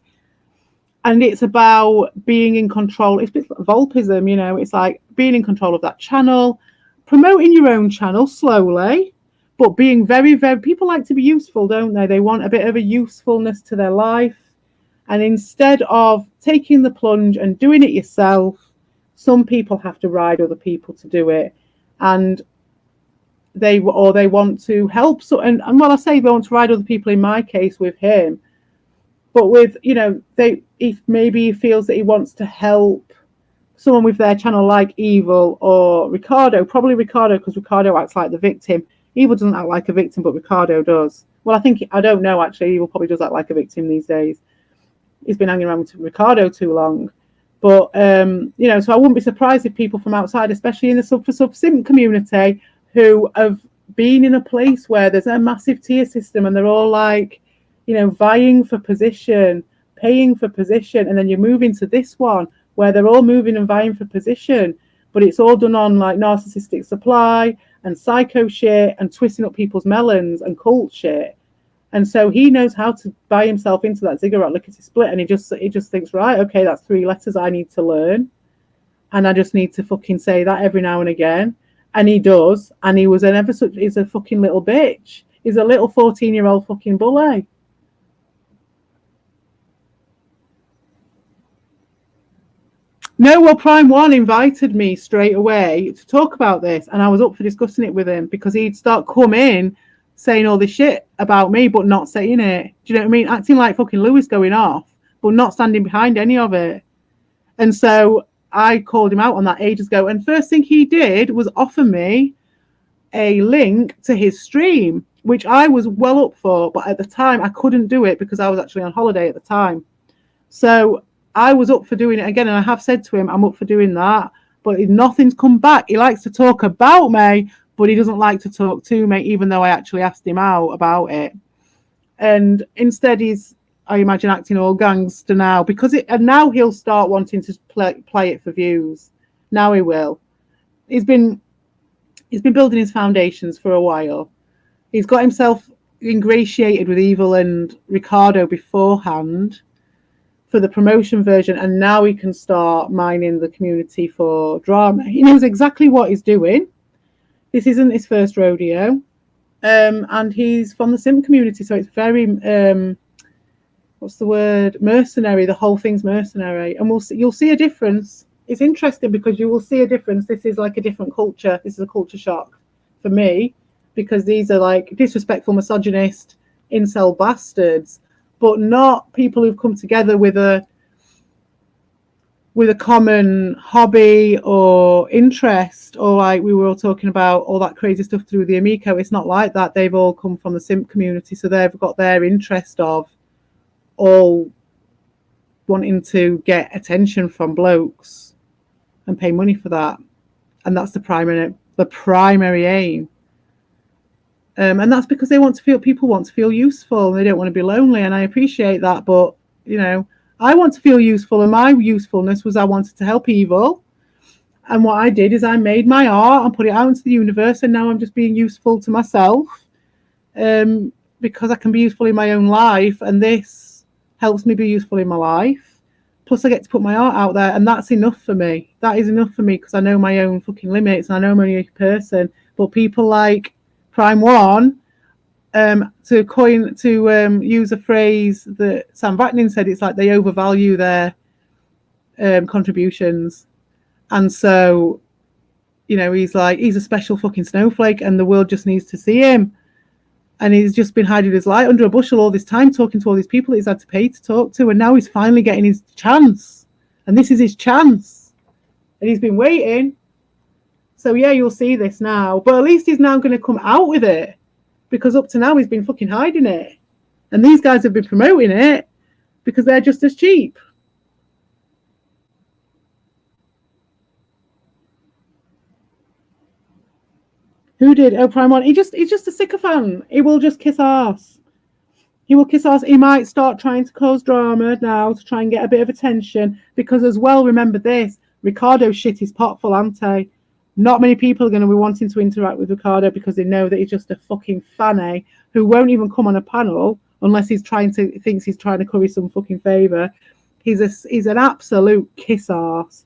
And it's about being in control. It's a bit like Volpism, you know. It's like being in control of that channel, promoting your own channel slowly, but being very, very... People like to be useful, don't they? They want a bit of a usefulness to their life. And instead of taking the plunge and doing it yourself, some people have to ride other people to do it. And they want to help. So, and well, I say they want to ride other people, in my case with him. But with, you know, if maybe he feels that he wants to help someone with their channel like Evil or Ricardo, probably Ricardo, because Ricardo acts like the victim. Evil doesn't act like a victim, but Ricardo does. Well, I don't know, actually. Evil probably does act like a victim these days. He's been hanging around with Ricardo too long. But, you know, so I wouldn't be surprised if people from outside, especially in the sub-simp community, who have been in a place where there's a massive tier system and they're all like, you know, vying for position, paying for position, and then you move into this one where they're all moving and vying for position, but it's all done on like narcissistic supply and psycho shit and twisting up people's melons and cult shit. And so he knows how to buy himself into that ziggurat lickety split, and he just thinks, right, okay, that's 3 letters I need to learn, and I just need to fucking say that every now and again. And he does, and he's a fucking little bitch. He's a little 14-year-old fucking bully. No, well, Prime One invited me straight away to talk about this, and I was up for discussing it with him because he'd start come in saying all this shit about me, but not saying it. Do you know what I mean? Acting like fucking Lewis going off, but not standing behind any of it. And so I called him out on that ages ago, and first thing he did was offer me a link to his stream, which I was well up for, but at the time I couldn't do it because I was actually on holiday at the time. So I was up for doing it again, and I have said to him, I'm up for doing that, but nothing's come back. He likes to talk about me, but he doesn't like to talk to me, even though I actually asked him out about it. And instead he's, I imagine, acting all gangster now, and now he'll start wanting to play it for views. Now he will. He's been building his foundations for a while. He's got himself ingratiated with Evil and Ricardo beforehand for the promotion version, and now he can start mining the community for drama. He knows exactly what he's doing. This isn't his first rodeo, and he's from the Simp community, so it's very what's the word? Mercenary. The whole thing's mercenary, and you'll see a difference. It's interesting because you will see a difference. This is like a different culture. This is a culture shock for me, because these are like disrespectful, misogynist, incel bastards, but not people who've come together with a common hobby or interest, or like we were all talking about all that crazy stuff through the Amico. It's not like that. They've all come from the Simp community, so they've got their interest of all wanting to get attention from blokes and pay money for that, and that's the primary aim. And that's because people want to feel useful, and they don't want to be lonely, and I appreciate that. But I want to feel useful, and my usefulness was I wanted to help Evil, and what I did is I made my art and put it out into the universe, and now I'm just being useful to myself, because I can be useful in my own life, and this helps me be useful in my life. Plus, I get to put my art out there, and that's enough for me. That is enough for me, because I know my own fucking limits, and I know I'm only a person. But people like Prime One, to use a phrase that Sam Vaknin said, it's like they overvalue their contributions, and so he's a special fucking snowflake, and the world just needs to see him. And he's just been hiding his light under a bushel all this time, talking to all these people that he's had to pay to talk to. And now he's finally getting his chance. And this is his chance. And he's been waiting. So, yeah, you'll see this now. But at least he's now going to come out with it. Because up to now, he's been fucking hiding it. And these guys have been promoting it because they're just as cheap. Who did? Oh, Prime One. He's just a sycophant. He will just kiss ass. He will kiss ass. He might start trying to cause drama now to try and get a bit of attention, because as well, remember this, Ricardo shit his pot full ante. Not many people are going to be wanting to interact with Ricardo because they know that he's just a fucking fanny who won't even come on a panel unless thinks he's trying to curry some fucking favour. He's an absolute kiss ass,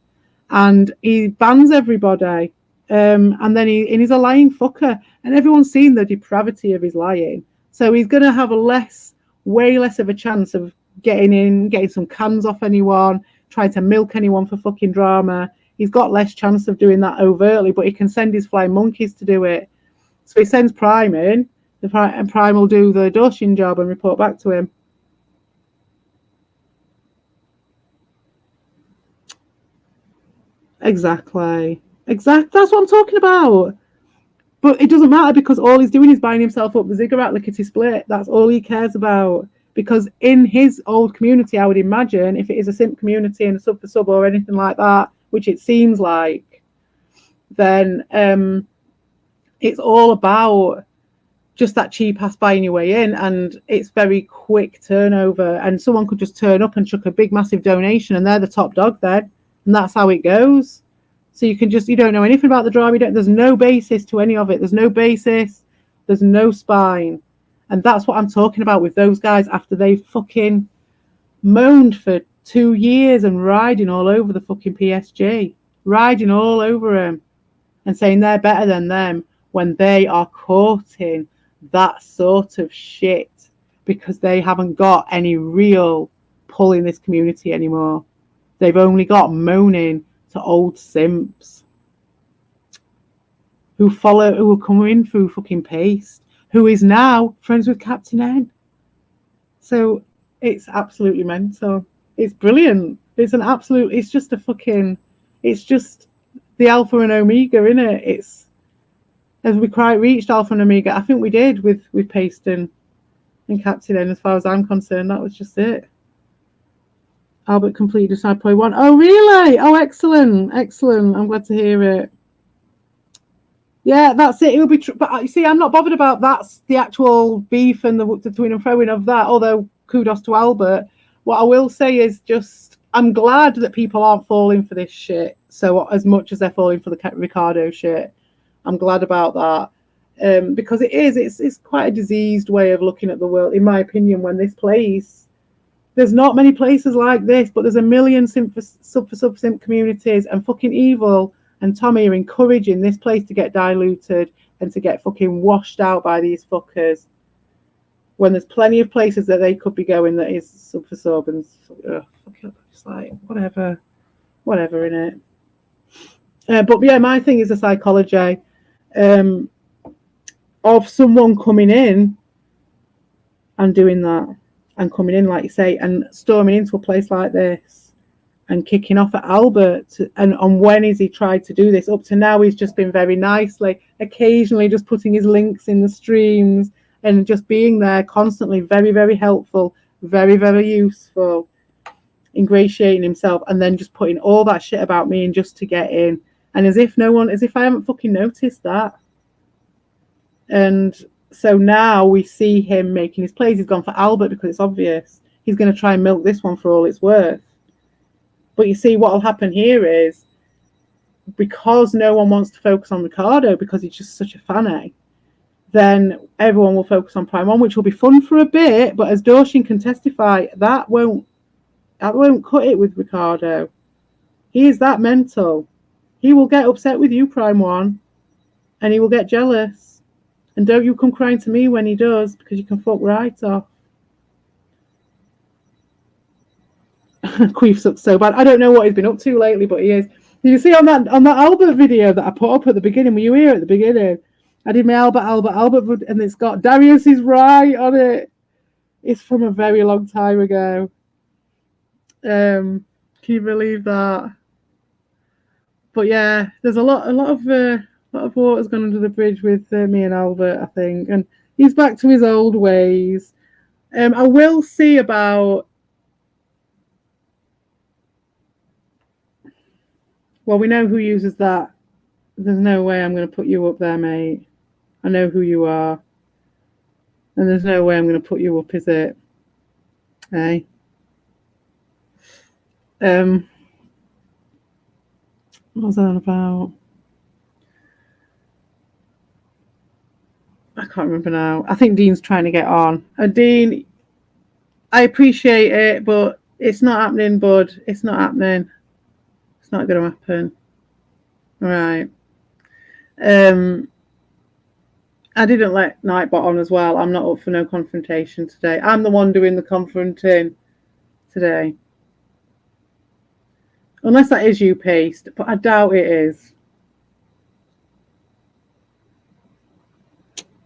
and he bans everybody. And then he's a lying fucker, and everyone's seen the depravity of his lying. So he's going to have way less of a chance of getting some cans off anyone, trying to milk anyone for fucking drama. He's got less chance of doing that overtly, but he can send his flying monkeys to do it. So he sends Prime in, and Prime will do the Doshin job and report back to him. Exactly. That's what I'm talking about. But it doesn't matter, because all he's doing is buying himself up the ziggurat lickety split. That's all he cares about. Because in his old community, I would imagine, if it is a simp community and a sub for sub or anything like that, which it seems like, then it's all about just that cheap ass buying your way in, and it's very quick turnover, and someone could just turn up and chuck a big massive donation, and they're the top dog then, and that's how it goes. So you don't know anything about the drama. There's no basis to any of it. There's no basis. There's no spine. And that's what I'm talking about with those guys after they fucking moaned for 2 years and riding all over the fucking PSG. Riding all over them and saying they're better than them when they are courting that sort of shit because they haven't got any real pull in this community anymore. They've only got moaning to old simps who are coming through fucking paste, who is now friends with Captain N. So it's absolutely mental. It's brilliant. It's just the Alpha and Omega, innit? It's, as we quite reached Alpha and Omega, I think we did with Paste and Captain N, as far as I'm concerned. That was just it. Albert completed Side Point 1. Oh, really? Oh, excellent. I'm glad to hear it. Yeah, that's it. It'll be true. But you see, I'm not bothered about that's the actual beef and the twing and throwing of that. Although kudos to Albert. What I will say is just I'm glad that people aren't falling for this shit. So as much as they're falling for the Ricardo shit, I'm glad about that. Because it's quite a diseased way of looking at the world, in my opinion. When this place, there's not many places like this, but there's a million simp communities, and fucking Evil and Tommy are encouraging this place to get diluted and to get fucking washed out by these fuckers. When there's plenty of places that they could be going that is sub for sub, and just like whatever in it. But yeah, my thing is the psychology of someone coming in and doing that, and coming in, like you say, and storming into a place like this and kicking off at Albert. And when has he tried to do this? Up to now, he's just been very nicely, occasionally just putting his links in the streams and just being there constantly, very, very helpful, very, very useful, ingratiating himself, and then just putting all that shit about me in just to get in. And as if I haven't fucking noticed that. And so now we see him making his plays. He's gone for Albert because it's obvious. He's going to try and milk this one for all it's worth. But you see, what will happen here is, because no one wants to focus on Ricardo because he's just such a fanny, then everyone will focus on Prime One, which will be fun for a bit. But as Dorshin can testify, that won't cut it with Ricardo. He is that mental. He will get upset with you, Prime One, and he will get jealous. And don't you come crying to me when he does, because you can fuck right off. Queef sucks so bad. I don't know what he's been up to lately, but he is. Did you see on that Albert video that I put up at the beginning? Were you here at the beginning? I did my Albert, and it's got Darius is right on it. It's from a very long time ago. Can you believe that? But yeah, there's a lot of water's gone under the bridge with me and Albert, I think, and he's back to his old ways. I will see about. Well, we know who uses that. There's no way I'm going to put you up there, mate. I know who you are. And there's no way I'm going to put you up, is it? Hey. What was that about? I can't remember now. I think Dean's trying to get on. Dean, I appreciate it, but it's not happening, bud. It's not happening. It's not going to happen. All right. I didn't let Nightbot on as well. I'm not up for no confrontation today. I'm the one doing the confronting today. Unless that is you, Paste, but I doubt it is.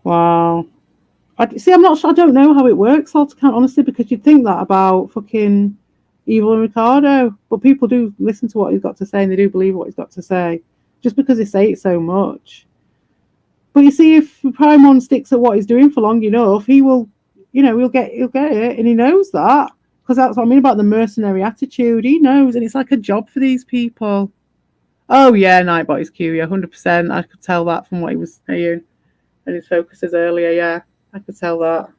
Wow. I don't know how it works, honestly, because you'd think that about fucking Evil and Ricardo, but people do listen to what he's got to say, and they do believe what he's got to say, just because they say it so much. But you see, if Prime One sticks at what he's doing for long enough, he will, he'll get it, and he knows that, because that's what I mean about the mercenary attitude. He knows, and it's like a job for these people. Oh yeah, Nightbot is Q, 100%. I could tell that from what he was saying and his focuses earlier. Yeah, I could tell that.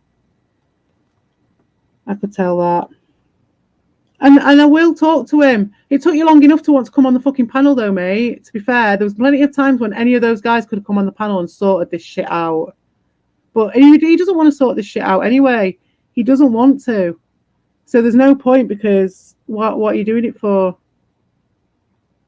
And I will talk to him. It took you long enough to want to come on the fucking panel, though, mate. To be fair, there was plenty of times when any of those guys could have come on the panel and sorted this shit out. But he doesn't want to sort this shit out anyway. He doesn't want to. So there's no point, because what are you doing it for?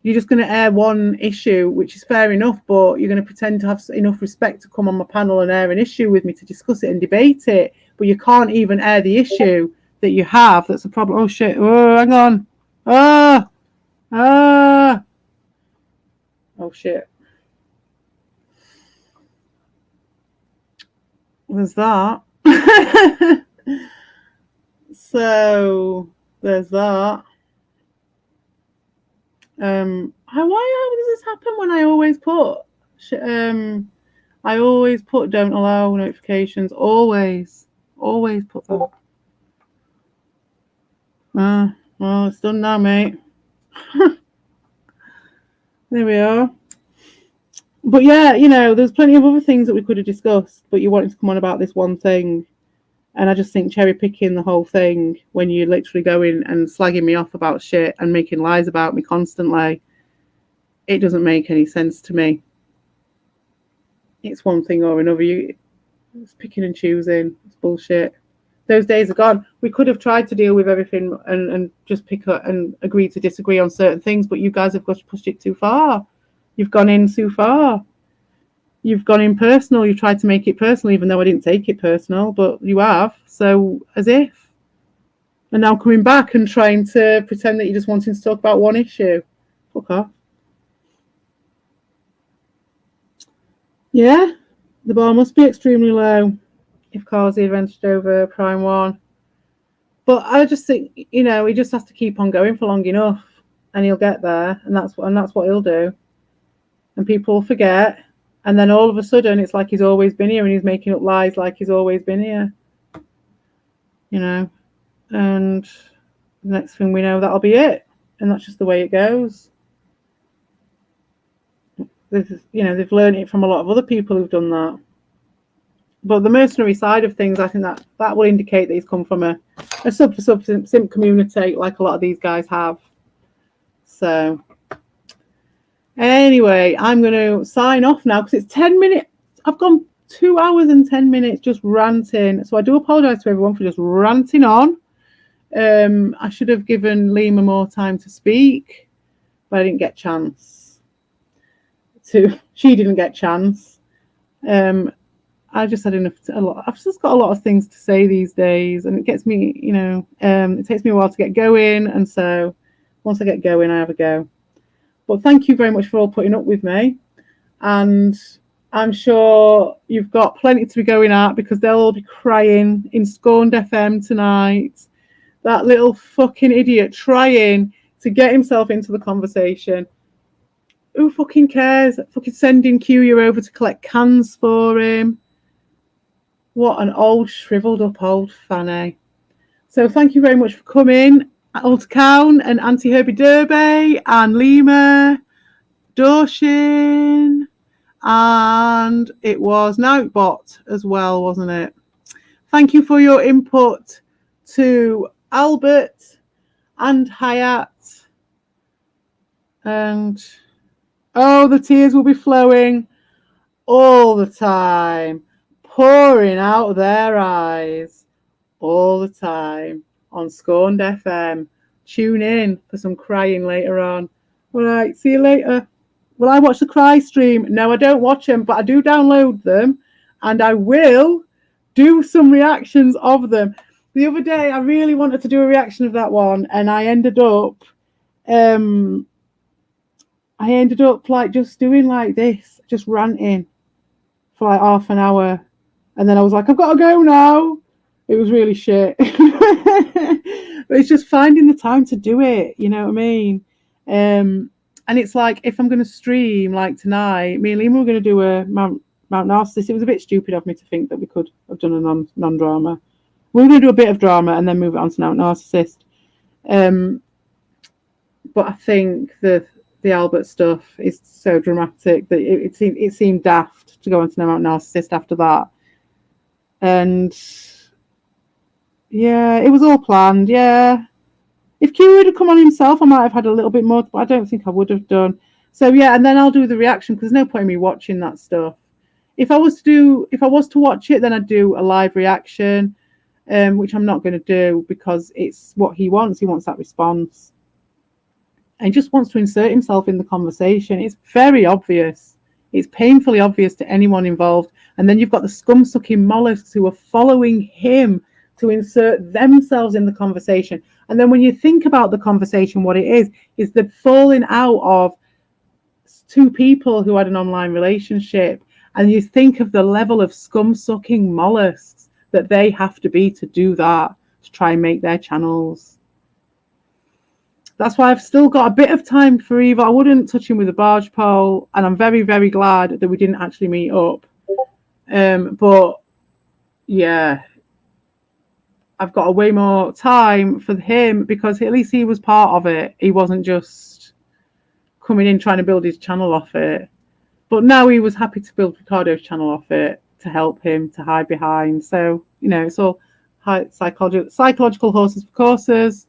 You're just going to air one issue, which is fair enough, but you're going to pretend to have enough respect to come on my panel and air an issue with me to discuss it and debate it. But you can't even air the issue that you have. That's a problem. Oh shit. Oh, hang on. Oh shit. There's that. So there's that. How does this happen when I always put don't allow notifications, always put that. Well, it's done now, mate. There we are. But yeah, you know, there's plenty of other things that we could have discussed, but you wanted to come on about this one thing. And I just think cherry picking the whole thing when you're literally going and slagging me off about shit and making lies about me constantly, it doesn't make any sense to me. It's one thing or another. It's picking and choosing. It's bullshit. Those days are gone. We could have tried to deal with everything and just pick up and agree to disagree on certain things, but you guys have pushed it too far. You've gone in too far. You've gone in personal. You've tried to make it personal, even though I didn't take it personal, but you have. So as if. And now coming back and trying to pretend that you're just wanting to talk about one issue. Fuck off. Yeah, the bar must be extremely low if Carsey advantaged over Prime 1. But I just think, you know, he just has to keep on going for long enough and he'll get there, and that's what he'll do. And people will forget, and then all of a sudden it's like he's always been here and he's making up lies like he's always been here. You know, and the next thing we know, that'll be it. And that's just the way it goes. You know, they've learned it from a lot of other people who've done that. But the mercenary side of things, I think that will indicate that he's come from a simp community like a lot of these guys have. So anyway, I'm going to sign off now because it's 10 minutes. I've gone 2 hours and 10 minutes just ranting. So I do apologise to everyone for just ranting on. I should have given Lima more time to speak, but I didn't get chance to. She didn't get chance. I just had I've just got a lot of things to say these days, and it gets me, you know, it takes me a while to get going, and so once I get going, I have a go. But thank you very much for all putting up with me, and I'm sure you've got plenty to be going at because they'll all be crying in Scorned FM tonight. That little fucking idiot trying to get himself into the conversation. Who fucking cares? Fucking sending Q over to collect cans for him. What an old, shriveled up old fanny. So thank you very much for coming. Old Cown and Auntie Herbie Derby and Lima, Dorshin, and it was Nightbot as well, wasn't it? Thank you for your input to Albert and Hayat. And oh, the tears will be flowing all the time, pouring out of their eyes all the time on Scorned FM. Tune in for some crying later on. All right, see you later. Will I watch the cry stream? No, I don't watch them, but I do download them, and I will do some reactions of them. The other day, I really wanted to do a reaction of that one, and I ended up like just doing like this, just ranting for like half an hour, and then I was like, I've got to go now. It was really shit. But it's just finding the time to do it, you know what I mean? And it's like, if I'm going to stream like tonight, me and Lima were going to do a Mount Narcissus. It was a bit stupid of me to think that we could have done a non-drama. We were going to do a bit of drama and then move it on to Mount Narcissist. But I think the Albert stuff is so dramatic that it seemed daft to go on to Mount Narcissist after that. And yeah, it was all planned. Yeah, if Q would have come on himself, I might have had a little bit more, but I don't think I would have done. So yeah, and then I'll do the reaction because there's no point in me watching that stuff. If I was to watch it, then I'd do a live reaction, which I'm not going to do because it's what he wants. He wants that response, and he just wants to insert himself in the conversation. It's very obvious. It's painfully obvious to anyone involved. And then you've got the scum-sucking mollusks who are following him to insert themselves in the conversation. And then when you think about the conversation, what it is the falling out of two people who had an online relationship. And you think of the level of scum-sucking mollusks that they have to be to do that, to try and make their channels. That's why I've still got a bit of time for Eva. I wouldn't touch him with a barge pole. And I'm very, very glad that we didn't actually meet up. But yeah, I've got a way more time for him because at least he was part of it. He wasn't just coming in trying to build his channel off it. But now he was happy to build Ricardo's channel off it to help him to hide behind. So, you know, it's all psychological horses for courses.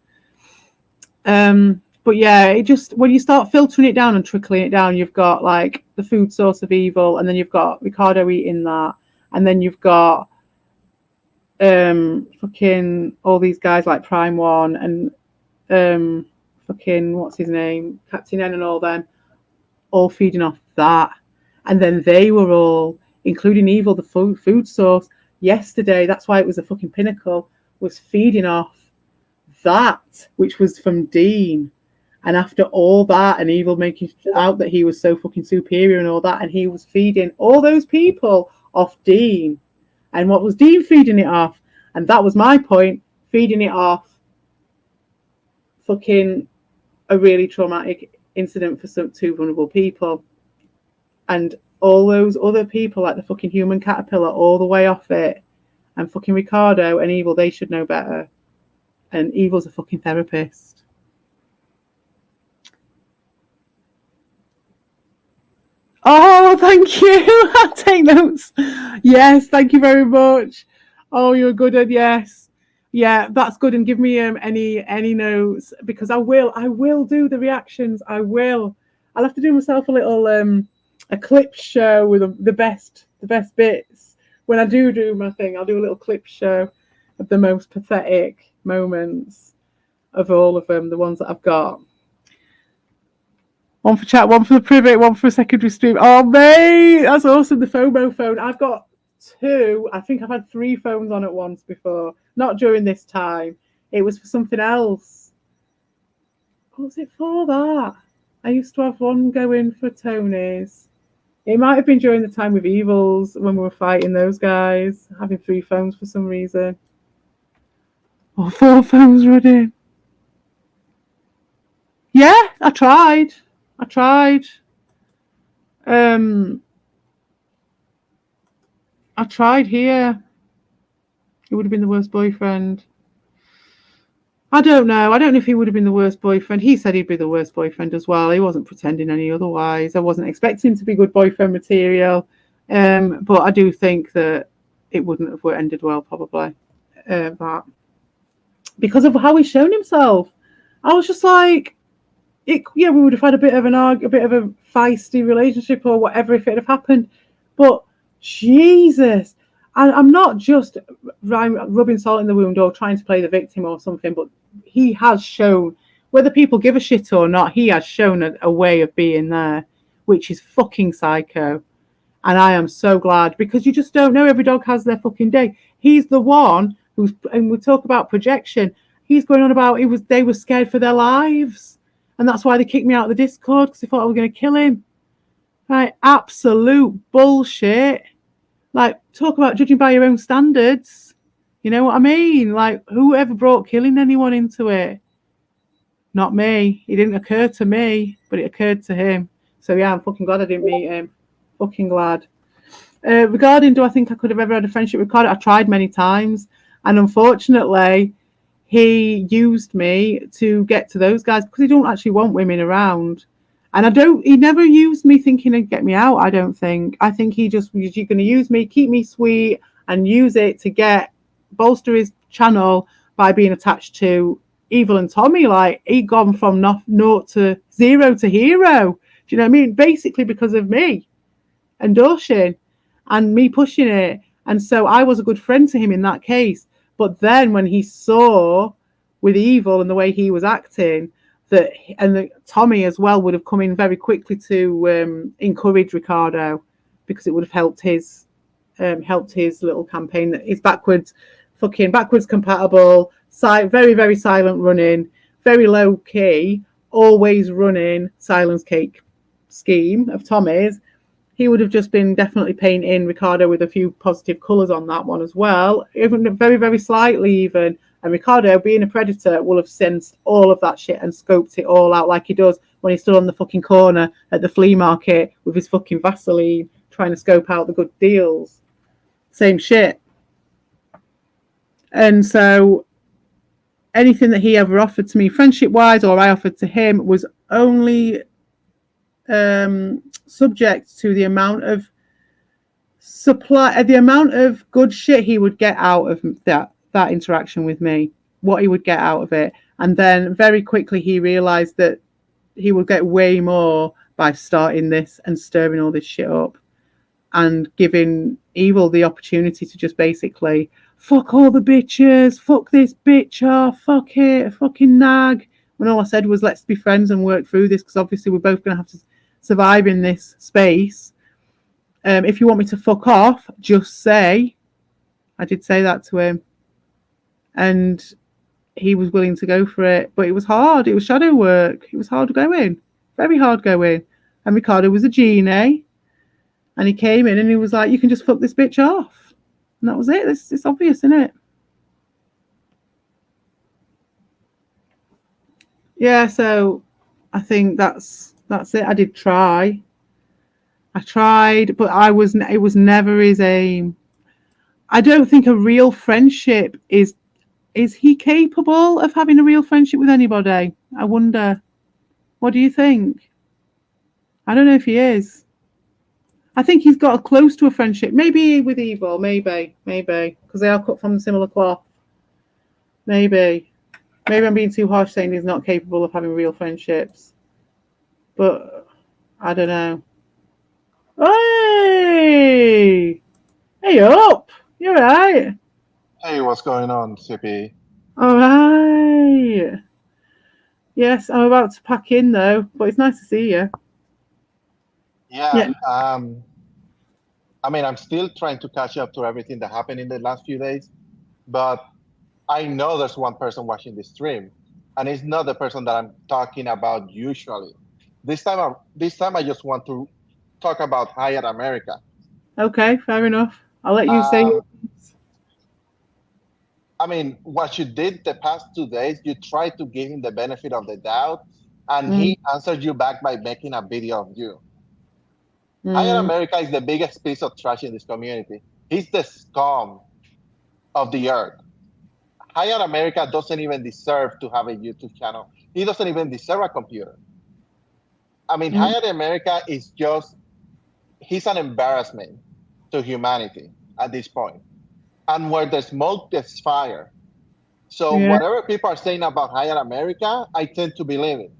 But yeah, it just, when you start filtering it down and trickling it down, you've got like the food source of evil, and then you've got Ricardo eating that, and then you've got fucking all these guys like Prime One and fucking what's his name, Captain N and all them, all feeding off that. And then they were all, including Evil, the food source, yesterday, that's why it was a fucking pinnacle, was feeding off that, which was from Dean. And after all that, and Evil making out that he was so fucking superior and all that, and he was feeding all those people off Dean. And what was Dean feeding it off? And that was my point, feeding it off fucking a really traumatic incident for some two vulnerable people. And all those other people, like the fucking human caterpillar, all the way off it. And fucking Ricardo and Evil, they should know better. And Evil's a fucking therapist. Oh, thank you. I'll take notes. Yes, thank you very much. Oh, you're good at yes. Yeah, that's good. And give me any notes, because I will do the reactions. I will. I'll have to do myself a little a clip show with the best bits. When I do my thing, I'll do a little clip show of the most pathetic moments of all of them, the ones that I've got. One for chat, one for the private, one for a secondary stream. Oh, mate, that's awesome. The FOMO phone. I've got 2. I think I've had 3 phones on at once before. Not during this time. It was for something else. What was it for that? I used to have one going for Tony's. It might have been during the time with Evils when we were fighting those guys, having 3 phones for some reason. Oh, 4 phones running. Yeah, I tried. I tried here. It would have been the worst boyfriend. I don't know. I don't know if he would have been the worst boyfriend. He said he'd be the worst boyfriend as well. He wasn't pretending any otherwise. I wasn't expecting him to be good boyfriend material. But I do think that it wouldn't have ended well, probably. That. Because of how he's shown himself. I was just like, we would have had a bit of a feisty relationship or whatever if it had happened. But Jesus, I'm not just rubbing salt in the wound or trying to play the victim or something, but he has shown, whether people give a shit or not, he has shown a way of being there, which is fucking psycho. And I am so glad, because you just don't know. Every dog has their fucking day. He's the one who's, and we talk about projection, he's going on about they were scared for their lives. And that's why they kicked me out of the Discord, because they thought I was going to kill him. Right, absolute bullshit. Like, talk about judging by your own standards. You know what I mean? Like, whoever brought killing anyone into it? Not me. It didn't occur to me, but it occurred to him. So yeah, I'm fucking glad I didn't meet him. Fucking glad. Regarding, do I think I could have ever had a friendship with Ricardo? I tried many times. And unfortunately, he used me to get to those guys, because he don't actually want women around. And he never used me thinking he'd get me out, I don't think. I think you're going to use me, keep me sweet, and use it to bolster his channel by being attached to Evil and Tommy. Like, he'd gone from 0 to 0 to hero. Do you know what I mean? Basically because of me endorsing and me pushing it. And so I was a good friend to him in that case. But then when he saw with Evil and the way he was acting, that Tommy as well would have come in very quickly to encourage Ricardo, because it would have helped his little campaign that is backwards compatible, very, very silent running, very low key, always running silence cake scheme of Tommy's. He would have just been definitely painting Ricardo with a few positive colours on that one as well, even very, very slightly even. And Ricardo, being a predator, will have sensed all of that shit and scoped it all out, like he does when he stood on the fucking corner at the flea market with his fucking Vaseline, trying to scope out the good deals. Same shit. And so anything that he ever offered to me, friendship-wise, or I offered to him, was only subject to the amount of supply, the amount of good shit he would get out of that interaction with me, what he would get out of it. And then very quickly he realized that he would get way more by starting this and stirring all this shit up and giving Evil the opportunity to just basically fuck all the bitches, fuck this bitch off, fuck it, fucking nag. When all I said was let's be friends and work through this, because obviously we're both going to have to survive in this space. If you want me to fuck off, just say. I did say that to him. And he was willing to go for it. But it was hard. It was shadow work. It was hard going. Very hard going. And Ricardo was a genie. And he came in and he was like, you can just fuck this bitch off. And that was it. It's obvious, isn't it? Yeah, so I think that's it. I did try. I tried, but it was never his aim. I don't think a real friendship is he capable of having a real friendship with anybody? I wonder. What do you think? I don't know if he is. I think he's got close to a friendship. Maybe with Evil, maybe. Because they are cut from similar cloth. Maybe I'm being too harsh saying he's not capable of having real friendships. But I don't know. Hey! Hey up! You're right. Hey, what's going on, CP? All right. Yes, I'm about to pack in though, but it's nice to see you. Yeah. I mean, I'm still trying to catch up to everything that happened in the last few days, but I know there's one person watching the stream, and it's not the person that I'm talking about usually. This time I just want to talk about Hyatt America. Okay, fair enough. I'll let you say. I mean, what you did the past 2 days, you tried to give him the benefit of the doubt, and he answered you back by making a video of you. Hyatt America is the biggest piece of trash in this community. He's the scum of the earth. Hyatt America doesn't even deserve to have a YouTube channel. He doesn't even deserve a computer. I mean, Hyatt America is he's an embarrassment to humanity at this point. And where there's smoke, there's fire. So whatever people are saying about Hyatt America, I tend to believe it.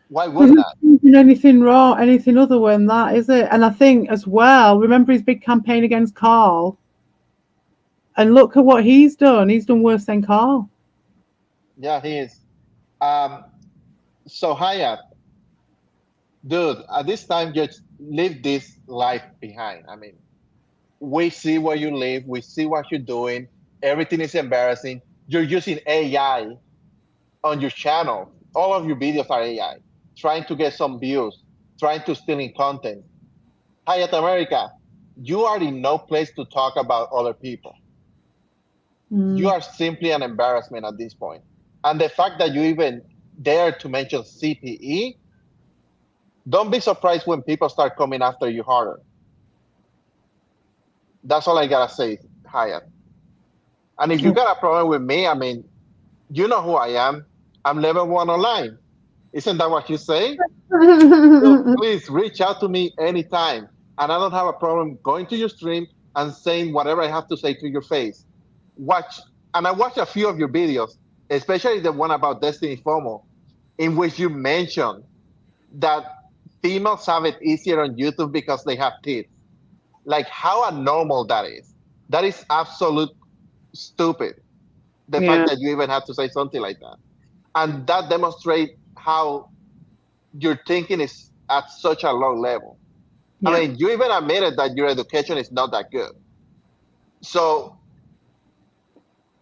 Why would that? Anything wrong, anything other than that, is it? And I think as well, remember his big campaign against Carl? And look at what he's done. He's done worse than Carl. Yeah, he is. So Hyatt, dude, at this time, just leave this life behind. I mean, we see where you live. We see what you're doing. Everything is embarrassing. You're using AI on your channel. All of your videos are AI, trying to get some views, trying to steal in content. Hyatt America, you are in no place to talk about other people. You are simply an embarrassment at this point. And the fact that you even dare to mention CPE, don't be surprised when people start coming after you harder. That's all I gotta say, Hyatt. And if you got a problem with me, I mean, you know who I am. I'm level 1 online. Isn't that what you say? So please reach out to me anytime. And I don't have a problem going to your stream and saying whatever I have to say to your face. I watched a few of your videos, especially the one about Destiny FOMO, in which you mentioned that females have it easier on YouTube because they have tits. Like how abnormal that is. That is absolute stupid. The fact that you even have to say something like that. And that demonstrates how your thinking is at such a low level. I mean, you even admitted that your education is not that good. So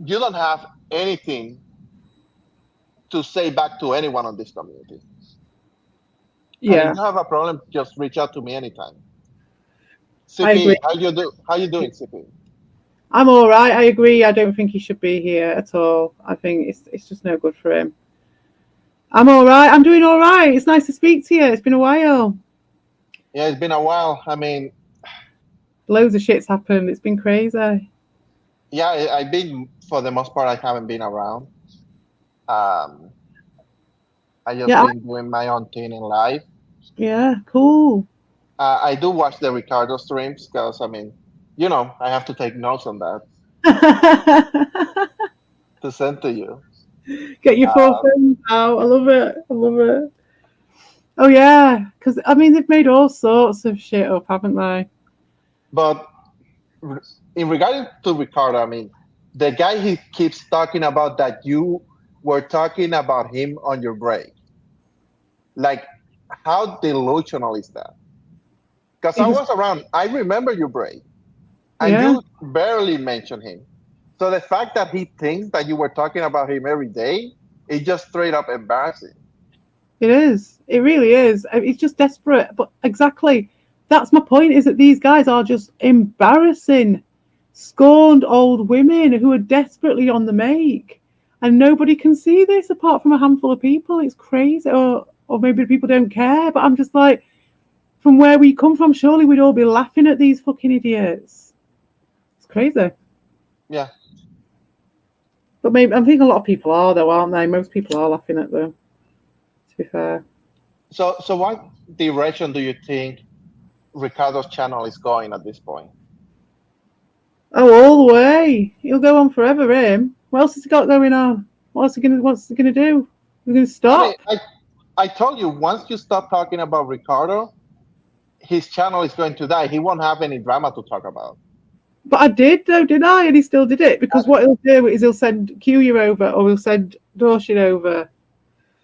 you don't have anything to say back to anyone on this community. Yeah. And if you have a problem, just reach out to me anytime. CP, how you doing, CP? I'm all right. I agree. I don't think he should be here at all. I think it's just no good for him. I'm all right. I'm doing all right. It's nice to speak to you. It's been a while. Yeah, it's been a while. I mean, loads of shit's happened. It's been crazy. Yeah, I've been, for the most part, I haven't been around. I just been doing my own thing in life. Yeah, cool. I do watch the Ricardo streams because, I mean, you know, I have to take notes on that to send to you. Get your four friends out. I love it. I love it. Oh yeah, because I mean they've made all sorts of shit up, haven't they? But in regarding to Ricardo, I mean, the guy he keeps talking about that you were talking about him on your break. Like, how delusional is that? Because I was around, I remember your break, and you barely mentioned him. So the fact that he thinks that you were talking about him every day is just straight up embarrassing. It is. It really is. It's just desperate. But exactly, that's my point, is that these guys are just embarrassing, scorned old women who are desperately on the make. And nobody can see this apart from a handful of people. It's crazy. Or maybe people don't care. But I'm just like, from where we come from, surely we'd all be laughing at these fucking idiots. It's crazy. Yeah. But maybe I think a lot of people are, though, aren't they? Most people are laughing at them, to be fair. So what direction do you think Ricardo's channel is going at this point? Oh, all the way. He'll go on forever, him. What else has he got going on? What's he gonna do? He's gonna stop. I told you, once you stop talking about Ricardo, his channel is going to die. He won't have any drama to talk about. But I did, though, didn't I? And he still did it, because what he'll do is he'll send Kuya over, or he'll send Dorshin over.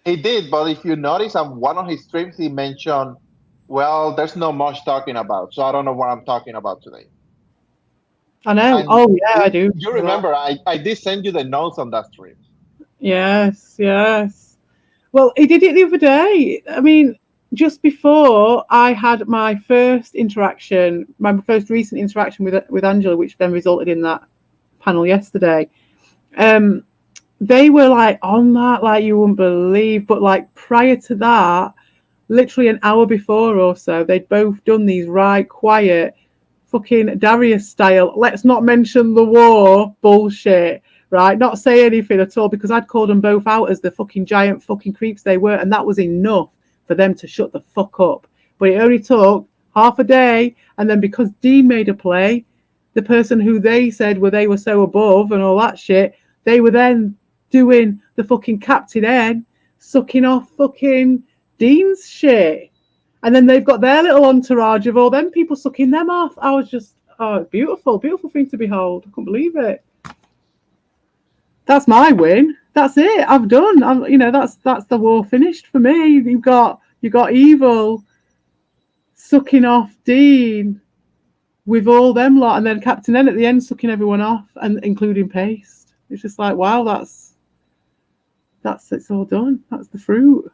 He did, but if you notice on one of his streams, he mentioned, well, there's not much talking about, so I don't know what I'm talking about today. I know. And I do. You remember, I did send you the notes on that stream. Yes. Well, he did it the other day. I mean, just before I had my first interaction, my first recent interaction with Angela, which then resulted in that panel yesterday, they were like on that, like you wouldn't believe. But like prior to that, literally an hour before or so, they'd both done these right quiet, fucking Darius style, let's not mention the war bullshit, right? Not say anything at all, because I'd called them both out as the fucking giant fucking creeps they were, and that was enough for them to shut the fuck up. But it only took half a day, and then because Dean made a play, the person who they said they were so above and all that shit, they were then doing the fucking Captain N, sucking off fucking Dean's shit. And then they've got their little entourage of all them people sucking them off. I was just, beautiful thing to behold. I couldn't believe it. That's my win. That's it. I've done. That's the war finished for me. You got Evil sucking off Dean with all them lot, and then Captain N at the end sucking everyone off, and including Paste. It's just like, wow, that's it's all done. That's the fruit.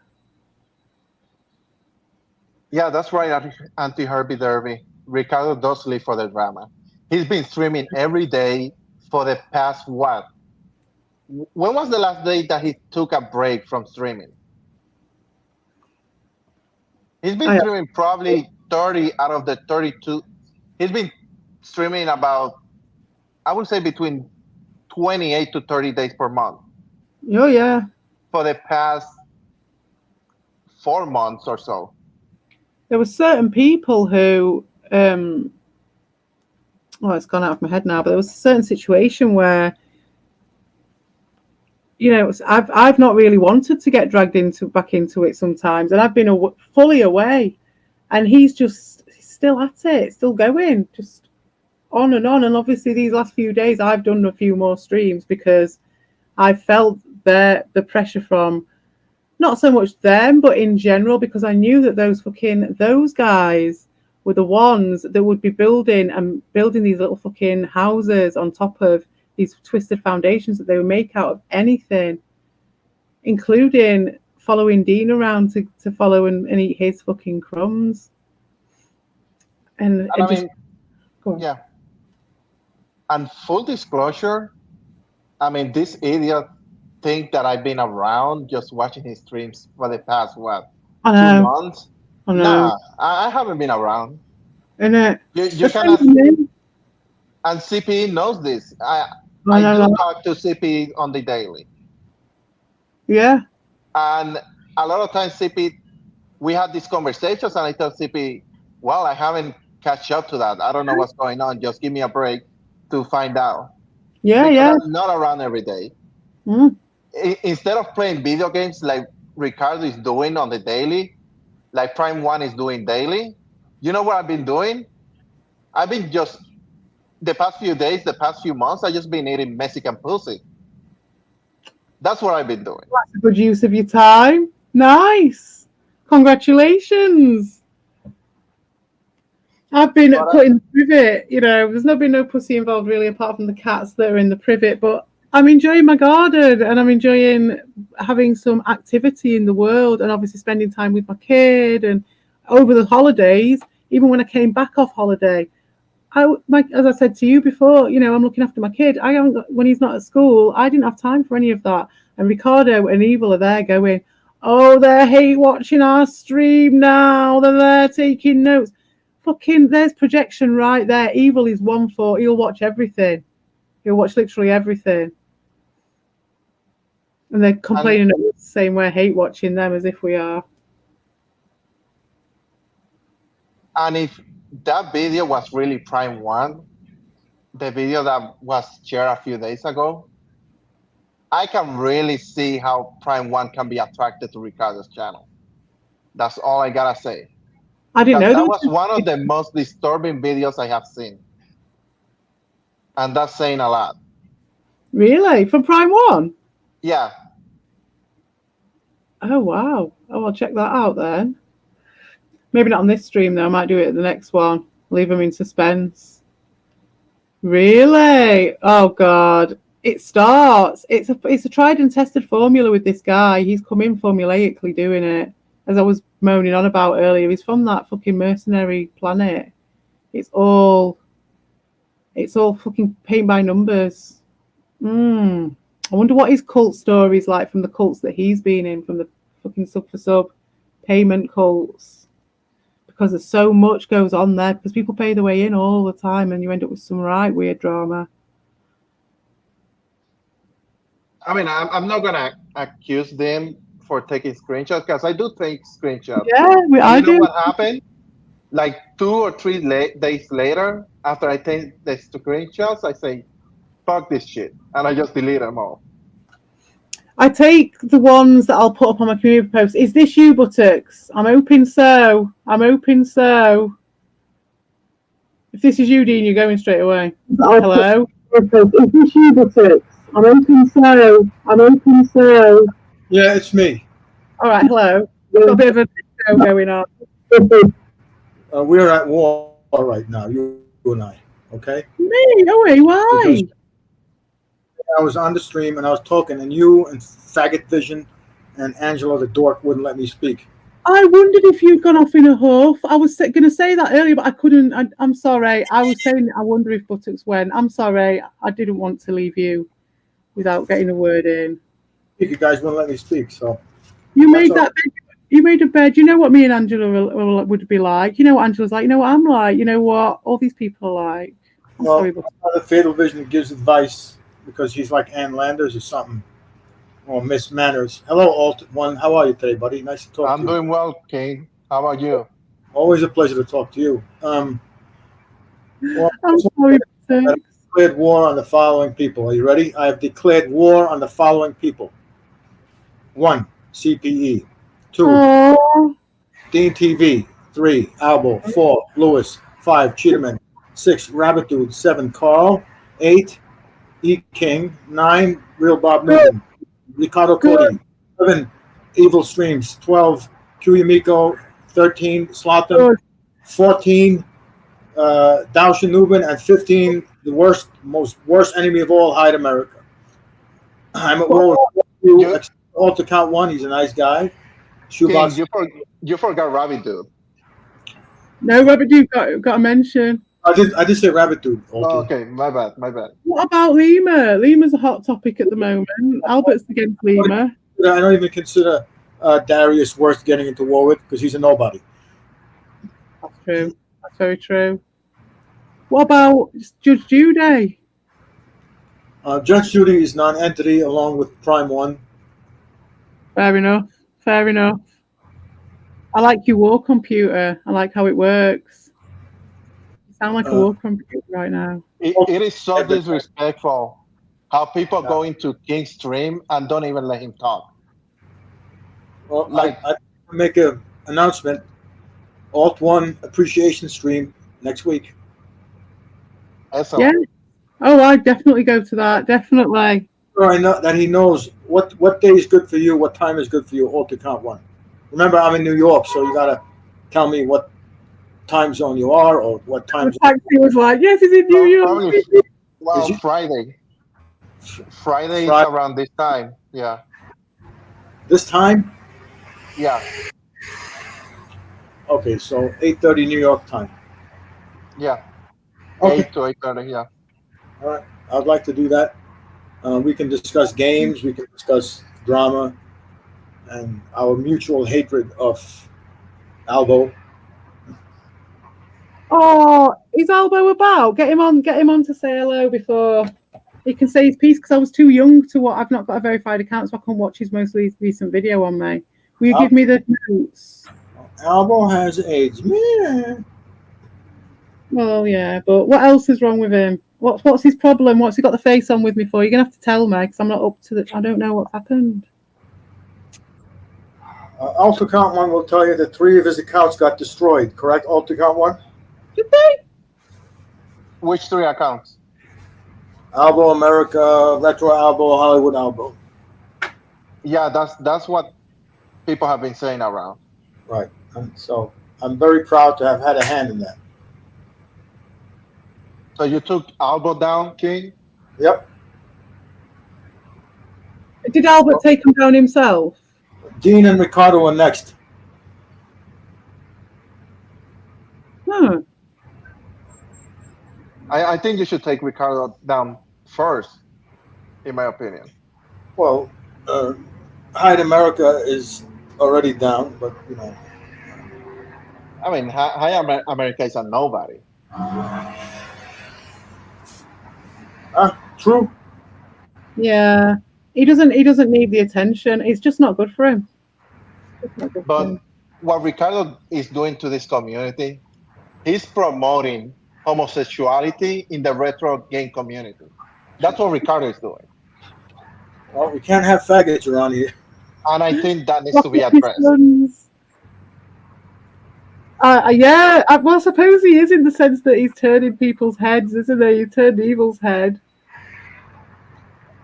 Yeah, that's right, Anti-Herbie Derby. Ricardo does live for the drama. He's been streaming every day for the past, what? When was the last day that he took a break from streaming? He's been streaming probably 30 out of the 32. He's been streaming about, I would say, between 28 to 30 days per month. Oh, yeah. For the past 4 months or so. There were certain people who, it's gone out of my head now, but there was a certain situation where, I've not really wanted to get dragged back into it sometimes, and I've been fully away, and he's still at it, still going, just on and on. And obviously these last few days I've done a few more streams because I felt the pressure from not so much them, but in general, because I knew that those guys were the ones that would be building these little fucking houses on top of these twisted foundations that they would make out of anything, including following Dean around to follow and eat his fucking crumbs. And yeah. And full disclosure, I mean, this idiot think that I've been around just watching his streams for the past, 2 months? I know. Nah, I haven't been around. And you cannot. And CP knows this. I do talk to CP on the daily. Yeah. And a lot of times CP we had these conversations, and I told CP, well, I haven't catch up to that. I don't know what's going on. Just give me a break to find out. Yeah, because yeah. I'm not around every day. Mm. Instead of playing video games like Ricardo is doing on the daily, like Prime One is doing daily, you know what I've been doing? I've been just the past few days, the past few months, I've just been eating Mexican pussy. That's what I've been doing. That's a good use of your time. Nice. Congratulations. I've been putting the privet, you know, there's not been no pussy involved really apart from the cats that are in the privet, but I'm enjoying my garden and I'm enjoying having some activity in the world and obviously spending time with my kid. And over the holidays, even when I came back off holiday, as I said to you before, you know, I'm looking after my kid. I haven't got, when he's not at school, I didn't have time for any of that. And Ricardo and Evil are there going, oh, they're hate watching our stream now. They're there taking notes. Fucking, there's projection right there. Evil is 1-4. He'll watch everything. He'll watch literally everything. And they're complaining the same way, hate watching them as if we are. And if that video was really Prime One, the video that was shared a few days ago, I can really see how Prime One can be attracted to Ricardo's channel. That's all I gotta say. I didn't know that was one of the most disturbing videos I have seen. And that's saying a lot. Really? From Prime One? Yeah. Oh, wow. Oh, I'll check that out then. Maybe not on this stream, though. I might do it at the next one. Leave them in suspense. Really? Oh, God. It starts. It's a tried and tested formula with this guy. He's come in formulaically doing it. As I was moaning on about earlier, he's from that fucking mercenary planet. It's all fucking paint by numbers. I wonder what his cult story's like from the cults that he's been in, from the fucking sub for sub payment cults. Because there's so much goes on there, because people pay their way in all the time and you end up with some right weird drama. I mean, I'm not going to accuse them for taking screenshots, because I do take screenshots. Yeah, I do. You know what happened? Like 2 or 3 days later, after I take the screenshots, I say, fuck this shit. And I just delete them all. I take the ones that I'll put up on my community post. Is this you, Buttocks? I'm hoping so. If this is you, Dean, you're going straight away. Hello? Is this you, Buttocks? I'm hoping so. Yeah, it's me. All right, hello. We've got a bit of a show going on. We're at war right now, you and I, okay? Me? No, why? Because I was on the stream and I was talking, and you and Faggot Vision and Angela the dork wouldn't let me speak. I wondered if you'd gone off in a huff. I was going to say that earlier, but I couldn't. I'm sorry. I was saying I wonder if Buttocks went. I'm sorry. I didn't want to leave you without getting a word in. You guys wouldn't let me speak, so. You made that bed. You made a bed. You know what me and Angela would be like. You know what Angela's like. You know what I'm like. You know what all these people are like. I'm sorry, but the Fatal Vision gives advice because he's like Ann Landers or something, or Miss Manners. Hello, Alt One. How are you today, buddy? Nice to talk to you. I'm doing well, King. How about you? Always a pleasure to talk to you. I'm sorry. I've declared war on the following people. Are you ready? I have declared war on the following people. 1. CPE. 2. Aww. Dean TV. 3. Albo. 4. Lewis. 5. Cheetahman. 6. Rabbit Dude. 7. Carl. 8. E. King. 9. Real Bob Newton. Ricardo Cody. 11. Evil Streams. 12. Q Yamiko. 13. Slotham. 14. Dausha Nubin. And 15. The worst enemy of all, Hyde America. I'm at war with you. All to count 1. He's a nice guy. King, you forgot Rabbit Dude. No, Rabbit Dude got a mention. I did say Rabbit Dude. Oh, okay, my bad. What about Lima? Lima's a hot topic at the moment. Albert's against Lima. I don't even consider Darius worth getting into war with because he's a nobody. That's true. That's very true. What about Judge Judy? Judge Judy is non-entity along with Prime One. Fair enough. I like your war computer. I like how it works. You sound like a war computer right now. It is so disrespectful how people go into King's stream and don't even let him talk. Well, I make an announcement. Alt 1 appreciation stream next week. Excellent. Yeah. Oh, I'd definitely go to that. Definitely. So I know that he knows what day is good for you, what time is good for you, alt account 1. Remember, I'm in New York, so you gotta tell me what time zone you are or what time. The taxi was like, yes, it's in New York. Well, Friday. Friday is around this time. Yeah. This time? Yeah. Okay, so 8:30 New York time. Yeah. Okay. 8 to 8:30. Yeah. All right. I'd like to do that. We can discuss games. We can discuss drama, and our mutual hatred of Albo. Oh, is Albo about? Get him on to say hello before he can say his piece. Because I was too young to what. I've not got a verified account, so I can't watch his most recent video on me. Will you give me the notes? Albo has AIDS. Yeah. Well, yeah, but what else is wrong with him? What's his problem? What's he got the face on with me for? You're gonna have to tell me because I'm not up to I don't know what's happened. Alt account 1 will tell you that 3 of his accounts got destroyed. Correct, Alt account 1? Did they? Which 3 accounts? Albo America, Retro Albo, Hollywood Albo. Yeah, that's what people have been saying around. Right. And so I'm very proud to have had a hand in that. So you took Albo down, King? Yep. Did Albert take him down himself? Dean and Ricardo are next. Huh. I think you should take Ricardo down first, in my opinion. Well, Hyde America is already down, but you know. I mean, High America is a nobody. True. Yeah. He doesn't need the attention. It's just not good for him. But what Ricardo is doing to this community, he's promoting homosexuality in the retro game community. That's what Ricardo is doing. Well, we can't have faggots around here. And I think that needs to be addressed. Yeah, well, I suppose he is in the sense that he's turning people's heads, isn't he? He turned Evil's head.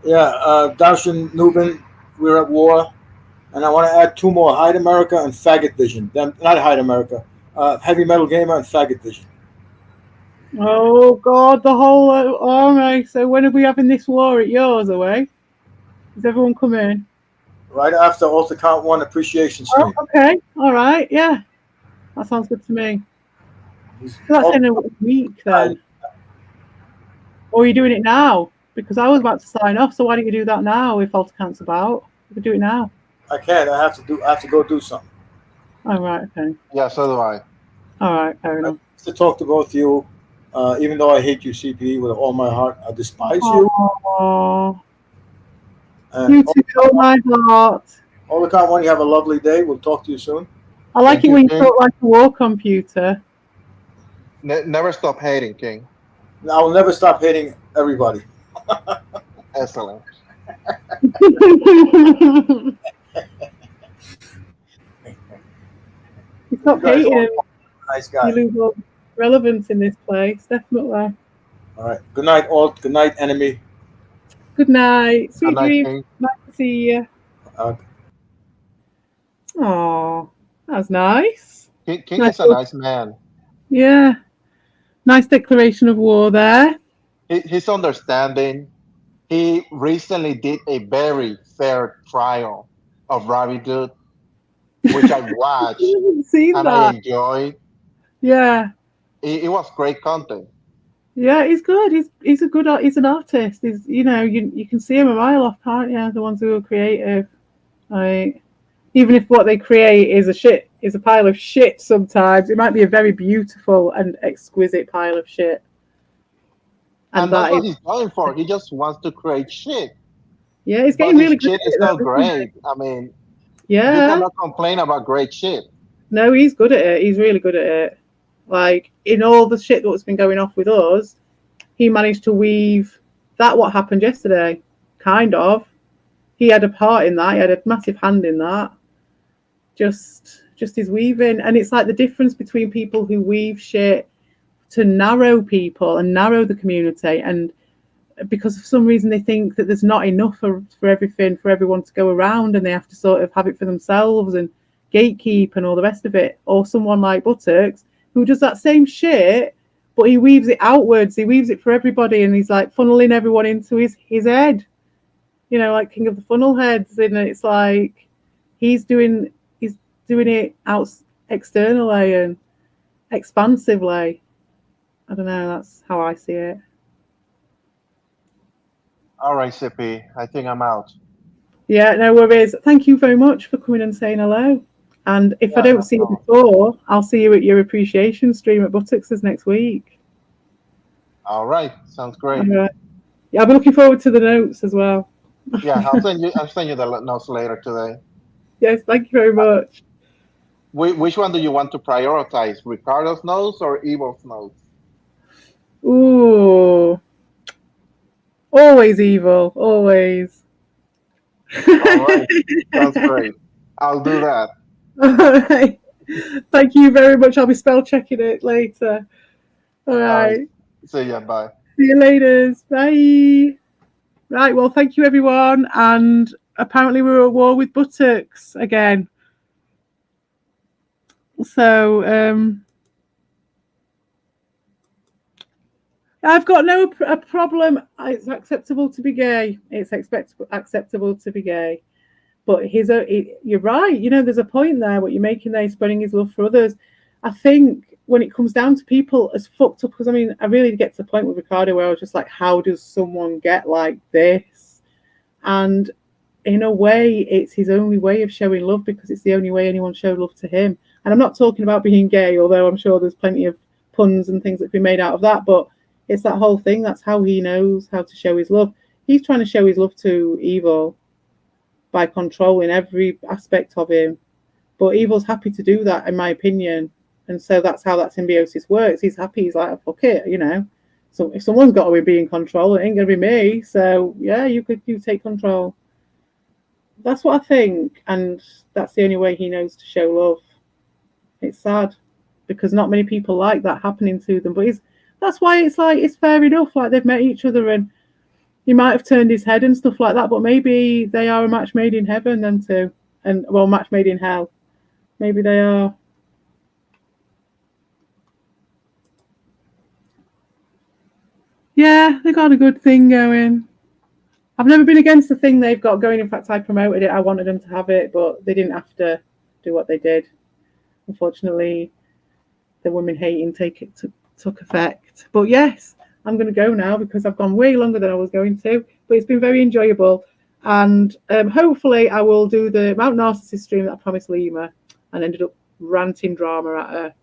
Yeah, Darshan Nubin, we're at war. And I want to add 2 more, Hyde America and Faggot Vision. Not Hyde America, Heavy Metal Gamer and Faggot Vision. Oh, God, the whole army. So when are we having this war at yours, away? Does everyone come in? Right after Alt Account 1 appreciation stream. Oh, okay, all right, yeah. That sounds good to me. So that's in a week then. Or are you doing it now? Because I was about to sign off, so why don't you do that now if Alt Account's about? You could do it now. I can't. I have to go do something. Oh, right, okay. Yeah, so do I. All right, fair enough. To talk to both of you, even though I hate you, CPE, with all my heart, I despise you. Aww. And You too, all my heart. Alt Account 1, you have a lovely day. We'll talk to you soon. I like Thank it you, when you King. talk like a war computer. Never stop hating, King. I will never stop hating everybody. Excellent. You stop hating him. Nice guy. You lose all relevance in this place, definitely. All right. Good night, Alt. Good night, enemy. Good night. Sweet Good night, dreams. King. Nice to see you. Oh, that was nice. King is a nice man. Yeah. Nice declaration of war there. He's understanding. He recently did a very fair trial of Rabbit Dude, which I watched I haven't seen and that. I enjoyed. Yeah. It was great content. Yeah, he's good. He's a good. He's an artist. He's you can see him a mile off, can't you? The ones who are creative, like even if what they create is a pile of shit. Sometimes it might be a very beautiful and exquisite pile of shit. And that's what he's going for. He just wants to create shit. Yeah, he's But getting his really good. shit is so great. I mean, Yeah, you cannot complain about great shit. No, he's good at it. He's really good at it. Like, in all the shit that's been going off with us, he managed to weave that what happened yesterday, kind of. He had a part in that. He had a massive hand in that. Just his weaving. And it's like the difference between people who weave shit to narrow people and narrow the community, and because for some reason they think that there's not enough for everything for everyone to go around, and they have to sort of have it for themselves and gatekeep and all the rest of it. Or someone like Buttocks who does that same shit, but he weaves it outwards. He weaves it for everybody, and he's like funneling everyone into his head, you know, like King of the Funnel Heads. And it's like he's doing it out externally and expansively. I don't know, that's how I see it. All right, CP, I think I'm out. Yeah, no worries. Thank you very much for coming and saying hello. And if I don't see you before, I'll see you at your appreciation stream at Buttocks next week. All right, sounds great. Yeah, I'll be looking forward to the notes as well. Yeah, I'll send you the notes later today. Yes, thank you very much. Which one do you want to prioritize, Ricardo's notes or Evil's notes? Ooh, always Evil, always. All right, sounds great. I'll do that. All right. Thank you very much. I'll be spell checking it later. All right. See ya. Bye. See you later. Bye. Right. Well, thank you, everyone. And apparently we're at war with Buttocks again. So I've got no problem. It's acceptable to be gay. It's acceptable to be gay. But you're right. You know, there's a point there. What you're making there, spreading his love for others. I think when it comes down to people as fucked up, because I mean, I really get to the point with Ricardo where I was just like, how does someone get like this? And in a way, it's his only way of showing love, because it's the only way anyone showed love to him. And I'm not talking about being gay, although I'm sure there's plenty of puns and things that can be made out of that. But it's that whole thing. That's how he knows how to show his love. He's trying to show his love to Evil by controlling every aspect of him. But Evil's happy to do that, in my opinion. And so that's how that symbiosis works. He's happy. He's like, fuck it, you know. So if someone's got to be in control, it ain't going to be me. So, yeah, you take control. That's what I think. And that's the only way he knows to show love. It's sad because not many people like that happening to them. But that's why it's like, it's fair enough. Like, they've met each other and he might have turned his head and stuff like that. But maybe they are a match made in heaven, them two. And, well, match made in hell. Maybe they are. Yeah, they got a good thing going. I've never been against the thing they've got going. In fact, I promoted it. I wanted them to have it, but they didn't have to do what they did. Unfortunately, the women hating took effect. But yes, I'm going to go now because I've gone way longer than I was going to. But it's been very enjoyable. And hopefully I will do the Mount Narcissus stream that I promised Lima and ended up ranting drama at her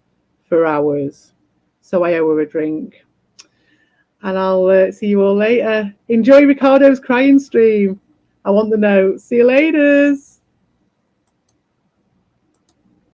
for hours. So I owe her a drink. And I'll see you all later. Enjoy Ricardo's crying stream. I want the notes. See you later.